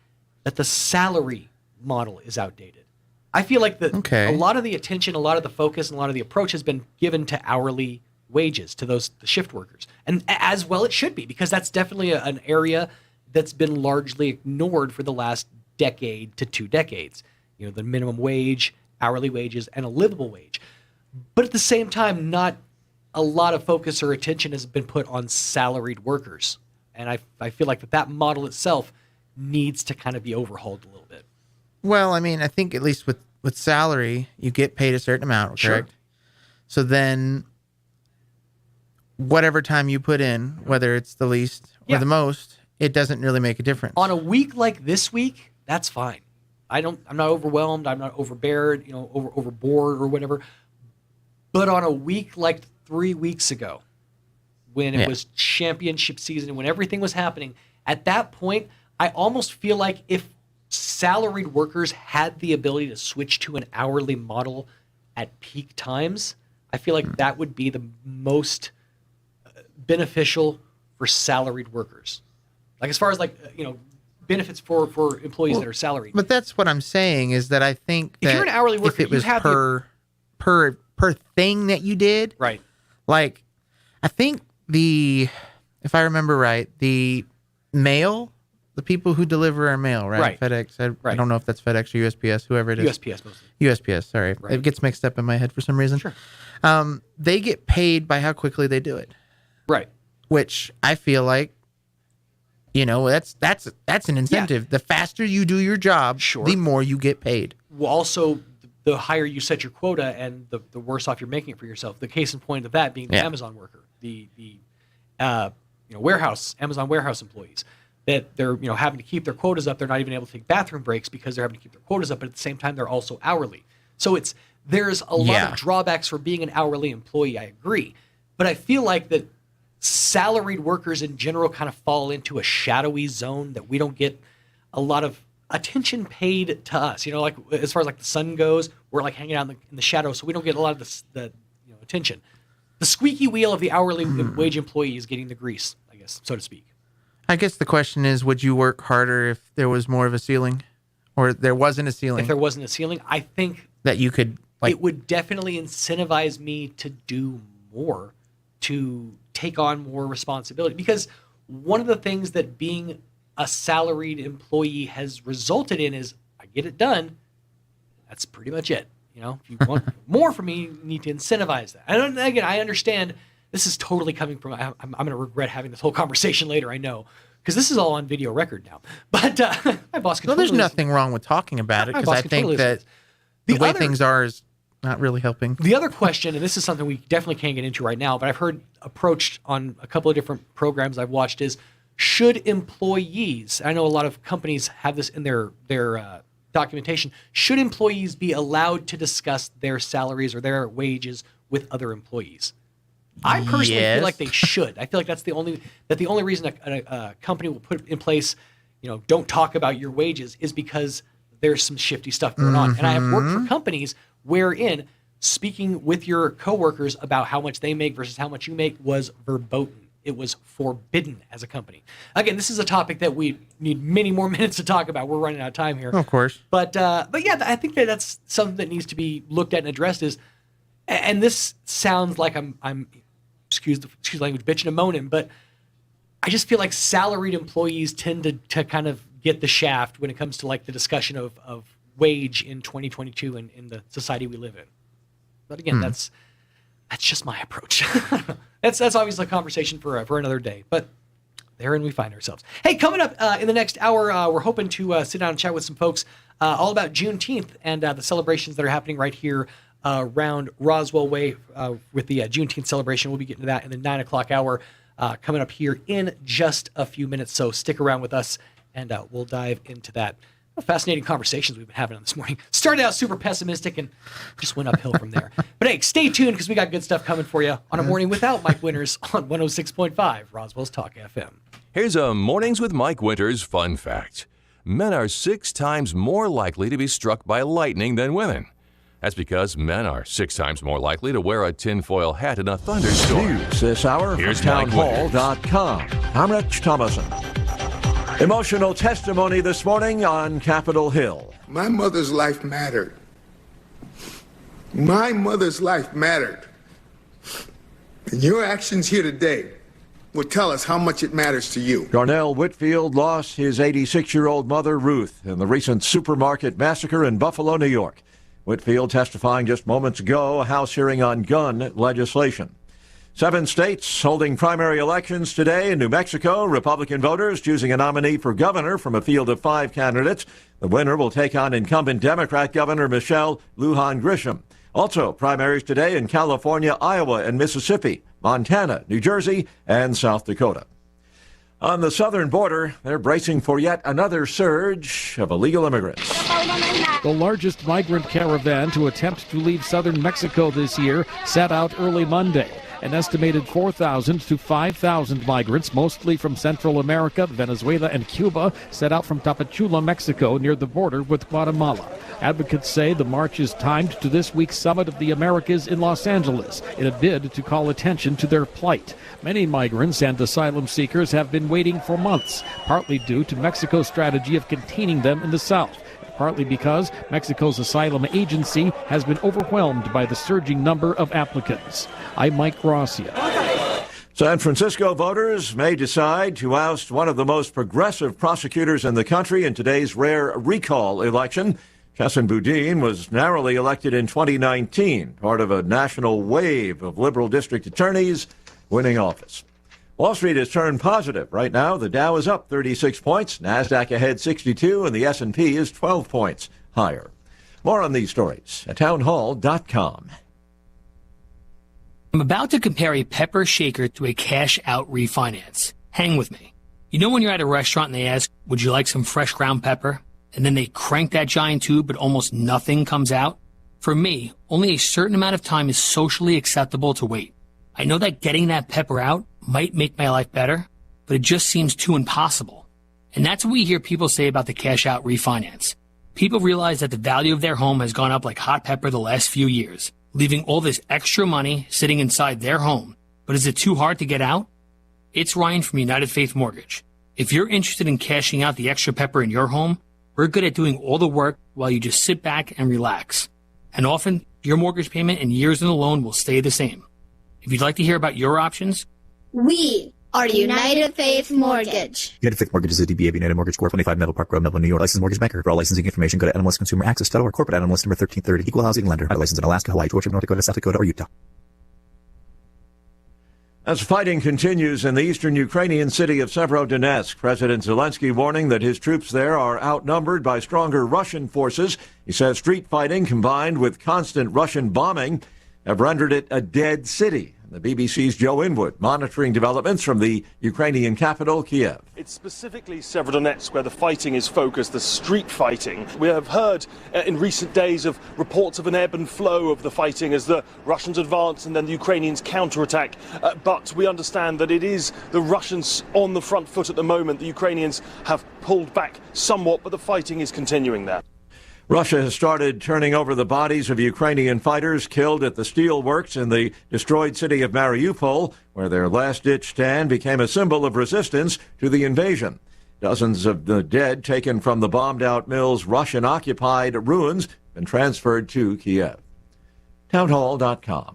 that the salary model is outdated. I feel like a lot of the attention, a lot of the focus, and a lot of the approach has been given to hourly wages, to the shift workers. And as well it should be, because that's definitely an area that's been largely ignored for the last decade to 2 decades. The minimum wage, hourly wages, and a livable wage. But at the same time, not a lot of focus or attention has been put on salaried workers. And I feel like that model itself needs to kind of be overhauled a little bit. Well, I mean, I think at least with salary, you get paid a certain amount, correct? Sure. So then whatever time you put in, whether it's the least or the most, it doesn't really make a difference. On a week like this week, that's fine. I'm not overwhelmed. I'm not overbeared, overboard or whatever. But on a week like 3 weeks ago, when it was championship season, when everything was happening, at that point, I almost feel like if salaried workers had the ability to switch to an hourly model at peak times, I feel like that would be the most beneficial for salaried workers. Like as far as benefits for employees that are salaried. But that's what I'm saying is that I think that if you're an hourly worker, if it was per thing that you did, right? Like I think if I remember right, the mail, the people who deliver our mail, right? FedEx. I don't know if that's FedEx or USPS, whoever it is. USPS mostly. USPS, sorry. Right. It gets mixed up in my head for some reason. Sure. They get paid by how quickly they do it. Right. Which I feel like, that's an incentive. Yeah. The faster you do your job, the more you get paid. Well, also, the higher you set your quota and the worse off you're making it for yourself. The case in point of that being the Amazon worker, the warehouse, Amazon warehouse employees, that they're having to keep their quotas up. They're not even able to take bathroom breaks because they're having to keep their quotas up. But at the same time, they're also hourly. So there's a lot of drawbacks for being an hourly employee. I agree. But I feel like that salaried workers in general kind of fall into a shadowy zone that we don't get a lot of attention paid to us. You know, like as far as like the sun goes, we're like hanging out in the shadow, so we don't get a lot of the attention. The squeaky wheel of the hourly wage employee is getting the grease, I guess, so to speak. I guess the question is, would you work harder if there was more of a ceiling, or there wasn't a ceiling? If there wasn't a ceiling, I think that you could. It would definitely incentivize me to do more, to take on more responsibility. Because one of the things that being a salaried employee has resulted in is I get it done. That's pretty much it. You know, if you want more from me, you need to incentivize that. And again, I understand this is totally coming from, I'm going to regret having this whole conversation later, I know, because this is all on video record now. But my boss can there's nothing wrong with talking about it, because I think that the way things are is not really helping. The other question, and this is something we definitely can't get into right now, but I've heard approached on a couple of different programs I've watched, is should employees, I know a lot of companies have this in their documentation, should employees be allowed to discuss their salaries or their wages with other employees? I personally feel like they should. I feel like that's the only reason a company will put in place, don't talk about your wages, is because there's some shifty stuff going on. And I have worked for companies wherein speaking with your coworkers about how much they make versus how much you make was verboten. It was forbidden as a company. Again, this is a topic that we need many more minutes to talk about. We're running out of time here. Of course. But yeah, I think that's something that needs to be looked at and addressed. And this sounds like I'm excuse the language, bitching and moaning, but I just feel like salaried employees tend to kind of get the shaft when it comes to like the discussion of wage in 2022 and in the society we live in. But again, that's just my approach. That's obviously a conversation for another day, but therein we find ourselves. Hey, coming up in the next hour, we're hoping to sit down and chat with some folks all about Juneteenth and the celebrations that are happening right here around Roswell Way with the Juneteenth celebration. We'll be getting to that in the 9 o'clock hour coming up here in just a few minutes, so stick around with us and we'll dive into that. Fascinating conversations we've been having on this morning. Started out super pessimistic and just went uphill from there. But hey, stay tuned because we got good stuff coming for you on a morning without Mike Winters on 106.5 Roswell's Talk FM. Here's a Mornings with Mike Winters fun fact. Men are 6 times more likely to be struck by lightning than women. That's because men are 6 times more likely to wear a tinfoil hat in a thunderstorm. News this hour from townhall.com. I'm Rich Thomason. Emotional testimony this morning on Capitol Hill. My mother's life mattered. My mother's life mattered. And your actions here today will tell us how much it matters to you. Darnell Whitfield lost his 86-year-old mother, Ruth, in the recent supermarket massacre in Buffalo, New York. Whitfield testifying just moments ago, a House hearing on gun legislation. 7 states holding primary elections today. In New Mexico, Republican voters choosing a nominee for governor from a field of 5 candidates. The winner will take on incumbent Democrat Governor Michelle Lujan Grisham. Also, primaries today in California, Iowa, and Mississippi, Montana, New Jersey, and South Dakota. On the southern border, they're bracing for yet another surge of illegal immigrants. The largest migrant caravan to attempt to leave southern Mexico this year set out early Monday. An estimated 4,000 to 5,000 migrants, mostly from Central America, Venezuela, and Cuba, set out from Tapachula, Mexico, near the border with Guatemala. Advocates say the march is timed to this week's Summit of the Americas in Los Angeles in a bid to call attention to their plight. Many migrants and asylum seekers have been waiting for months, partly due to Mexico's strategy of containing them in the south, partly because Mexico's asylum agency has been overwhelmed by the surging number of applicants. I'm Mike Rossier. San Francisco voters may decide to oust one of the most progressive prosecutors in the country in today's rare recall election. Chesson Boudin was narrowly elected in 2019, part of a national wave of liberal district attorneys winning office. Wall Street has turned positive. Right now, the Dow is up 36 points, NASDAQ ahead 62, and the S&P is 12 points higher. More on these stories at townhall.com. I'm about to compare a pepper shaker to a cash-out refinance. Hang with me. You know when you're at a restaurant and they ask, would you like some fresh ground pepper? And then they crank that giant tube, but almost nothing comes out? For me, only a certain amount of time is socially acceptable to wait. I know that getting that pepper out might make my life better, but it just seems too impossible. And that's what we hear people say about the cash out refinance. People realize that the value of their home has gone up like hot pepper the last few years, leaving all this extra money sitting inside their home. But is it too hard to get out? It's Ryan from United Faith Mortgage. If you're interested in cashing out the extra pepper in your home, we're good at doing all the work while you just sit back and relax. And often, your mortgage payment and years in the loan will stay the same. If you'd like to hear about your options, we are United Faith Mortgage. United Faith Mortgage is a DBA of United Mortgage Corp. 25 Melville Park Road, Melville, New York. Licensed mortgage banker. For all licensing information, go to NMLSConsumerAccess.org. Corporate NMLS number 1330. Equal housing lender. Licensed in Alaska, Hawaii, Georgia, North Dakota, South Dakota, or Utah. As fighting continues in the eastern Ukrainian city of Severodonetsk, President Zelensky warning that his troops there are outnumbered by stronger Russian forces. He says street fighting combined with constant Russian bombing have rendered it a dead city. The BBC's Joe Inwood monitoring developments from the Ukrainian capital, Kiev. It's specifically Severodonetsk where the fighting is focused, the street fighting. We have heard in recent days of reports of an ebb and flow of the fighting as the Russians advance and then the Ukrainians counterattack. But we understand that it is the Russians on the front foot at the moment. The Ukrainians have pulled back somewhat, but the fighting is continuing there. Russia has started turning over the bodies of Ukrainian fighters killed at the steelworks in the destroyed city of Mariupol, where their last-ditch stand became a symbol of resistance to the invasion. Dozens of the dead taken from the bombed-out mill's Russian-occupied ruins have been transferred to Kiev. Townhall.com.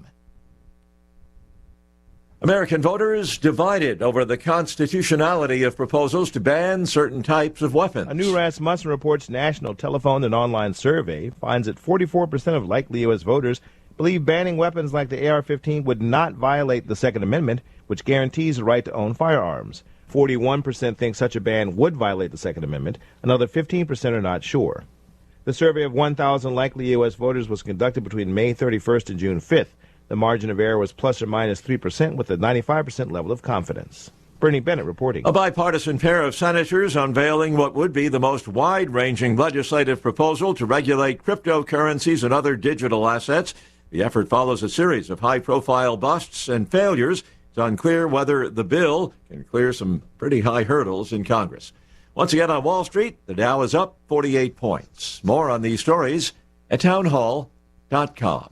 American voters divided over the constitutionality of proposals to ban certain types of weapons. A new Rasmussen Reports national telephone and online survey finds that 44% of likely U.S. voters believe banning weapons like the AR-15 would not violate the Second Amendment, which guarantees the right to own firearms. 41% think such a ban would violate the Second Amendment. Another 15% are not sure. The survey of 1,000 likely U.S. voters was conducted between May 31st and June 5th. The margin of error was plus or minus 3% with a 95% level of confidence. Bernie Bennett reporting. A bipartisan pair of senators unveiling what would be the most wide-ranging legislative proposal to regulate cryptocurrencies and other digital assets. The effort follows a series of high-profile busts and failures. It's unclear whether the bill can clear some pretty high hurdles in Congress. Once again on Wall Street, the Dow is up 48 points. More on these stories at townhall.com.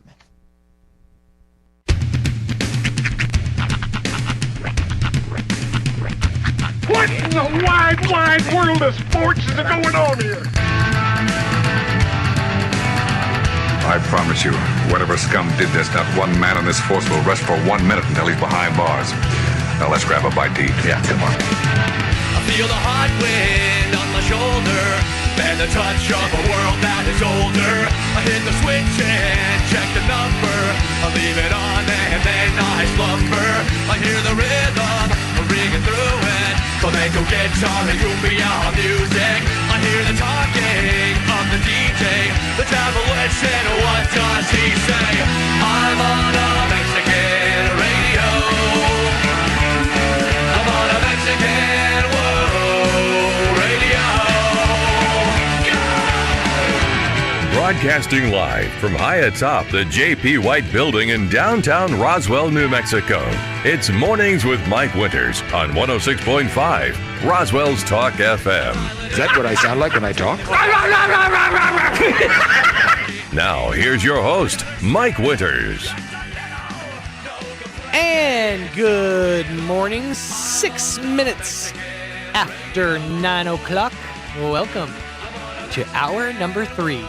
What in the wide, wide world of sports is going on here? I promise you, whatever scum did this, not one man on this force will rest for 1 minute until he's behind bars. Now let's grab a bite to eat. Yeah, come on. I feel the hot wind on my shoulder and the touch of a world that is older. I hit the switch and check the number. I leave it on and then I slumber. I hear the rhythm ringing through it. Flamenco guitar and cumbia music. I hear the talking of the DJ. The devil listen, what does he say? I'm on a Mexican radio. I'm on a Mexican radio. Broadcasting live from high atop the J.P. White Building in downtown Roswell, New Mexico. It's Mornings with Mike Winters on 106.5 Roswell's Talk FM. Is that what I sound like when I talk? Now, here's your host, Mike Winters. And good morning, 6 minutes after 9 o'clock. Welcome to hour number 3.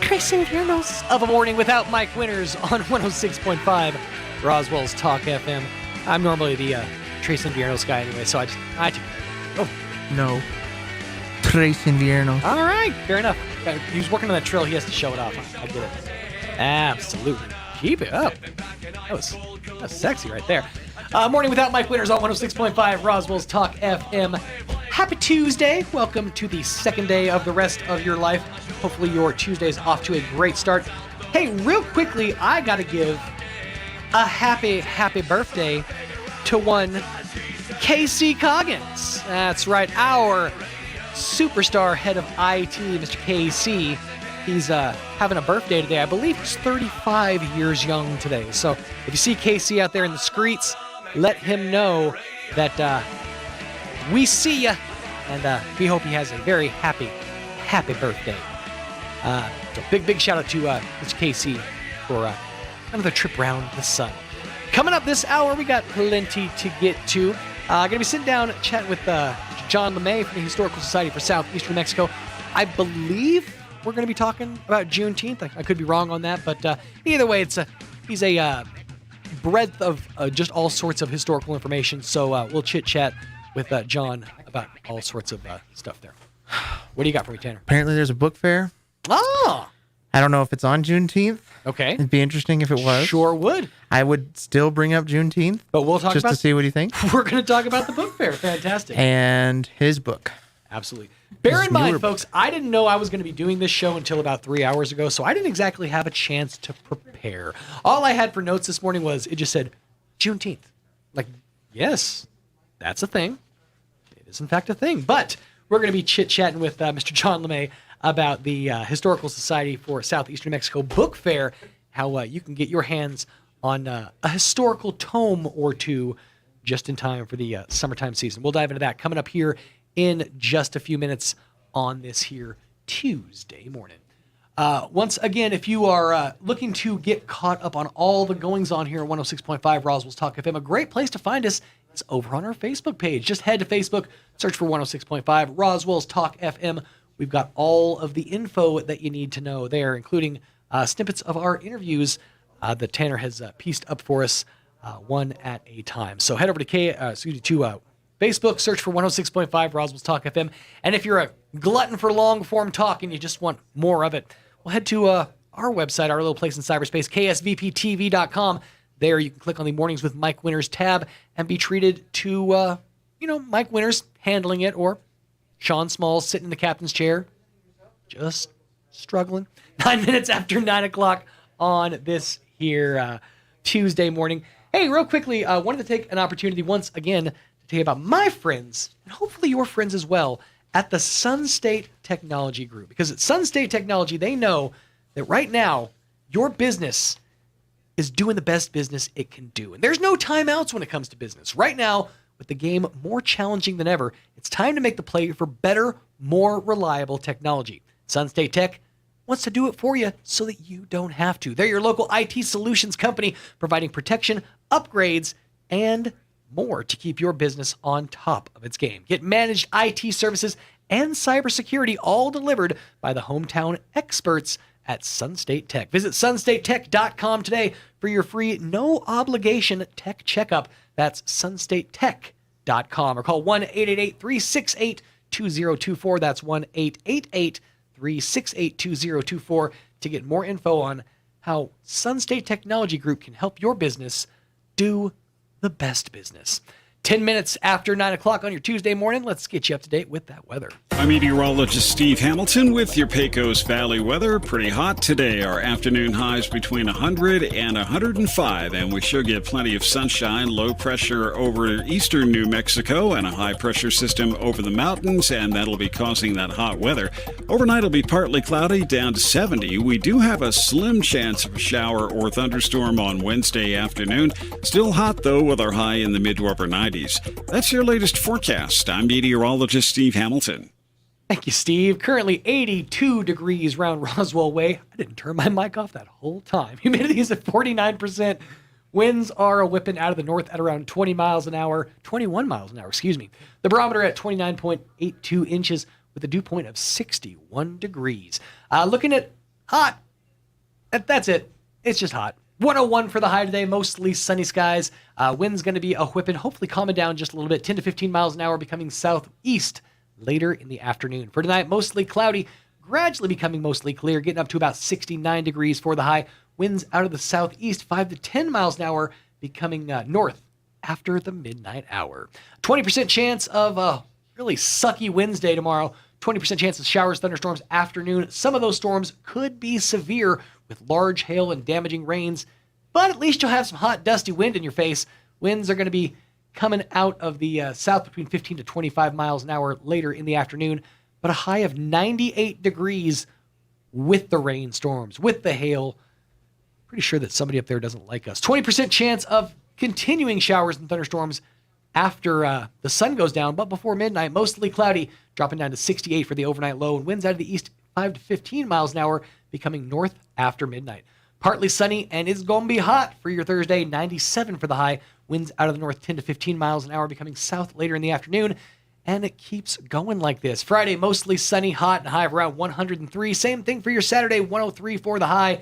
Trace Inviernos of a Morning Without Mike Winters on 106.5 Roswell's Talk FM. I'm normally the Trace Inviernos guy anyway, so No. Trace Inviernos. All right, fair enough. He was working on that trill. He has to show it off. I get it. Absolutely. Keep it up. That was sexy right there. Morning Without Mike Winters on 106.5 Roswell's Talk FM. Happy Tuesday. Welcome to the second day of the rest of your life. Hopefully your Tuesday is off to a great start. Hey, real quickly, I got to give a happy birthday to one KC Coggins. That's right, our superstar head of IT, Mr. KC, He's having a birthday today. I believe he's 35 years young today. So if you see Casey out there in the streets, let him know that we see you, and we hope he has a very happy birthday. So big shout out to Mr. Casey for another trip around the sun. Coming up this hour, we got plenty to get to. Going to be sitting down chatting with John LeMay from the Historical Society for Southeastern New Mexico. I believe we're going to be talking about Juneteenth. I could be wrong on that, but either way, he's a breadth of just all sorts of historical information. So we'll chit-chat with John about all sorts of stuff there. What do you got for me, Tanner? Apparently there's a book fair. Oh! I don't know if it's on Juneteenth. Okay. It'd be interesting if it was. Sure would. I would still bring up Juneteenth. But we'll talk just to see what you think. We're going to talk about the book fair. Fantastic. And his book. Absolutely. Bear in mind, folks, I didn't know I was going to be doing this show until about 3 hours ago, so I didn't exactly have a chance to prepare. All I had for notes this morning was, it just said, Juneteenth. Like, yes, that's a thing. It is, in fact, a thing. But we're going to be chit-chatting with Mr. John LeMay about the Historical Society for Southeastern New Mexico Book Fair, how you can get your hands on a historical tome or two just in time for the summertime season. We'll dive into that coming up here in just a few minutes on this here Tuesday morning. Once again, if you are looking to get caught up on all the goings-on here at 106.5 Roswell's Talk FM, a great place to find us is over on our Facebook page. Just head to Facebook, search for 106.5 Roswell's Talk FM. We've got all of the info that you need to know there, including snippets of our interviews that Tanner has pieced up for us, one at a time. So head over to Facebook, search for 106.5 Roswell's Talk FM. And if you're a glutton for long-form talk and you just want more of it, well, head to our website, our little place in cyberspace, ksvptv.com. There you can click on the Mornings with Mike Winters tab and be treated to, Mike Winters handling it, or Sean Smalls sitting in the captain's chair, just struggling. 9 minutes after 9 o'clock on this here Tuesday morning. Hey, real quickly, I wanted to take an opportunity once again to tell you about my friends, and hopefully your friends as well, at the Sun State Technology Group. Because at Sun State Technology, they know that right now, your business is doing the best business it can do. And there's no timeouts when it comes to business. Right now, with the game more challenging than ever, it's time to make the play for better, more reliable technology. Sun State Tech wants to do it for you so that you don't have to. They're your local IT solutions company, providing protection, upgrades, and more to keep your business on top of its game. Get managed IT services and cybersecurity all delivered by the hometown experts at Sun State Tech. Visit sunstatetech.com today for your free, no-obligation tech checkup. That's sunstatetech.com, or call 1-888-368-2024. That's 1-888-368-2024 to get more info on how Sun State Technology Group can help your business do the best business. 10 minutes after 9 o'clock on your Tuesday morning, let's get you up to date with that weather. I'm meteorologist Steve Hamilton with your Pecos Valley weather. Pretty hot today. Our afternoon highs between 100 and 105, and we sure get plenty of sunshine. Low pressure over eastern New Mexico and a high pressure system over the mountains, and that'll be causing that hot weather. Overnight it'll be partly cloudy, down to 70. We do have a slim chance of a shower or thunderstorm on Wednesday afternoon. Still hot, though, with our high in the mid to upper 90s. That's your latest forecast. I'm meteorologist Steve Hamilton. Thank you, Steve. Currently 82 degrees round Roswell way. I didn't turn my mic off that whole time. Humidity is at 49%. Winds are whipping out of the north at around 21 miles an hour, excuse me. The barometer at 29.82 inches with a dew point of 61 degrees. Looking at hot. That's it. It's just hot. 101 for the high today, mostly sunny skies. Wind's going to be a whipping, hopefully calming down just a little bit, 10 to 15 miles an hour, becoming southeast later in the afternoon. For tonight, mostly cloudy, gradually becoming mostly clear, getting up to about 69 degrees for the high. Winds out of the southeast, 5 to 10 miles an hour, becoming north after the midnight hour. 20% chance of a really sucky Wednesday tomorrow. 20% chance of showers, thunderstorms afternoon. Some of those storms could be severe with large hail and damaging rains, but at least you'll have some hot, dusty wind in your face. Winds are going to be coming out of the south between 15 to 25 miles an hour later in the afternoon, but a high of 98 degrees with the rainstorms, with the hail. Pretty sure that somebody up there doesn't like us. 20% chance of continuing showers and thunderstorms after the sun goes down, but before midnight, mostly cloudy, dropping down to 68 for the overnight low, and winds out of the east 5 to 15 miles an hour, becoming north after midnight. Partly sunny, and it's going to be hot for your Thursday, 97 for the high, winds out of the north 10 to 15 miles an hour, becoming south later in the afternoon, and it keeps going like this. Friday, mostly sunny, hot, and high of around 103. Same thing for your Saturday, 103 for the high,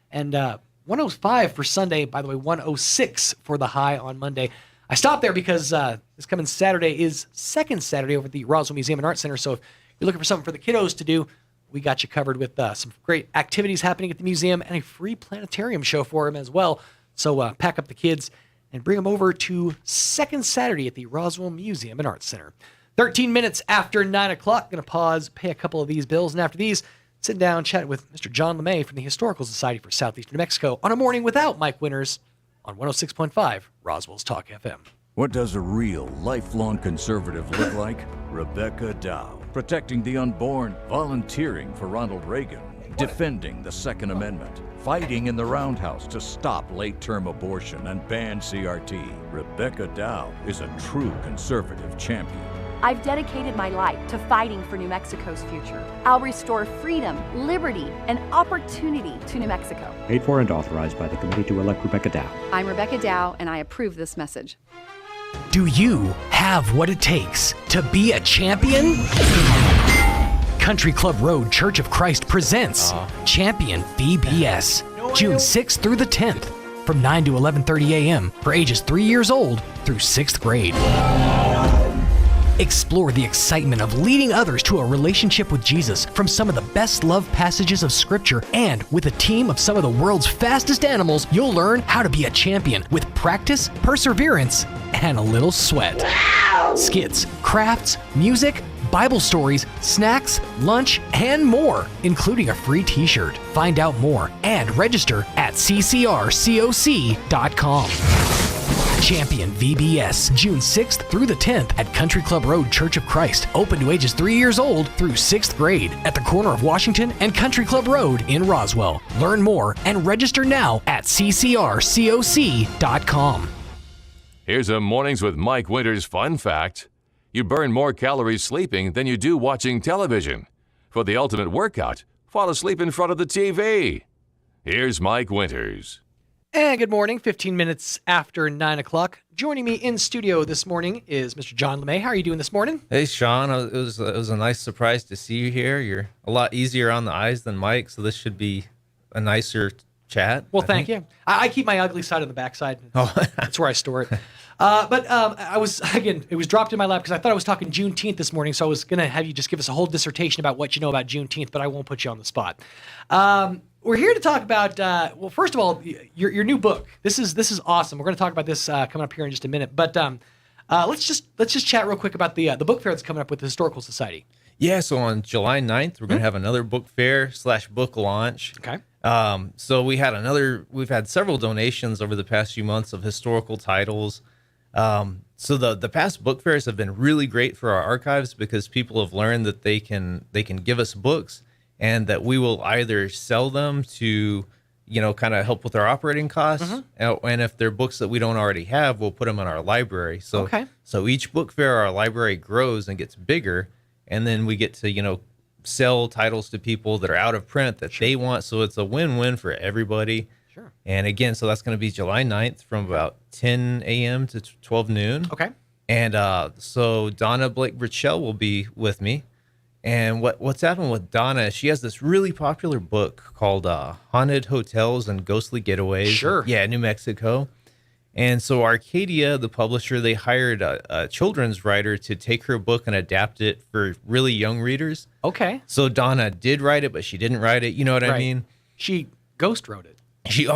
and 105 for Sunday. By the way, 106 for the high on Monday. I stopped there because this coming Saturday is second Saturday over at the Roswell Museum and Art Center. So if you're looking for something for the kiddos to do, we got you covered with some great activities happening at the museum and a free planetarium show for them as well. So pack up the kids and bring them over to second Saturday at the Roswell Museum and Art Center. 13 minutes after 9 o'clock, going to pause, pay a couple of these bills, and after these, sit down, chat with Mr. John LeMay from the Historical Society for Southeastern New Mexico on a morning without Mike Winters on 106.5 Roswell's Talk FM. What does a real, lifelong conservative look like? Rebecca Dow, protecting the unborn, volunteering for Ronald Reagan, defending the Second Amendment, fighting in the roundhouse to stop late-term abortion and ban CRT. Rebecca Dow is a true conservative champion. I've dedicated my life to fighting for New Mexico's future. I'll restore freedom, liberty, and opportunity to New Mexico. Paid for and authorized by the Committee to elect Rebecca Dow. I'm Rebecca Dow, and I approve this message. Do you have what it takes to be a champion? Country Club Road Church of Christ presents Champion VBS, June 6th through the 10th, from 9 to 11:30 a.m. for ages 3 years old through 6th grade. Explore the excitement of leading others to a relationship with Jesus from some of the best love passages of Scripture, and with a team of some of the world's fastest animals, you'll learn how to be a champion with practice, perseverance, and a little sweat. Wow. Skits, crafts, music, Bible stories, snacks, lunch, and more, including a free t-shirt. Find out more and register at ccrcoc.com. Champion VBS, June 6th through the 10th at Country Club Road Church of Christ. Open to ages 3 years old through 6th grade at the corner of Washington and Country Club Road in Roswell. Learn more and register now at ccrcoc.com. Here's a Mornings with Mike Winters fun fact. You burn more calories sleeping than you do watching television. For the ultimate workout, fall asleep in front of the TV. Here's Mike Winters. And good morning, 15 minutes after 9 o'clock. Joining me in studio this morning is Mr. John LeMay. How are you doing this morning? Hey, Sean. It was a nice surprise to see you here. You're a lot easier on the eyes than Mike, so this should be a nicer chat. Well, thank you. I keep my ugly side on the backside. That's where I store it. But I was, again, it was dropped in my lap because I thought I was talking Juneteenth this morning, so I was going to have you just give us a whole dissertation about what you know about Juneteenth, but I won't put you on the spot. We're here to talk about, well, first of all, your new book. This is awesome. We're going to talk about this coming up here in just a minute. But let's just chat real quick about the book fair that's coming up with the Historical Society. Yeah, so on July 9th, we're going to have another book fair / book launch. Okay. So we've had several donations over the past few months of historical titles. So the past book fairs have been really great for our archives because people have learned that they can give us books, and that we will either sell them to, kind of help with our operating costs. And if they're books that we don't already have, we'll put them in our library. So each book fair, our library grows and gets bigger. And then we get to, sell titles to people that are out of print that they want. So it's a win-win for everybody. Sure. And again, so that's going to be July 9th from about 10 a.m. to 12 noon. Okay. And so Donna Blake Brichell will be with me. And what's happened with Donna, she has this really popular book called Haunted Hotels and Ghostly Getaways. Sure. Yeah, New Mexico. And so Arcadia, the publisher, they hired a children's writer to take her book and adapt it for really young readers. Okay. So Donna did write it, but she didn't write it. You know what I mean? She ghost wrote it. Good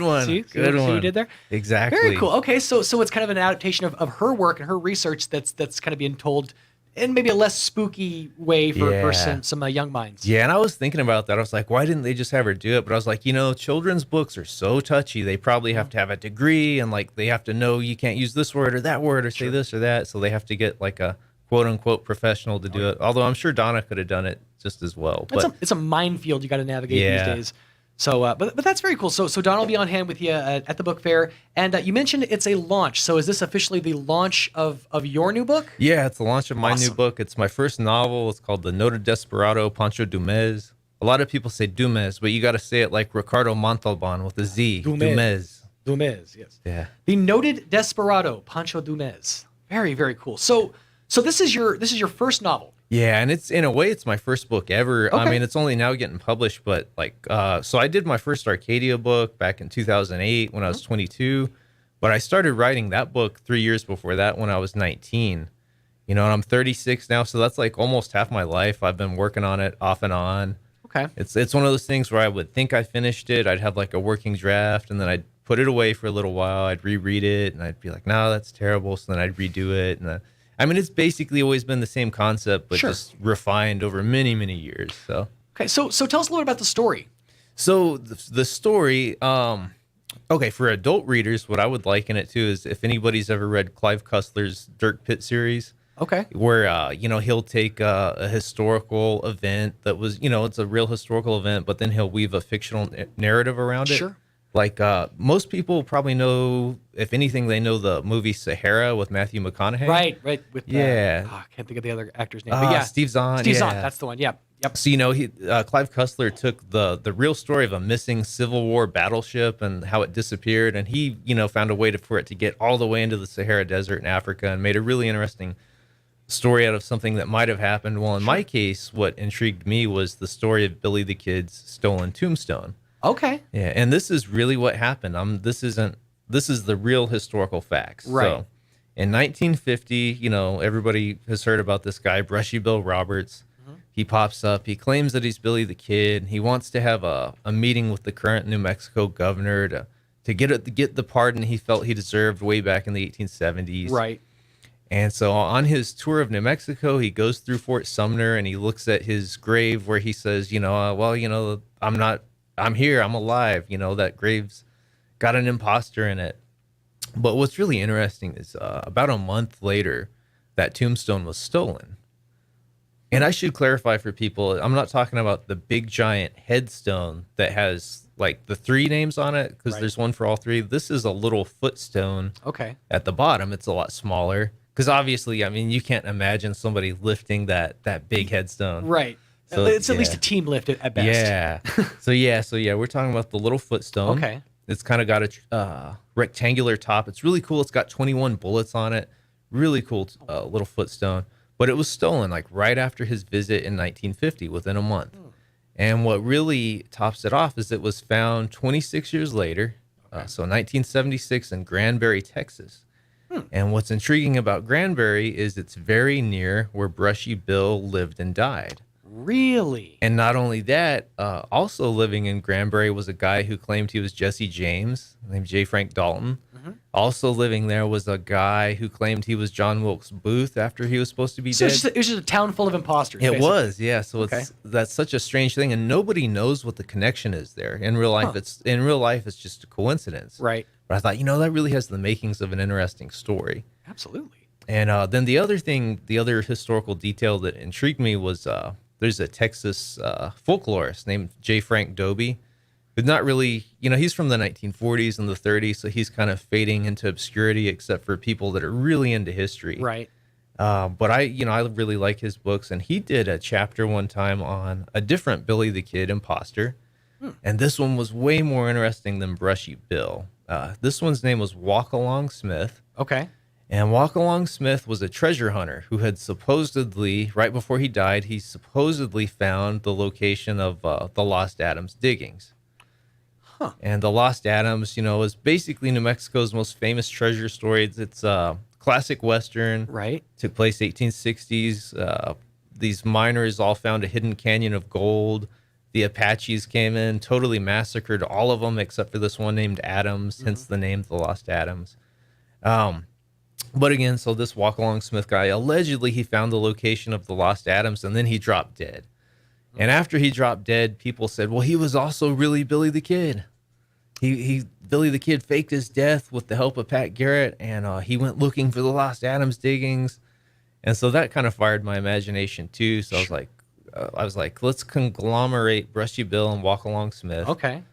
one. See Good one. what you did there? Exactly. Very cool. Okay, so it's kind of an adaptation of her work and her research that's kind of being told in maybe a less spooky way for some young minds. Yeah, and I was thinking about that. I was like, why didn't they just have her do it? But I was like, children's books are so touchy. They probably have to have a degree, and like they have to know you can't use this word or that word or say this or that. So they have to get like a quote unquote professional to do it. Although I'm sure Donna could have done it just as well. But It's a minefield you got to navigate these days. So, but that's very cool. So Don will be on hand with you at the book fair, and you mentioned it's a launch. So is this officially the launch of your new book? Yeah, it's the launch of my new book. It's my first novel. It's called The Noted Desperado, Pancho Dumes. A lot of people say Dumes, but you got to say it like Ricardo Montalban with a Z. Dumes. Dumes, yes. Yeah. The Noted Desperado, Pancho Dumes. Very, very cool. So this is your first novel. Yeah, and it's in a way it's my first book ever. Okay. I mean, it's only now getting published, but so I did my first Arcadia book back in 2008 when I was 22, but I started writing that book 3 years before that when I was 19. You know, and I'm 36 now, so that's like almost half my life. I've been working on it off and on. Okay. It's one of those things where I would think I finished it. I'd have like a working draft, and then I'd put it away for a little while. I'd reread it, and I'd be like, no, that's terrible. So then I'd redo it, and I mean, it's basically always been the same concept, but just refined over many, many years. So okay, so tell us a little bit about the story. So the story, okay, for adult readers, what I would liken it to is if anybody's ever read Clive Cussler's Dirt Pit series. Okay. Where, he'll take a historical event that was, it's a real historical event, but then he'll weave a fictional narrative around it. Sure. Like most people probably know, if anything, they know the movie Sahara with Matthew McConaughey. Right. With I can't think of the other actor's name. But yeah, Steve Zahn. Steve Zahn, that's the one. Yeah. Yep. So Clive Cussler took the real story of a missing Civil War battleship and how it disappeared, and he found a way for it to get all the way into the Sahara Desert in Africa and made a really interesting story out of something that might have happened. Well, in my case, what intrigued me was the story of Billy the Kid's stolen tombstone. Okay. Yeah, and this is really what happened. This is the real historical facts. Right. So, in 1950, everybody has heard about this guy, Brushy Bill Roberts. He pops up. He claims that he's Billy the Kid. He wants to have a meeting with the current New Mexico governor to get the pardon he felt he deserved way back in the 1870s. Right. And so on his tour of New Mexico, he goes through Fort Sumner and he looks at his grave where he says, I'm here, I'm alive. That grave's got an imposter in it. But what's really interesting is about a month later, that tombstone was stolen. And I should clarify for people, I'm not talking about the big giant headstone that has like the 3 names on it, because there's one for all 3. This is a little footstone. Okay. At the bottom, it's a lot smaller. Because obviously, I mean, you can't imagine somebody lifting that big headstone. Right. So it's at least a team lift at best. Yeah. So we're talking about the little footstone. Okay. It's kind of got a rectangular top. It's really cool. It's got 21 bullets on it. Really cool little footstone. But it was stolen like right after his visit in 1950, within a month. And what really tops it off is it was found 26 years later, so 1976 in Granbury, Texas. And what's intriguing about Granbury is it's very near where Brushy Bill lived and died. Really? And not only that, also living in Granbury was a guy who claimed he was Jesse James, named J. Frank Dalton. Also living there was a guy who claimed he was John Wilkes Booth after he was supposed to be dead. It was just a town full of imposters. It basically. was, yeah. So that's such a strange thing, and nobody knows what the connection is there. In real life, it's just a coincidence. Right. But I thought, that really has the makings of an interesting story. Absolutely. And then the other historical detail that intrigued me was there's a Texas folklorist named J. Frank Dobie, who's not really, he's from the 1940s and the 30s, so he's kind of fading into obscurity except for people that are really into history. Right. But I really like his books, and he did a chapter one time on a different Billy the Kid imposter, and this one was way more interesting than Brushy Bill. This one's name was Walk Along Smith. Okay. And Walk Along Smith was a treasure hunter who had supposedly, right before he died, he supposedly found the location of the Lost Adams diggings. Huh. And the Lost Adams, is basically New Mexico's most famous treasure story. It's a classic Western. Right. Took place 1860s. These miners all found a hidden canyon of gold. The Apaches came in, totally massacred all of them except for this one named Adams, hence the name The Lost Adams. But again, so this Walk Along Smith guy, allegedly he found the location of the Lost Adams, and then he dropped dead. And after he dropped dead, people said, well, he was also really Billy the Kid. Billy the Kid faked his death with the help of Pat Garrett, and he went looking for the Lost Adams diggings. And so that kind of fired my imagination too. So I was like, let's conglomerate Brushy Bill and Walk Along Smith. Okay.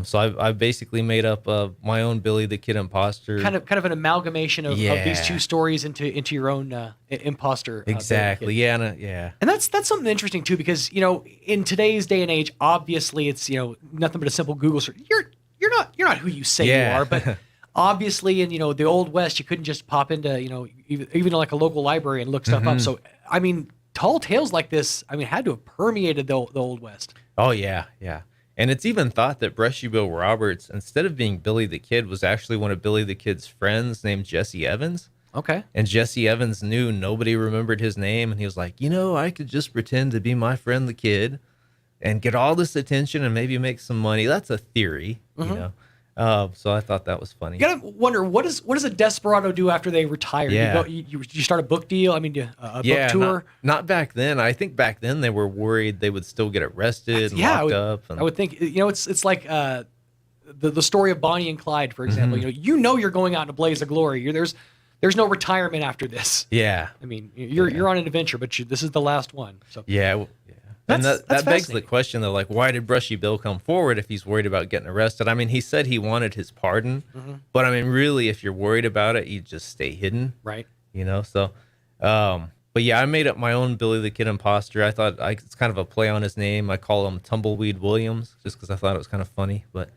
So I basically made up my own Billy the Kid imposter. Kind of an amalgamation of these two stories into your own imposter. Exactly. Yeah. And that's something interesting too, because in today's day and age, obviously it's nothing but a simple Google search. You're not who you say you are, but obviously in the Old West, you couldn't just pop into even like a local library and look stuff up. So I mean, tall tales like this, had to have permeated the Old West. Oh yeah. And it's even thought that Brushy Bill Roberts, instead of being Billy the Kid, was actually one of Billy the Kid's friends named Jesse Evans. Okay. And Jesse Evans knew nobody remembered his name, and he was like, I could just pretend to be my friend the Kid and get all this attention and maybe make some money. That's a theory, So I thought that was funny. You gotta wonder, what does a desperado do after they retire? Yeah. You start a book deal? A book tour? Not back then. I think back then they were worried they would still get arrested and locked up. And... I would think, it's like the story of Bonnie and Clyde, for example. You're going out in a blaze of glory. There's no retirement after this. Yeah. You're on an adventure, but this is the last one. So yeah. And that begs the question, though, like, why did Brushy Bill come forward if he's worried about getting arrested? He said he wanted his pardon, but really, if you're worried about it, you just stay hidden. Right. So, but yeah, I made up my own Billy the Kid imposter. I thought it's kind of a play on his name. I call him Tumbleweed Williams just because I thought it was kind of funny. But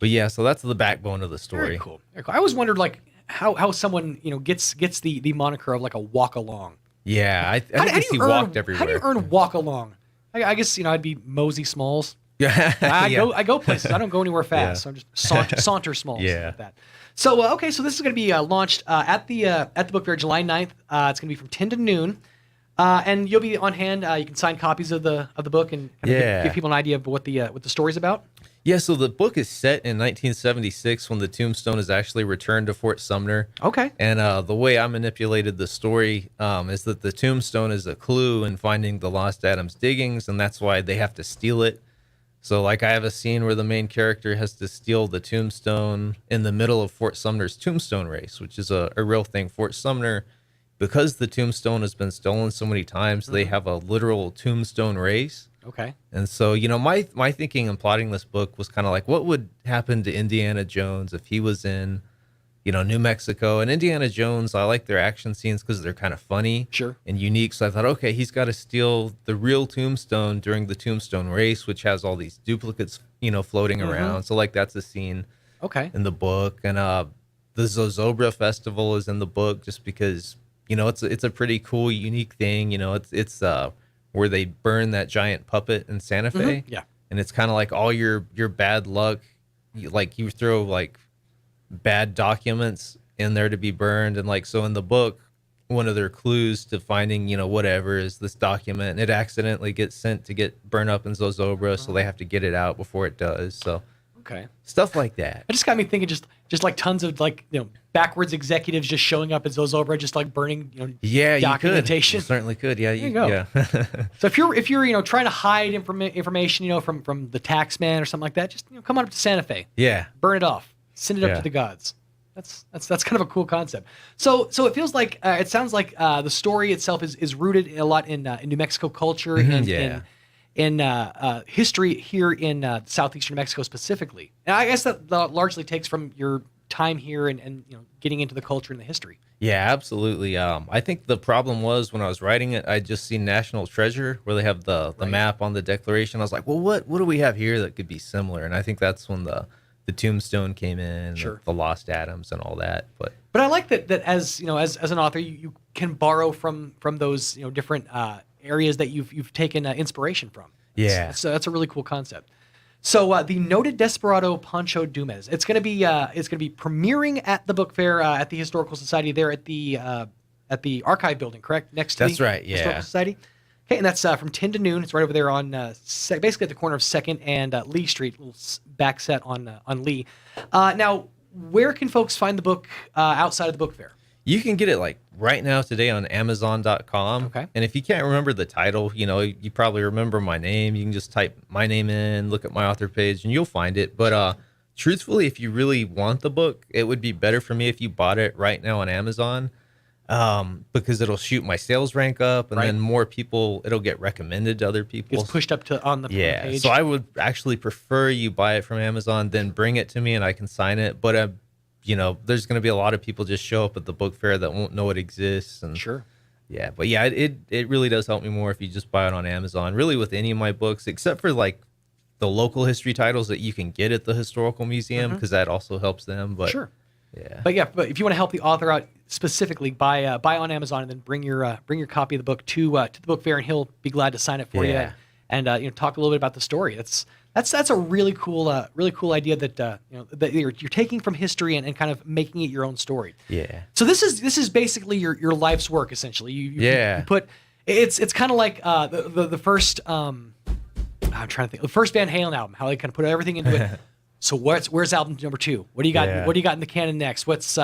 yeah, so that's the backbone of the story. Very cool. I always wondered, like, how someone, gets the moniker of, like, a walk along. Yeah, I think he walked everywhere. How do you earn walk along? I guess I'd be Mosey Smalls. Yeah, I go places. I don't go anywhere fast. So I'm just saunter Smalls. Yeah. Like that. So okay, so this is going to be launched at the book fair July 9th. It's going to be from 10 to noon, and you'll be on hand. You can sign copies of the book and give people an idea of what the story's about. Yeah, so the book is set in 1976 when the tombstone is actually returned to Fort Sumner. Okay. And the way I manipulated the story is that the tombstone is a clue in finding the lost Adams diggings, and that's why they have to steal it. So, like, I have a scene where the main character has to steal the tombstone in the middle of Fort Sumner's tombstone race, which is a real thing. Fort Sumner, because the tombstone has been stolen so many times, they have a literal tombstone race. Okay. And so, my thinking in plotting this book was kind of like, what would happen to Indiana Jones if he was in, New Mexico? And Indiana Jones, I like their action scenes because they're kind of funny and unique. So I thought, okay, he's got to steal the real tombstone during the tombstone race, which has all these duplicates, floating around. So, like, that's a scene in the book. And the Zozobra Festival is in the book just because, it's a pretty cool, unique thing. It's where they burn that giant puppet in Santa Fe. Yeah. And it's kind of like all your bad luck. You throw like bad documents in there to be burned. And like, so in the book, one of their clues to finding, whatever is this document, and it accidentally gets sent to get burned up in Zozobra. So they have to get it out before it does. So stuff like that. It just got me thinking, just like tons of backwards executives just showing up at Zozobra, just like burning documentation. You certainly could. Yeah, you go. Yeah. So if you're trying to hide information from the tax man or something like that, just come on up to Santa Fe. Yeah. Burn it off. Send it up to the gods. That's kind of a cool concept. So it feels like it sounds like the story itself is rooted a lot in New Mexico culture in history here in southeastern New Mexico specifically. And I guess that largely takes from your time here and getting into the culture and the history. Yeah, absolutely. I think the problem was when I was writing it, I just seen National Treasure where they have the map on the Declaration. I was like, well, what do we have here that could be similar? And I think that's when the tombstone came in, the lost Adams and all that. But I like that as as an author, you can borrow from those different areas that you've taken inspiration from. Yeah. So that's a really cool concept. So the noted desperado Pancho Dumas, it's going to be premiering at the book fair at the Historical Society there at the Archive Building, correct? Next to the Historical Society. Okay, and that's from 10 to noon. It's right over there on basically at the corner of 2nd and Lee Street, little back set on Lee. Now, where can folks find the book outside of the book fair? You can get it like right now today on Amazon.com. Okay. And if you can't remember the title, you probably remember my name. You can just type my name in, look at my author page, and you'll find it. But truthfully, if you really want the book, it would be better for me if you bought it right now on Amazon. because it'll shoot my sales rank up, and then more people, it'll get recommended to other people. It's pushed up to on the page. So I would actually prefer you buy it from Amazon, then bring it to me and I can sign it. But you know, there's going to be a lot of people just show up at the book fair that won't know it exists. And sure. Yeah, but yeah, it really does help me more if you just buy it on Amazon. Really, with any of my books, except for like the local history titles that you can get at the historical museum, because that also helps them. But sure. Yeah. But if you want to help the author out specifically, buy on Amazon and then bring your copy of the book to the book fair, and he'll be glad to sign it for you and you know, talk a little bit about the story. That's a really cool idea that that you're taking from history and kind of making it your own story. Yeah. So this is basically your life's work essentially. You put it's kind of like the first I'm trying to think, the first Van Halen album, how they kind of put everything into it. So where's album number 2? What do you got? Yeah. What do you got in the canon next? What's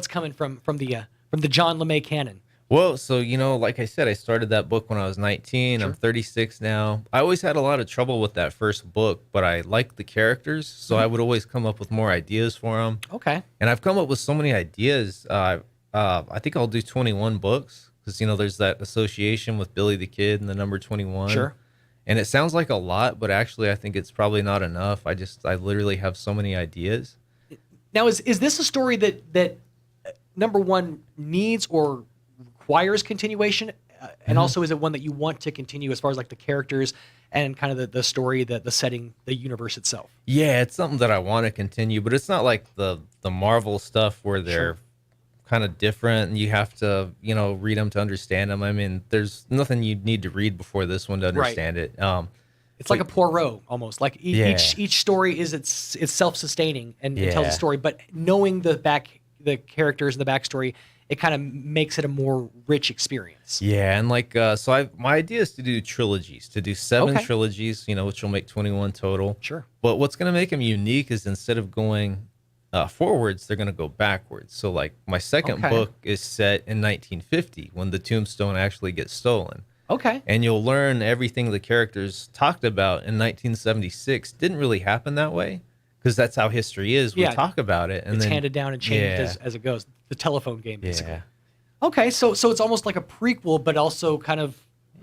coming from the John LeMay canon? Well, so, you know, like I said, I started that book when I was 19. Sure. I'm 36 now. I always had a lot of trouble with that first book, but I liked the characters, so I would always come up with more ideas for them. Okay. And I've come up with so many ideas. I think I'll do 21 books because, you know, there's that association with Billy the Kid and the number 21. Sure. And it sounds like a lot, but actually I think it's probably not enough. I literally have so many ideas. Now, is this a story that number one needs or requires continuation, and also is it one that you want to continue as far as like the characters and kind of the story, the setting, the universe itself? Yeah, it's something that I want to continue, but it's not like the Marvel stuff where they're kind of different and you have to, you know, read them to understand them. I mean, there's nothing you need to read before this one to understand it. It's like a Poirot almost. Like each story is it's self-sustaining and it tells a story, but knowing the characters and the backstory, it kind of makes it a more rich experience. Yeah, and like my idea is to do trilogies, to do 7 trilogies, you know, which will make 21 total. Sure. But what's going to make them unique is instead of going forwards, they're going to go backwards. So like my second book is set in 1950 when the tombstone actually gets stolen. Okay. And you'll learn everything the characters talked about in 1976 didn't really happen that way, because that's how history is. We talk about it, and it's then handed down and changed as it goes. The telephone game, basically. Yeah. Okay, so it's almost like a prequel, but also kind of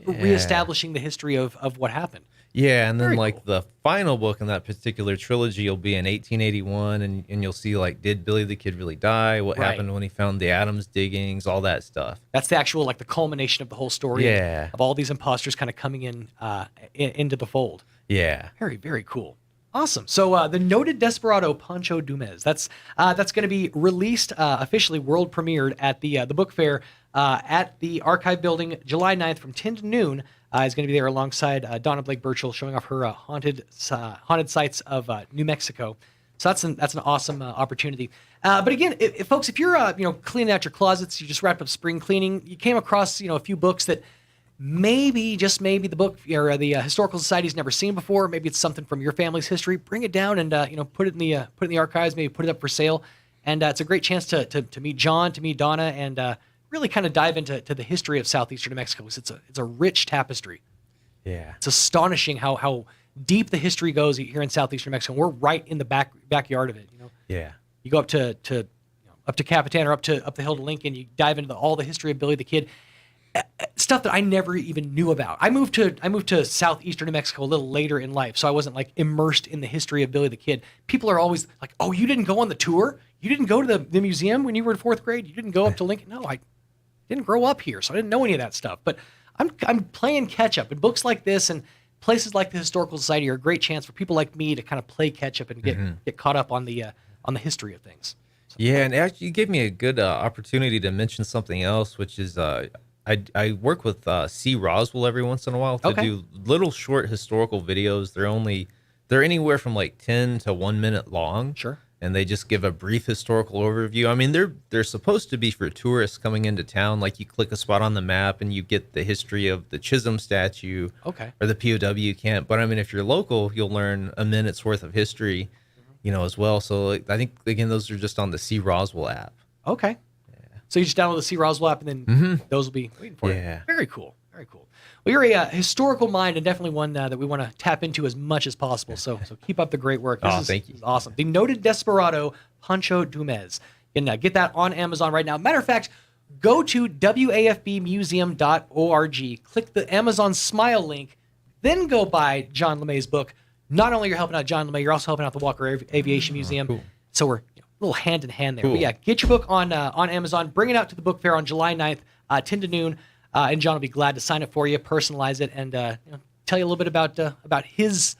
reestablishing the history of what happened. Yeah, and then like the final book in that particular trilogy will be in 1881, and you'll see like, did Billy the Kid really die? What happened when he found the Adams diggings? All that stuff. That's the actual like the culmination of the whole story. Yeah. Of all these imposters kind of coming into the fold. Yeah. Very, very cool. Awesome. So the noted desperado Pancho Dumes. That's going to be released officially, world premiered at the book fair at the Archive Building, July 9th from 10 to noon. Is going to be there alongside Donna Blake Burchell, showing off her haunted sites of New Mexico. So that's an awesome opportunity. But again, folks, if you're cleaning out your closets, you just wrapped up spring cleaning, you came across a few books that maybe the book or the Historical Society's never seen before. Maybe it's something from your family's history. Bring it down and put it in the archives. Maybe put it up for sale. And it's a great chance to meet John, to meet Donna, and really kind of dive into the history of southeastern New Mexico. It's a rich tapestry. Yeah, it's astonishing how deep the history goes here in southeastern New Mexico. We're right in the backyard of it. Yeah, you go up to Capitan or up the hill to Lincoln. You dive into all the history of Billy the Kid. Stuff that I never even knew about. I moved to southeastern New Mexico a little later in life, so I wasn't like immersed in the history of Billy the Kid. People are always like, "Oh, you didn't go on the tour? You didn't go to the museum when you were in 4th grade? You didn't go up to Lincoln?" No, I didn't grow up here, so I didn't know any of that stuff. But I'm playing catch up, and books like this and places like the Historical Society are a great chance for people like me to kind of play catch up and get caught up on the history of things. So, yeah, and actually, you gave me a good opportunity to mention something else, which is I work with C. Roswell every once in a while to do little short historical videos. They're anywhere from like 10 to 1 minute long. Sure. And they just give a brief historical overview. I mean, they're supposed to be for tourists coming into town. Like you click a spot on the map and you get the history of the Chisholm statue or the POW camp. But I mean, if you're local, you'll learn a minute's worth of history, as well. So I think, again, those are just on the C. Roswell app. Okay. So you just download the C. Roswell app, and then those will be waiting for you. Very cool. Very cool. Well, you're a historical mind, and definitely one that we want to tap into as much as possible. So keep up the great work. Thank you. This is awesome. The noted desperado Pancho Dumes. You can get that on Amazon right now. Matter of fact, go to wafbmuseum.org, click the Amazon Smile link, then go buy John LeMay's book. Not only you're helping out John LeMay, you're also helping out the Walker Aviation Museum. Cool. So we're a little hand in hand there. Cool. But yeah, get your book on Amazon, bring it out to the book fair on July 9th, 10 to noon, and John will be glad to sign it for you, personalize it, and tell you a little bit about his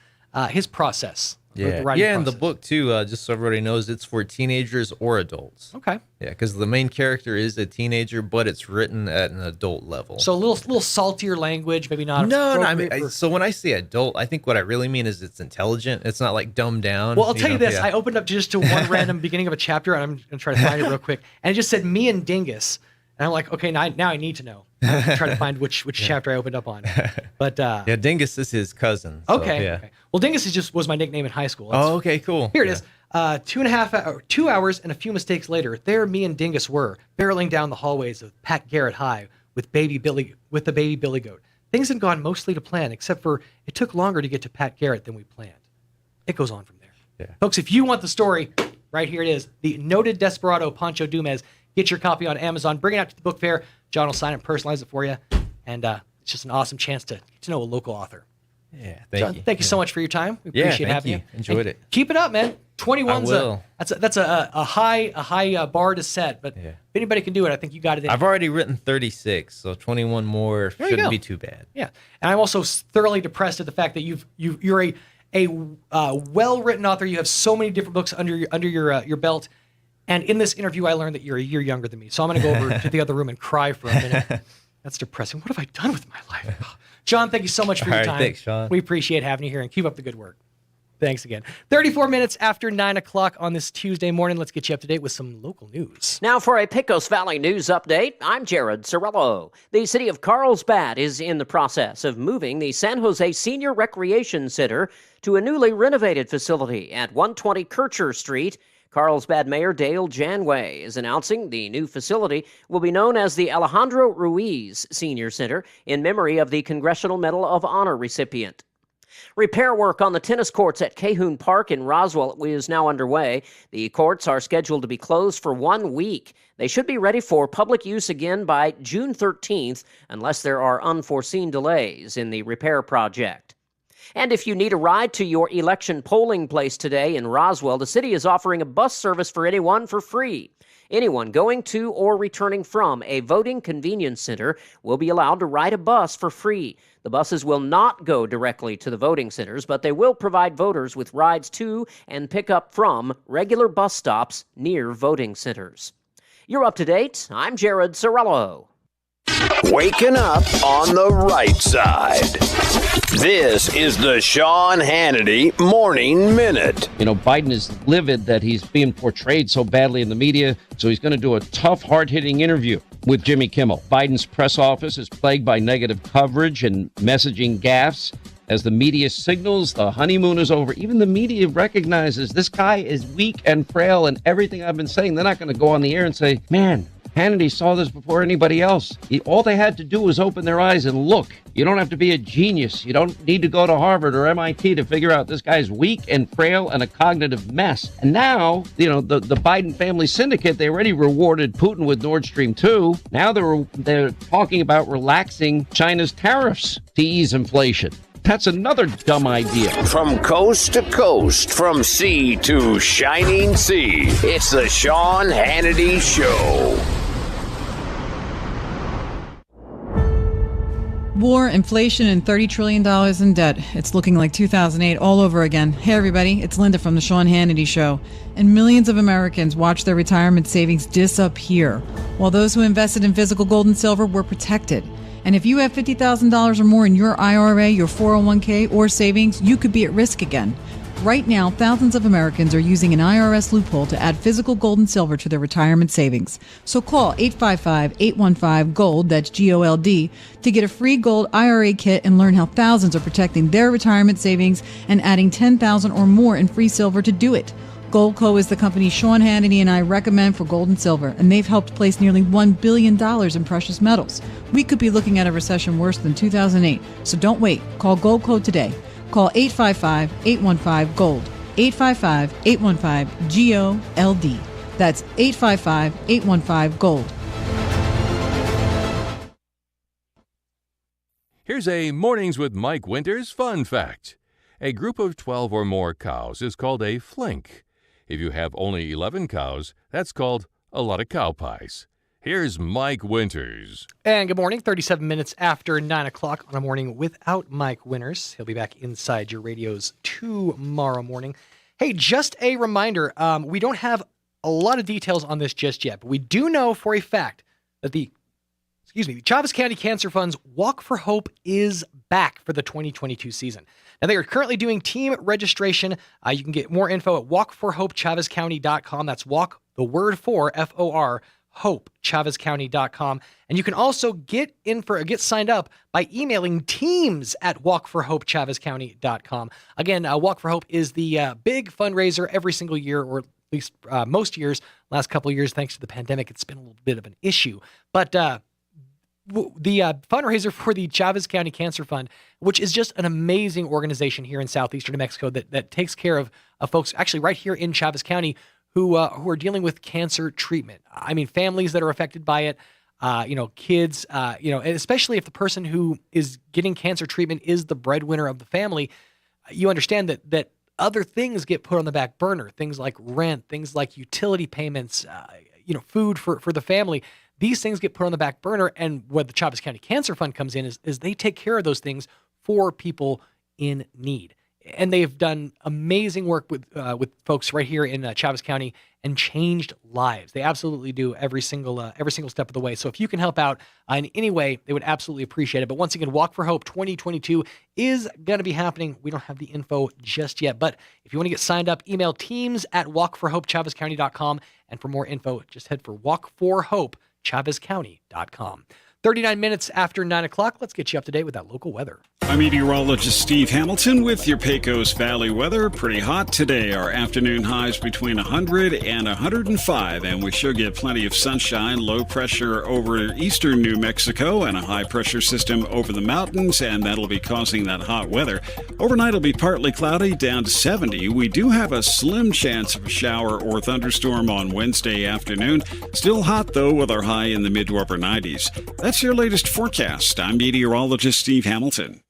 process. Yeah, and the book too. Just so everybody knows, it's for teenagers or adults. Okay. Yeah, because the main character is a teenager, but it's written at an adult level. So a little saltier language, maybe not. No. I mean, so when I say adult, I think what I really mean is it's intelligent. It's not like dumbed down. Well, I'll tell you this: I opened up just to one random beginning of a chapter, and I'm gonna try to find it real quick, and it just said "me and Dingus," and I'm like, okay, now I need to know. I'm try to find which chapter I opened up on. But yeah, Dingus is his cousin. So, okay. Well, Dingus was my nickname in high school. Okay, cool. Here it is. 2 hours and a few mistakes later, there me and Dingus were barreling down the hallways of Pat Garrett High with the baby Billy Goat. Things had gone mostly to plan, except for it took longer to get to Pat Garrett than we planned. It goes on from there. Yeah. Folks, if you want the story, right here it is. The noted desperado Pancho Dumas. Get your copy on Amazon. Bring it out to the book fair. John will sign it and personalize it for you. And it's just an awesome chance to get to know a local author. Yeah, John, thank you so much for your time. We appreciate having you. Enjoyed it. Keep it up, man. 21's I will. That's a high bar to set, but if anybody can do it, I think you got it in. I've already written 36, so 21 more shouldn't be too bad. Yeah, and I'm also thoroughly depressed at the fact that you're a well-written author. You have so many different books under your belt, and in this interview, I learned that you're a year younger than me. So I'm going to go over to the other room and cry for a minute. That's depressing. What have I done with my life? John, thank you so much for your time. Thanks, Sean. We appreciate having you here, and keep up the good work. Thanks again. 34 minutes after 9 o'clock on this Tuesday morning. Let's get you up to date with some local news. Now for a Pecos Valley news update, I'm Jared Cirillo. The city of Carlsbad is in the process of moving the San Jose Senior Recreation Center to a newly renovated facility at 120 Kircher Street. Carlsbad Mayor Dale Janway is announcing the new facility will be known as the Alejandro Ruiz Senior Center in memory of the Congressional Medal of Honor recipient. Repair work on the tennis courts at Cahoon Park in Roswell is now underway. The courts are scheduled to be closed for 1 week. They should be ready for public use again by June 13th, unless there are unforeseen delays in the repair project. And if you need a ride to your election polling place today in Roswell, the city is offering a bus service for anyone for free. Anyone going to or returning from a voting convenience center will be allowed to ride a bus for free. The buses will not go directly to the voting centers, but they will provide voters with rides to and pick up from regular bus stops near voting centers. You're up to date. I'm Jared Cirillo. Waking up on the right side. This is the Sean Hannity Morning Minute. You know, Biden is livid that he's being portrayed so badly in the media, so he's going to do a tough, hard-hitting interview with Jimmy Kimmel. Biden's press office is plagued by negative coverage and messaging gaffes. As the media signals the honeymoon is over, even the media recognizes this guy is weak and frail, and everything I've been saying, they're not going to go on the air and say, man, Hannity saw this before anybody else. All they had to do was open their eyes and look. You don't have to be a genius. You don't need to go to Harvard or MIT to figure out this guy's weak and frail and a cognitive mess. And now, you know, the Biden family syndicate, they already rewarded Putin with Nord Stream 2. Now they're talking about relaxing China's tariffs to ease inflation. That's another dumb idea. From coast to coast, from sea to shining sea, it's the Sean Hannity Show. War, inflation, and $30 trillion in debt. It's looking like 2008 all over again. Hey everybody, it's Linda from the Sean Hannity Show. And millions of Americans watch their retirement savings disappear, while those who invested in physical gold and silver were protected. And if you have $50,000 or more in your IRA, your 401k, or savings, you could be at risk again. Right now, thousands of Americans are using an IRS loophole to add physical gold and silver to their retirement savings. So call 855-815-GOLD, that's GOLD, to get a free gold IRA kit and learn how thousands are protecting their retirement savings and adding $10,000 or more in free silver to do it. Goldco is the company Sean Hannity and I recommend for gold and silver, and they've helped place nearly $1 billion in precious metals. We could be looking at a recession worse than 2008, so don't wait. Call Goldco today. Call 855-815-GOLD, 855-815-GOLD. That's 855-815-GOLD. Here's a Mornings with Mike Winters fun fact. A group of 12 or more cows is called a flink. If you have only 11 cows, that's called a lot of cow pies. Here's Mike Winters. And good morning, 37 minutes after 9 o'clock on a morning without Mike Winters. He'll be back inside your radios tomorrow morning. Hey, just a reminder, we don't have a lot of details on this just yet, but we do know for a fact that the Chavez County Cancer Fund's Walk for Hope is back for the 2022 season. Now, they are currently doing team registration. You can get more info at walkforhopechavezcounty.com. That's walk, the word for, F-O-R, hope, chavezcounty.com. And you can also get signed up by emailing teams at walkforhopechavezcounty.com. Again, Walk for Hope is the big fundraiser every single year, or at least most years. Last couple of years, thanks to the pandemic, it's been a little bit of an issue. But the fundraiser for the Chavez County Cancer Fund, which is just an amazing organization here in southeastern New Mexico that takes care of folks actually right here in Chavez County who are dealing with cancer treatment. I mean, families that are affected by it, kids, and especially if the person who is getting cancer treatment is the breadwinner of the family, you understand that other things get put on the back burner, things like rent, things like utility payments, food for the family. These things get put on the back burner, and what the Chavez County Cancer Fund comes in is they take care of those things for people in need. And they've done amazing work with folks right here in Chavez County and changed lives. They absolutely do every single step of the way. So if you can help out in any way, they would absolutely appreciate it. But once again, Walk for Hope 2022 is going to be happening. We don't have the info just yet, but if you want to get signed up, email teams at walkforhopechavezcounty.com. And for more info, just head for walkforhopechavezcounty.com. 39 minutes after 9 o'clock. Let's get you up to date with that local weather. I'm meteorologist Steve Hamilton with your Pecos Valley weather. Pretty hot today. Our afternoon highs between 100 and 105, and we sure get plenty of sunshine. Low pressure over eastern New Mexico and a high pressure system over the mountains, and that'll be causing that hot weather. Overnight it'll be partly cloudy, down to 70. We do have a slim chance of a shower or thunderstorm on Wednesday afternoon. Still hot though, with our high in the mid to upper 90s. That's your latest forecast. I'm meteorologist Steve Hamilton.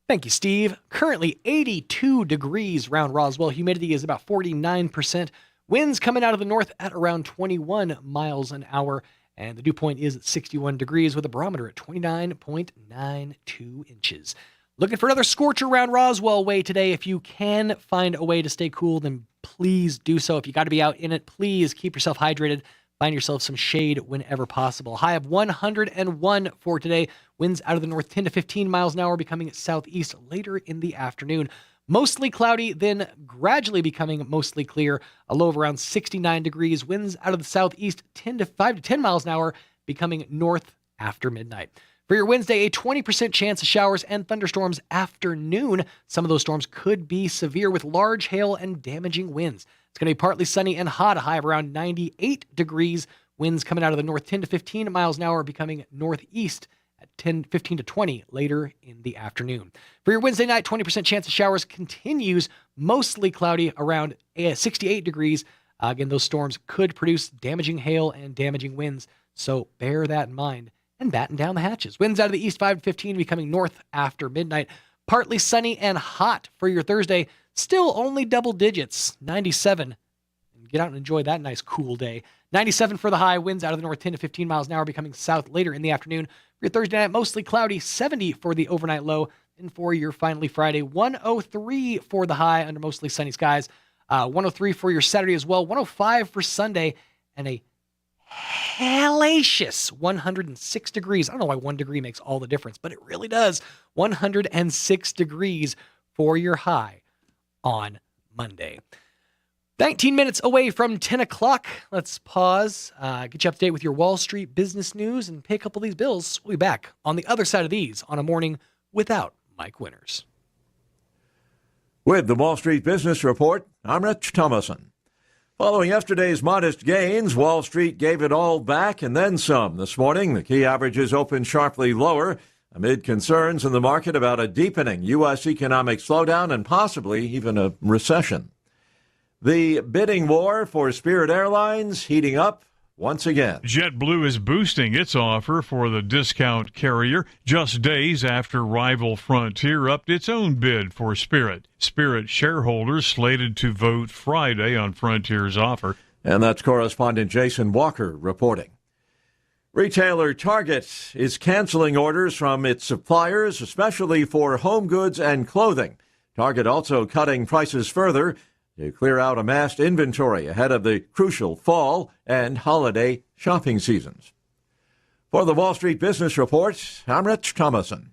Thank you, Steve. Currently 82 degrees around Roswell. Humidity is about 49%. Winds coming out of the north at around 21 miles an hour. And the dew point is at 61 degrees with a barometer at 29.92 inches. Looking for another scorcher around Roswell way today. If you can find a way to stay cool, then please do so. If you got to be out in it, please keep yourself hydrated. Find yourself some shade whenever possible. High of 101 for today. Winds out of the north 10 to 15 miles an hour, becoming southeast later in the afternoon. Mostly cloudy, then gradually becoming mostly clear. A low of around 69 degrees. Winds out of the southeast 5 to 10 miles an hour, becoming north after midnight. For your Wednesday, a 20% chance of showers and thunderstorms afternoon. Some of those storms could be severe with large hail and damaging winds. It's going to be partly sunny and hot, a high of around 98 degrees. Winds coming out of the north 10 to 15 miles an hour, becoming northeast at 15 to 20 later in the afternoon. For your Wednesday night, 20% chance of showers continues, mostly cloudy, around 68 degrees. Again, those storms could produce damaging hail and damaging winds, so bear that in mind and batten down the hatches. Winds out of the east 5 to 15, becoming north after midnight. Partly sunny and hot for your Thursday. Still only double digits, 97. Get out and enjoy that nice cool day. 97 for the high, winds out of the north 10 to 15 miles an hour, becoming south later in the afternoon. For your Thursday night, mostly cloudy, 70 for the overnight low. And for your finally Friday, 103 for the high under mostly sunny skies. 103 for your Saturday as well, 105 for Sunday, and a hellacious 106 degrees. I don't know why 1 degree makes all the difference, but it really does. 106 degrees for your high on Monday. 19 minutes away from 10 o'clock. Let's pause, get you up to date with your Wall Street business news, and pay a couple of these bills. We'll be back on the other side of these on a morning without Mike Winters. With the Wall Street Business Report, I'm Rich Thomason. Following yesterday's modest gains, Wall Street gave it all back and then some this morning. The key averages opened sharply lower amid concerns in the market about a deepening U.S. economic slowdown and possibly even a recession. The bidding war for Spirit Airlines heating up. once again. JetBlue is boosting its offer for the discount carrier just days after rival Frontier upped its own bid for Spirit. Spirit shareholders slated to vote Friday on Frontier's offer. And that's correspondent Jason Walker reporting. Retailer Target is canceling orders from its suppliers, especially for home goods and clothing. Target also cutting prices further to clear out amassed inventory ahead of the crucial fall and holiday shopping seasons. For the Wall Street Business Report, I'm Rich Thomason.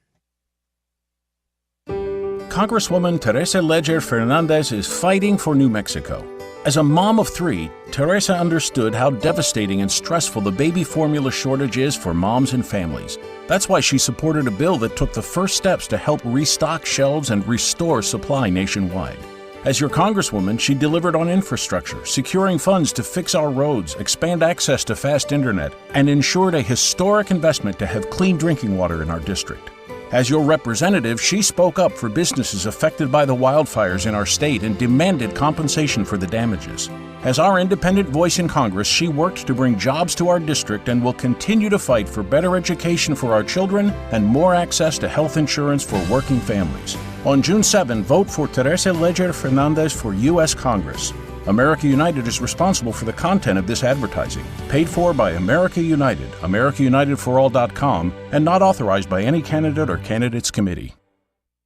Congresswoman Teresa Leger Fernandez is fighting for New Mexico. As a mom of 3, Teresa understood how devastating and stressful the baby formula shortage is for moms and families. That's why she supported a bill that took the first steps to help restock shelves and restore supply nationwide. As your Congresswoman, she delivered on infrastructure, securing funds to fix our roads, expand access to fast internet, and ensured a historic investment to have clean drinking water in our district. As your representative, she spoke up for businesses affected by the wildfires in our state and demanded compensation for the damages. As our independent voice in Congress, she worked to bring jobs to our district and will continue to fight for better education for our children and more access to health insurance for working families. On June 7, vote for Teresa Leger Fernandez for U.S. Congress. America United is responsible for the content of this advertising. Paid for by America United, AmericaUnitedForAll.com, and not authorized by any candidate or candidates committee.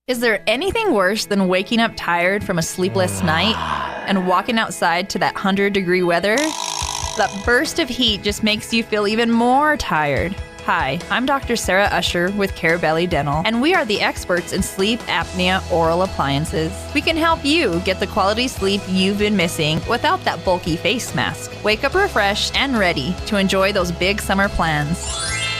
Is there anything worse than waking up tired from a sleepless night and walking outside to that 100-degree weather? That burst of heat just makes you feel even more tired. Hi, I'm Dr. Sarah Usher with Carabelli Dental, and we are the experts in sleep apnea oral appliances. We can help you get the quality sleep you've been missing without that bulky face mask. Wake up refreshed and ready to enjoy those big summer plans.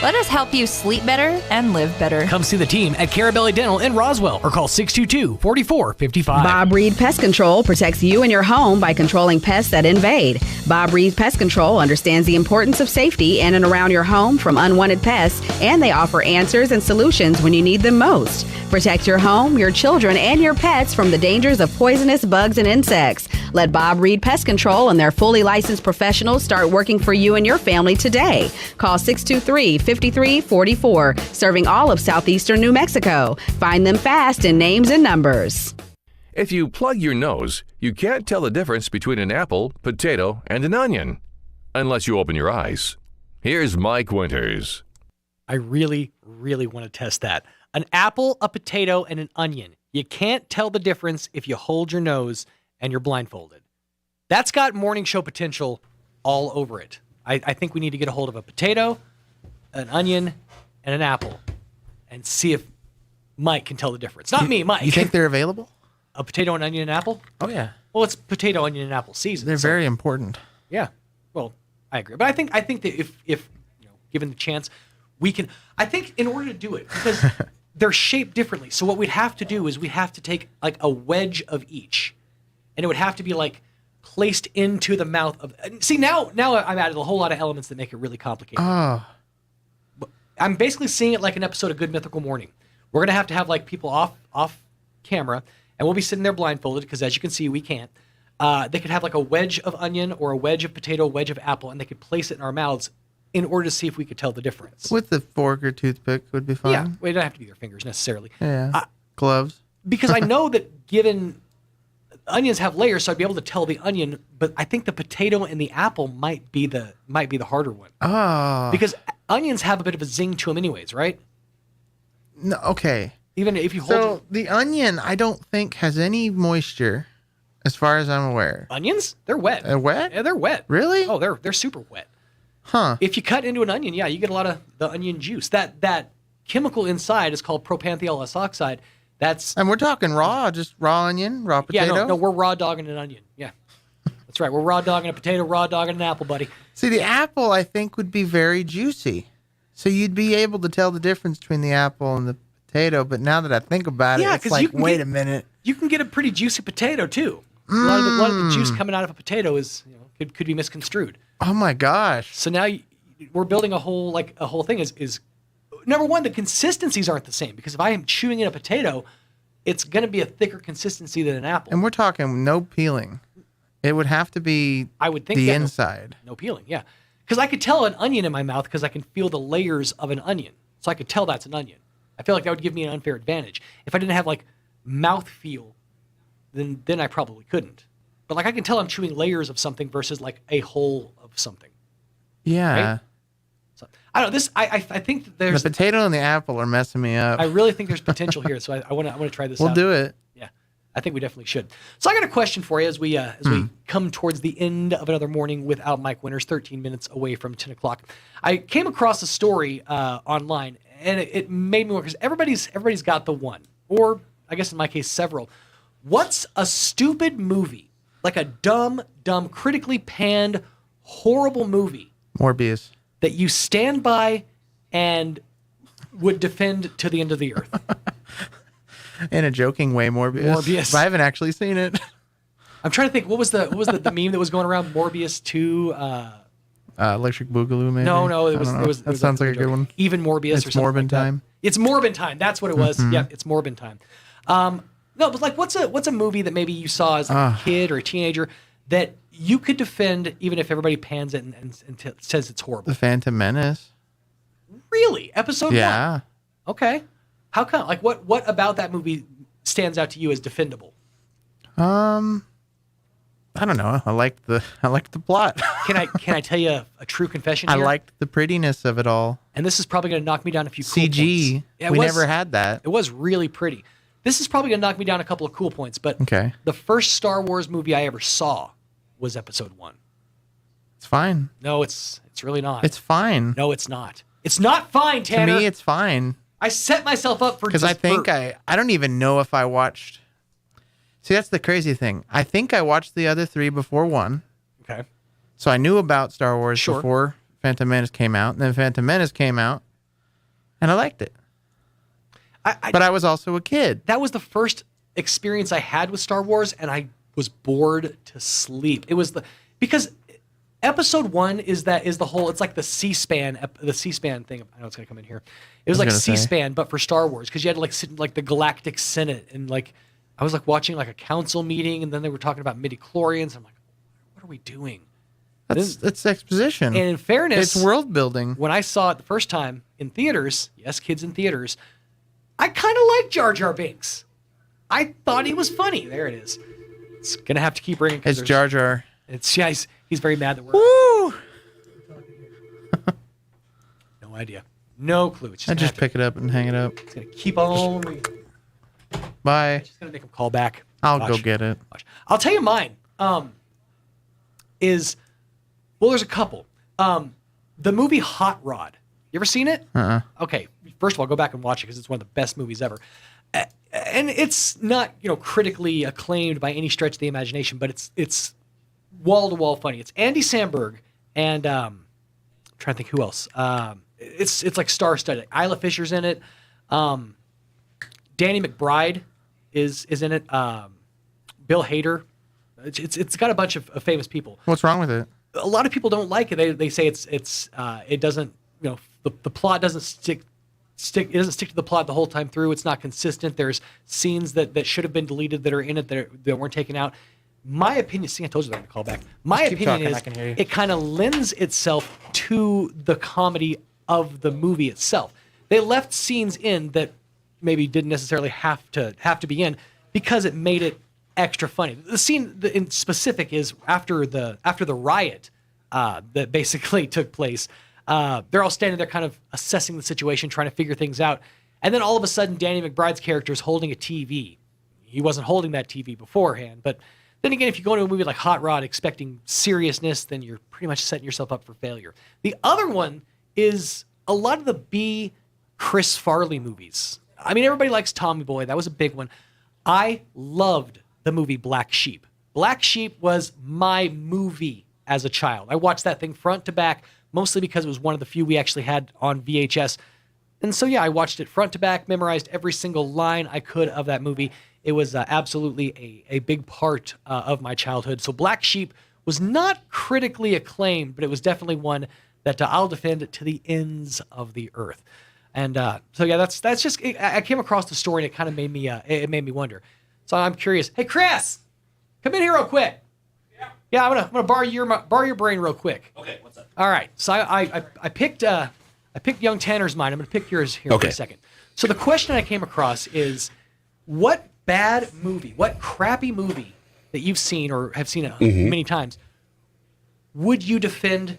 Let us help you sleep better and live better. Come see the team at Carabelli Dental in Roswell or call 622-4455. Bob Reed Pest Control protects you and your home by controlling pests that invade. Bob Reed Pest Control understands the importance of safety in and around your home from unwanted pests, and they offer answers and solutions when you need them most. Protect your home, your children, and your pets from the dangers of poisonous bugs and insects. Let Bob Reed Pest Control and their fully licensed professionals start working for you and your family today. Call 623-5344, serving all of southeastern New Mexico. Find them fast in names and numbers. If you plug your nose, you can't tell the difference between an apple, potato, and an onion, unless you open your eyes. Here's Mike Winters. I really, really want to test that. An apple, a potato, and an onion. You can't tell the difference if you hold your nose and you're blindfolded. That's got morning show potential all over it. I think we need to get a hold of a potato, an onion, and an apple and see if Mike can tell the difference. Not me, Mike. You think they're available? A potato, an onion, and an apple? Oh, yeah. Well, it's potato, onion, and apple season. They're very important. Yeah. Well, I agree. But I think that if given the chance, we can. I think in order to do it, because they're shaped differently. So what we'd have to do is we have to take like a wedge of each, and it would have to be like placed into the mouth of. See, now I've added a whole lot of elements that make it really complicated. Oh. I'm basically seeing it like an episode of Good Mythical Morning. We're gonna have to have like people off camera, and we'll be sitting there blindfolded because, as you can see, we can't. They could have like a wedge of onion or a wedge of potato, a wedge of apple, and they could place it in our mouths in order to see if we could tell the difference. With the fork or toothpick would be fine. Yeah, well, it don't have to be their fingers necessarily. Yeah, gloves. Because I know that given onions have layers, so I'd be able to tell the onion, but I think the potato and the apple might be the harder one. Oh. Because onions have a bit of a zing to them anyways, right? No, okay. Even if you hold So the onion, I don't think has any moisture, as far as I'm aware. Onions? They're wet. They're wet? Yeah, they're wet. Really? Oh, they're super wet. Huh. If you cut into an onion, yeah, you get a lot of the onion juice. That chemical inside is called propanthiol oxide. And we're talking raw, just raw onion, raw potato? Yeah, no, we're raw dogging an onion. Yeah. That's right. We're raw dogging a potato, raw dogging an apple, buddy. See, the apple, I think, would be very juicy. So you'd be able to tell the difference between the apple and the potato, but now that I think about it, it's like, wait a minute. You can get a pretty juicy potato, too. A lot of the juice coming out of a potato is could be misconstrued. Oh, my gosh. So now we're building a whole thing is number one, the consistencies aren't the same, because if I am chewing in a potato, it's going to be a thicker consistency than an apple. And we're talking no peeling. It would have to be I would think the that inside. No peeling, yeah. Because I could tell an onion in my mouth because I can feel the layers of an onion. So I could tell that's an onion. I feel like that would give me an unfair advantage. If I didn't have like mouth feel, then I probably couldn't. But like I can tell I'm chewing layers of something versus like a whole of something. Yeah. Right? So I don't know. This I think that there's the potato and the apple are messing me up. I really think there's potential here. So I want to try this out. We'll do it. Yeah. I think we definitely should. So I got a question for you as we come towards the end of another morning without Mike Winters, 13 minutes away from 10 o'clock. I came across a story online, and it made me wonder, because everybody's got the one, or I guess in my case, several. What's a stupid movie, like a dumb, critically panned, horrible movie Morbius. that you stand by and would defend to the end of the earth? In a joking way, Morbius. But I haven't actually seen it. I'm trying to think. What was the meme that was going around? Morbius 2. Electric Boogaloo, maybe. No. It was. That sounds like a good one. Even Morbius. It's or something Morbin like time. That. It's Morbin time. That's what it was. Mhm. Yeah, it's Morbin time. No, but like, what's a movie that maybe you saw as a kid or a teenager that you could defend even if everybody pans it and says it's horrible? The Phantom Menace. Really? Episode 1? Yeah. Okay. How come? Like, what about that movie stands out to you as defendable? I don't know. I liked the plot. Can I tell you a true confession here? I liked the prettiness of it all. And this is probably going to knock me down a few cool CG. points. Yeah, we never had that. It was really pretty. This is probably going to knock me down a couple of cool points, but Okay. the first Star Wars movie I ever saw was Episode 1. It's fine. No, it's really not. It's fine. No, it's not. It's not fine, Tanner. To me, it's fine. I set myself up for Because I think I don't even know if I watched. See, that's the crazy thing. I think I watched the other three before 1. Okay. So I knew about Star Wars Sure. before Phantom Menace came out. And then Phantom Menace came out. And I liked it. But I was also a kid. That was the first experience I had with Star Wars, and I was bored to sleep. It was because Episode 1 is the whole. It's like the C-SPAN thing. I know it's gonna come in here. It was like C-SPAN, but for Star Wars, because you had to like sit in like the Galactic Senate, and like I was like watching like a council meeting, and then they were talking about midichlorians. I'm like, what are we doing? That's exposition. And in fairness, it's world building. When I saw it the first time in theaters, yes, kids in theaters, I kind of liked Jar Jar Binks. I thought he was funny. There it is. It's gonna have to keep bringing. It's Jar Jar. It's he's very mad that we're. Woo! No idea. No clue. It's I just pick it up and hang it up. It's gonna keep on. Bye. Just gonna make him call back. I'll go get it. I'll tell you mine. There's a couple. The movie Hot Rod. You ever seen it? Okay. First of all, go back and watch it because it's one of the best movies ever. And it's not, critically acclaimed by any stretch of the imagination, but it's wall to wall funny. It's Andy Samberg and I'm trying to think who else. It's like star-studded. Isla Fisher's in it. Danny McBride is in it. Bill Hader. It's got a bunch of famous people. What's wrong with it? A lot of people don't like it. They say it doesn't, the plot doesn't stick. It doesn't stick to the plot the whole time through. It's not consistent. There's scenes that should have been deleted that are in it that weren't taken out. My opinion, I told you they're going to call back. My opinion is it kind of lends itself to the comedy of the movie itself. They left scenes in that maybe didn't necessarily have to be in because it made it extra funny. The scene in specific is after the riot that basically took place. They're all standing there kind of assessing the situation, trying to figure things out. And then all of a sudden, Danny McBride's character is holding a TV. He wasn't holding that TV beforehand. But then again, if you go into a movie like Hot Rod expecting seriousness, then you're pretty much setting yourself up for failure. The other one is a lot of the B. Chris Farley movies. I mean, everybody likes Tommy Boy. That was a big one. I loved the movie Black Sheep. Black Sheep was my movie as a child. I watched that thing front to back, mostly because it was one of the few we actually had on VHS. And so, yeah, I watched it front to back, memorized every single line I could of that movie. It was absolutely a big part of my childhood. So Black Sheep was not critically acclaimed, but it was definitely one that I'll defend to the ends of the earth. And so, yeah, that's just, I came across the story and it kind of made me wonder. So I'm curious. Hey, Chris, come in here real quick. Yeah, I'm gonna borrow your brain real quick. Okay, what's up? All right. So I picked young Tanner's mind. I'm going to pick yours here for a second. So the question I came across is, what bad movie, what crappy movie that you've seen or have seen many times, would you defend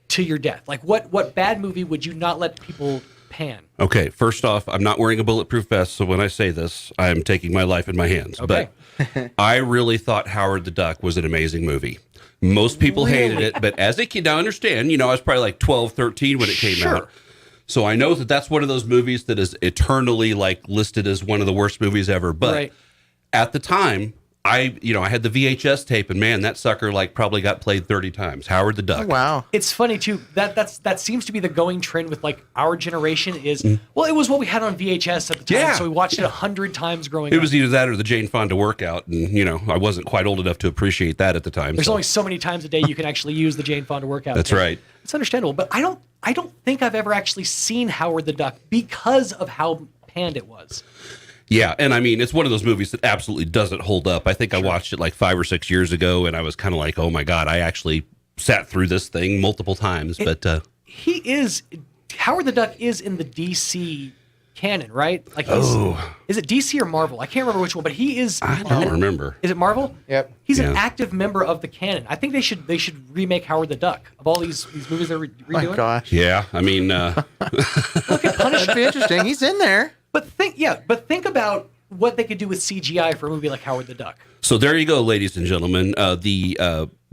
to your death? Like, what bad movie would you not let people pan? Okay, first off, I'm not wearing a bulletproof vest, so when I say this, I'm taking my life in my hands. Okay. But I really thought Howard the Duck was an amazing movie. Most people hated it, but as a kid, now understand, I was probably like 12, 13 when it came out. So I know that that's one of those movies that is eternally listed as one of the worst movies ever. But at the time, I had the VHS tape, and man, that sucker probably got played 30 times. Howard the Duck. Oh, wow. It's funny too. That seems to be the going trend with our generation is, well, it was what we had on VHS at the time, so we watched it 100 times growing up. It was either that or the Jane Fonda workout, and I wasn't quite old enough to appreciate that at the time. There's only so many times a day you can actually use the Jane Fonda workout. That's right. It's understandable, but I don't think I've ever actually seen Howard the Duck because of how panned it was. Yeah, and it's one of those movies that absolutely doesn't hold up. I think I watched it 5 or 6 years ago, and I was kind of like, oh my God, I actually sat through this thing multiple times. But Howard the Duck is in the DC canon, right? Is it DC or Marvel? I can't remember which one, but he is. I don't remember. Is it Marvel? Yep. He's an active member of the canon. I think they should remake Howard the Duck of all these movies they're redoing. My gosh. Yeah, Look at Punished. That'd be interesting. He's in there. But think about what they could do with CGI for a movie like Howard the Duck. So there you go, ladies and gentlemen. The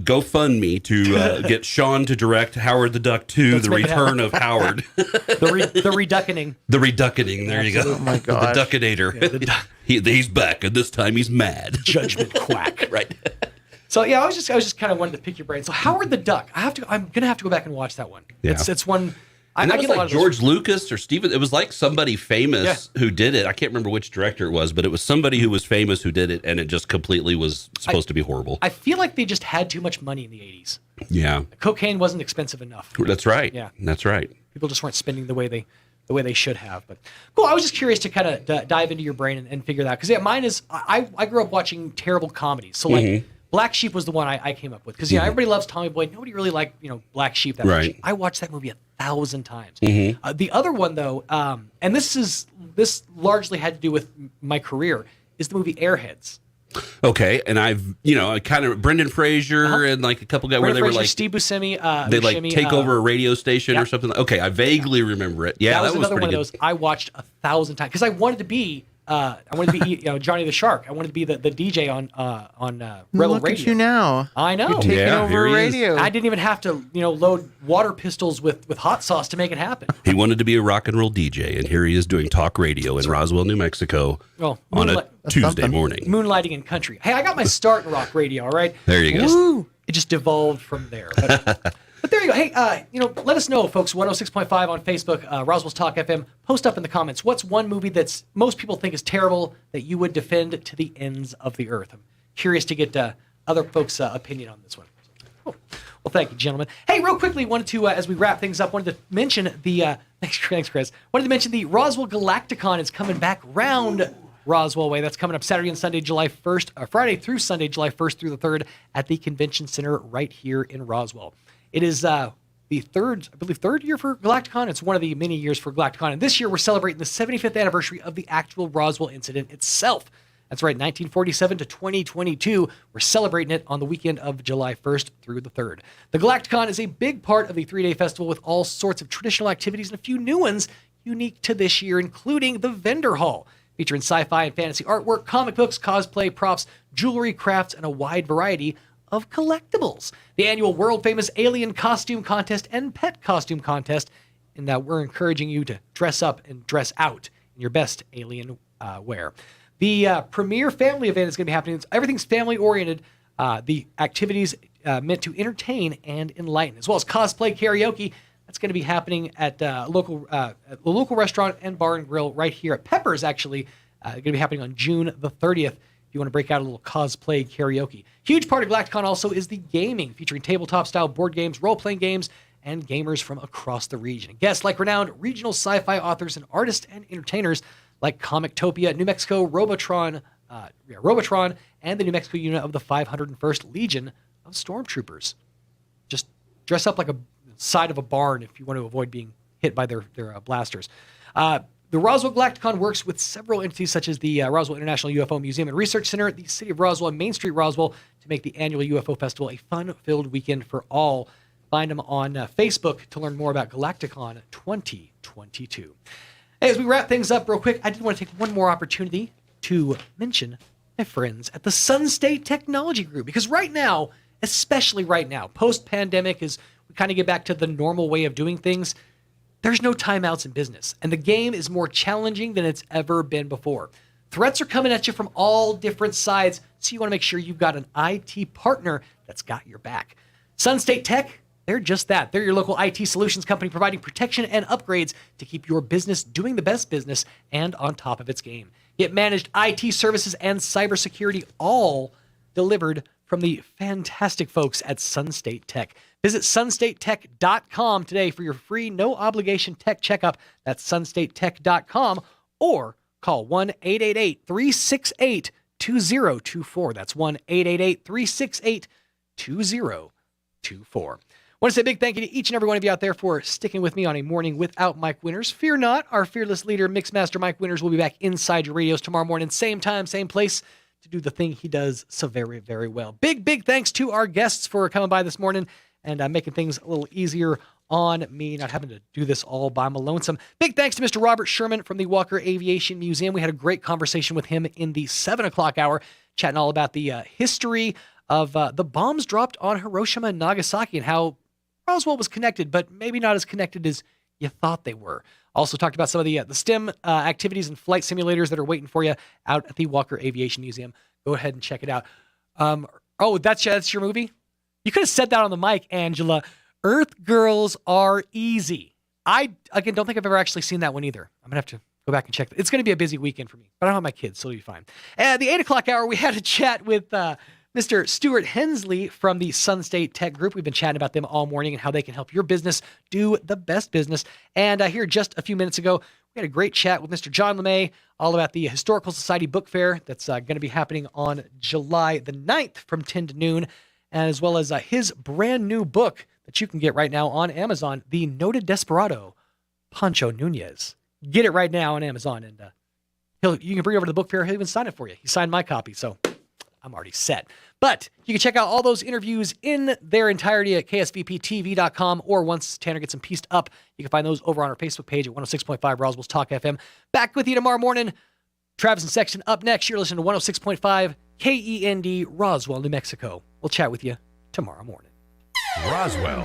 GoFundMe to get Sean to direct Howard the Duck 2, The Return of Howard. The Reduckening. The Reduckening, there you go. Oh my gosh. The Duckinator. He's back, and this time he's mad. Judgment quack. Right. So I was just kind of wanted to pick your brain. So Howard the Duck, I'm gonna have to go back and watch that one. Yeah. It's one. And that was George Lucas or Steven. It was somebody famous who did it. I can't remember which director it was, but it was somebody who was famous who did it, and it just completely was supposed to be horrible. I feel like they just had too much money in the 80s. Yeah. Cocaine wasn't expensive enough. That's right. Yeah. That's right. People just weren't spending the way they should have. But cool. I was just curious to kind of dive into your brain and figure that out. Because mine is I grew up watching terrible comedies. So Black Sheep was the one I came up with because everybody loves Tommy Boy. Nobody really liked Black Sheep that much. I watched that movie 1,000 times. The other one though, and this largely had to do with my career, is the movie Airheads. Okay, and I've kind of Brendan Fraser and a couple guys where they were Steve Buscemi. They take over a radio station or something. Okay, I vaguely remember it. Yeah, that was another pretty one good. of those I watched 1,000 times because I wanted to be. Johnny the Shark. I wanted to be the DJ on Rebel Look Radio. at you now. I know. You're taking over radio. I didn't even have to, load water pistols with hot sauce to make it happen. He wanted to be a rock and roll DJ, and here he is doing talk radio in Roswell, New Mexico on a Tuesday morning. Moonlighting in country. Hey, I got my start in rock radio, all right? There you go. It just devolved from there. But there you go. Hey, let us know, folks. 106.5 on Facebook, Roswell's Talk FM. Post up in the comments. What's one movie that's most people think is terrible that you would defend to the ends of the earth? I'm curious to get other folks' opinion on this one. Cool. Well, thank you, gentlemen. Hey, real quickly, wanted to, as we wrap things up, wanted to mention the thanks, Chris. Wanted to mention the Roswell Galacticon is coming back round Roswell way. That's coming up Saturday and Sunday, July 1st, Friday through Sunday, July 1st through the 3rd at the Convention Center right here in Roswell. It is the third year for Galacticon. It's one of the many years for Galacticon. And this year we're celebrating the 75th anniversary of the actual Roswell incident itself. That's right, 1947 to 2022. We're celebrating it on the weekend of July 1st through the 3rd. The Galacticon is a big part of the 3-day festival with all sorts of traditional activities and a few new ones unique to this year, including the Vendor Hall, featuring sci-fi and fantasy artwork, comic books, cosplay, props, jewelry, crafts, and a wide variety of collectibles. The annual world-famous alien costume contest and pet costume contest, in that we're encouraging you to dress up and dress out in your best alien wear. The premier family event is going to be happening. Everything's family-oriented. The activities meant to entertain and enlighten, as well as cosplay karaoke. That's going to be happening at the local restaurant and bar and grill right here at Pepper's, actually. Going to be happening on June the 30th. If you want to break out a little cosplay karaoke. Huge part of Galacticon also is the gaming, featuring tabletop-style board games, role-playing games, and gamers from across the region. Guests like renowned regional sci-fi authors and artists and entertainers like Comictopia, New Mexico, Robotron, and the New Mexico unit of the 501st Legion of Stormtroopers. Just dress up like a side of a barn if you want to avoid being hit by their blasters. The Roswell Galacticon works with several entities such as the Roswell International UFO Museum and Research Center, the City of Roswell, and Main Street Roswell to make the annual UFO Festival a fun-filled weekend for all. Find them on Facebook to learn more about Galacticon 2022. Hey, as we wrap things up real quick, I did want to take one more opportunity to mention my friends at the Sun State Technology Group, because right now, especially right now, post-pandemic, as we kind of get back to the normal way of doing things, there's no timeouts in business, and the game is more challenging than it's ever been before. Threats are coming at you from all different sides, so you want to make sure you've got an IT partner that's got your back. Sun State Tech, they're just that. They're your local IT solutions company providing protection and upgrades to keep your business doing the best business and on top of its game. Get managed IT services and cybersecurity all delivered from the fantastic folks at Sun State Tech. Visit sunstatetech.com today for your free, no-obligation tech checkup. That's sunstatetech.com, or call 1-888-368-2024. That's 1-888-368-2024. I want to say a big thank you to each and every one of you out there for sticking with me on a morning without Mike Winters. Fear not, our fearless leader, Mixmaster Mike Winters, will be back inside your radios tomorrow morning, same time, same place, to do the thing he does so very, very well. Big thanks to our guests for coming by this morning and making things a little easier on me, not having to do this all by my lonesome. Big thanks to Mr. Robert Sherman from the Walker Aviation Museum. We had a great conversation with him in the 7 o'clock hour, chatting all about the history of the bombs dropped on Hiroshima and Nagasaki and how Roswell was connected, but maybe not as connected as you thought they were. Also talked about some of the STEM activities and flight simulators that are waiting for you out at the Walker Aviation Museum. Go ahead and check it out. That's your movie? You could have said that on the mic, Angela. Earth Girls Are Easy. I, again, don't think I've ever actually seen that one either. I'm going to have to go back and check. It's going to be a busy weekend for me, but I don't have my kids, so it'll be fine. At the 8 o'clock hour, we had a chat with Mr. Stuart Hensley from the Sun State Tech Group. We've been chatting about them all morning and how they can help your business do the best business. And here just a few minutes ago, we had a great chat with Mr. John LeMay all about the Historical Society Book Fair that's going to be happening on July the 9th from 10 to noon, as well as his brand new book that you can get right now on Amazon, The Noted Desperado, Pancho Nunez. Get it right now on Amazon, and you can bring it over to the book fair. He'll even sign it for you. He signed my copy, so I'm already set. But you can check out all those interviews in their entirety at ksvptv.com, or once Tanner gets them pieced up, you can find those over on our Facebook page at 106.5 Roswell's Talk FM. Back with you tomorrow morning. Travis and Sexton up next. You're listening to 106.5 KEND Roswell, New Mexico. We'll chat with you tomorrow morning. Roswell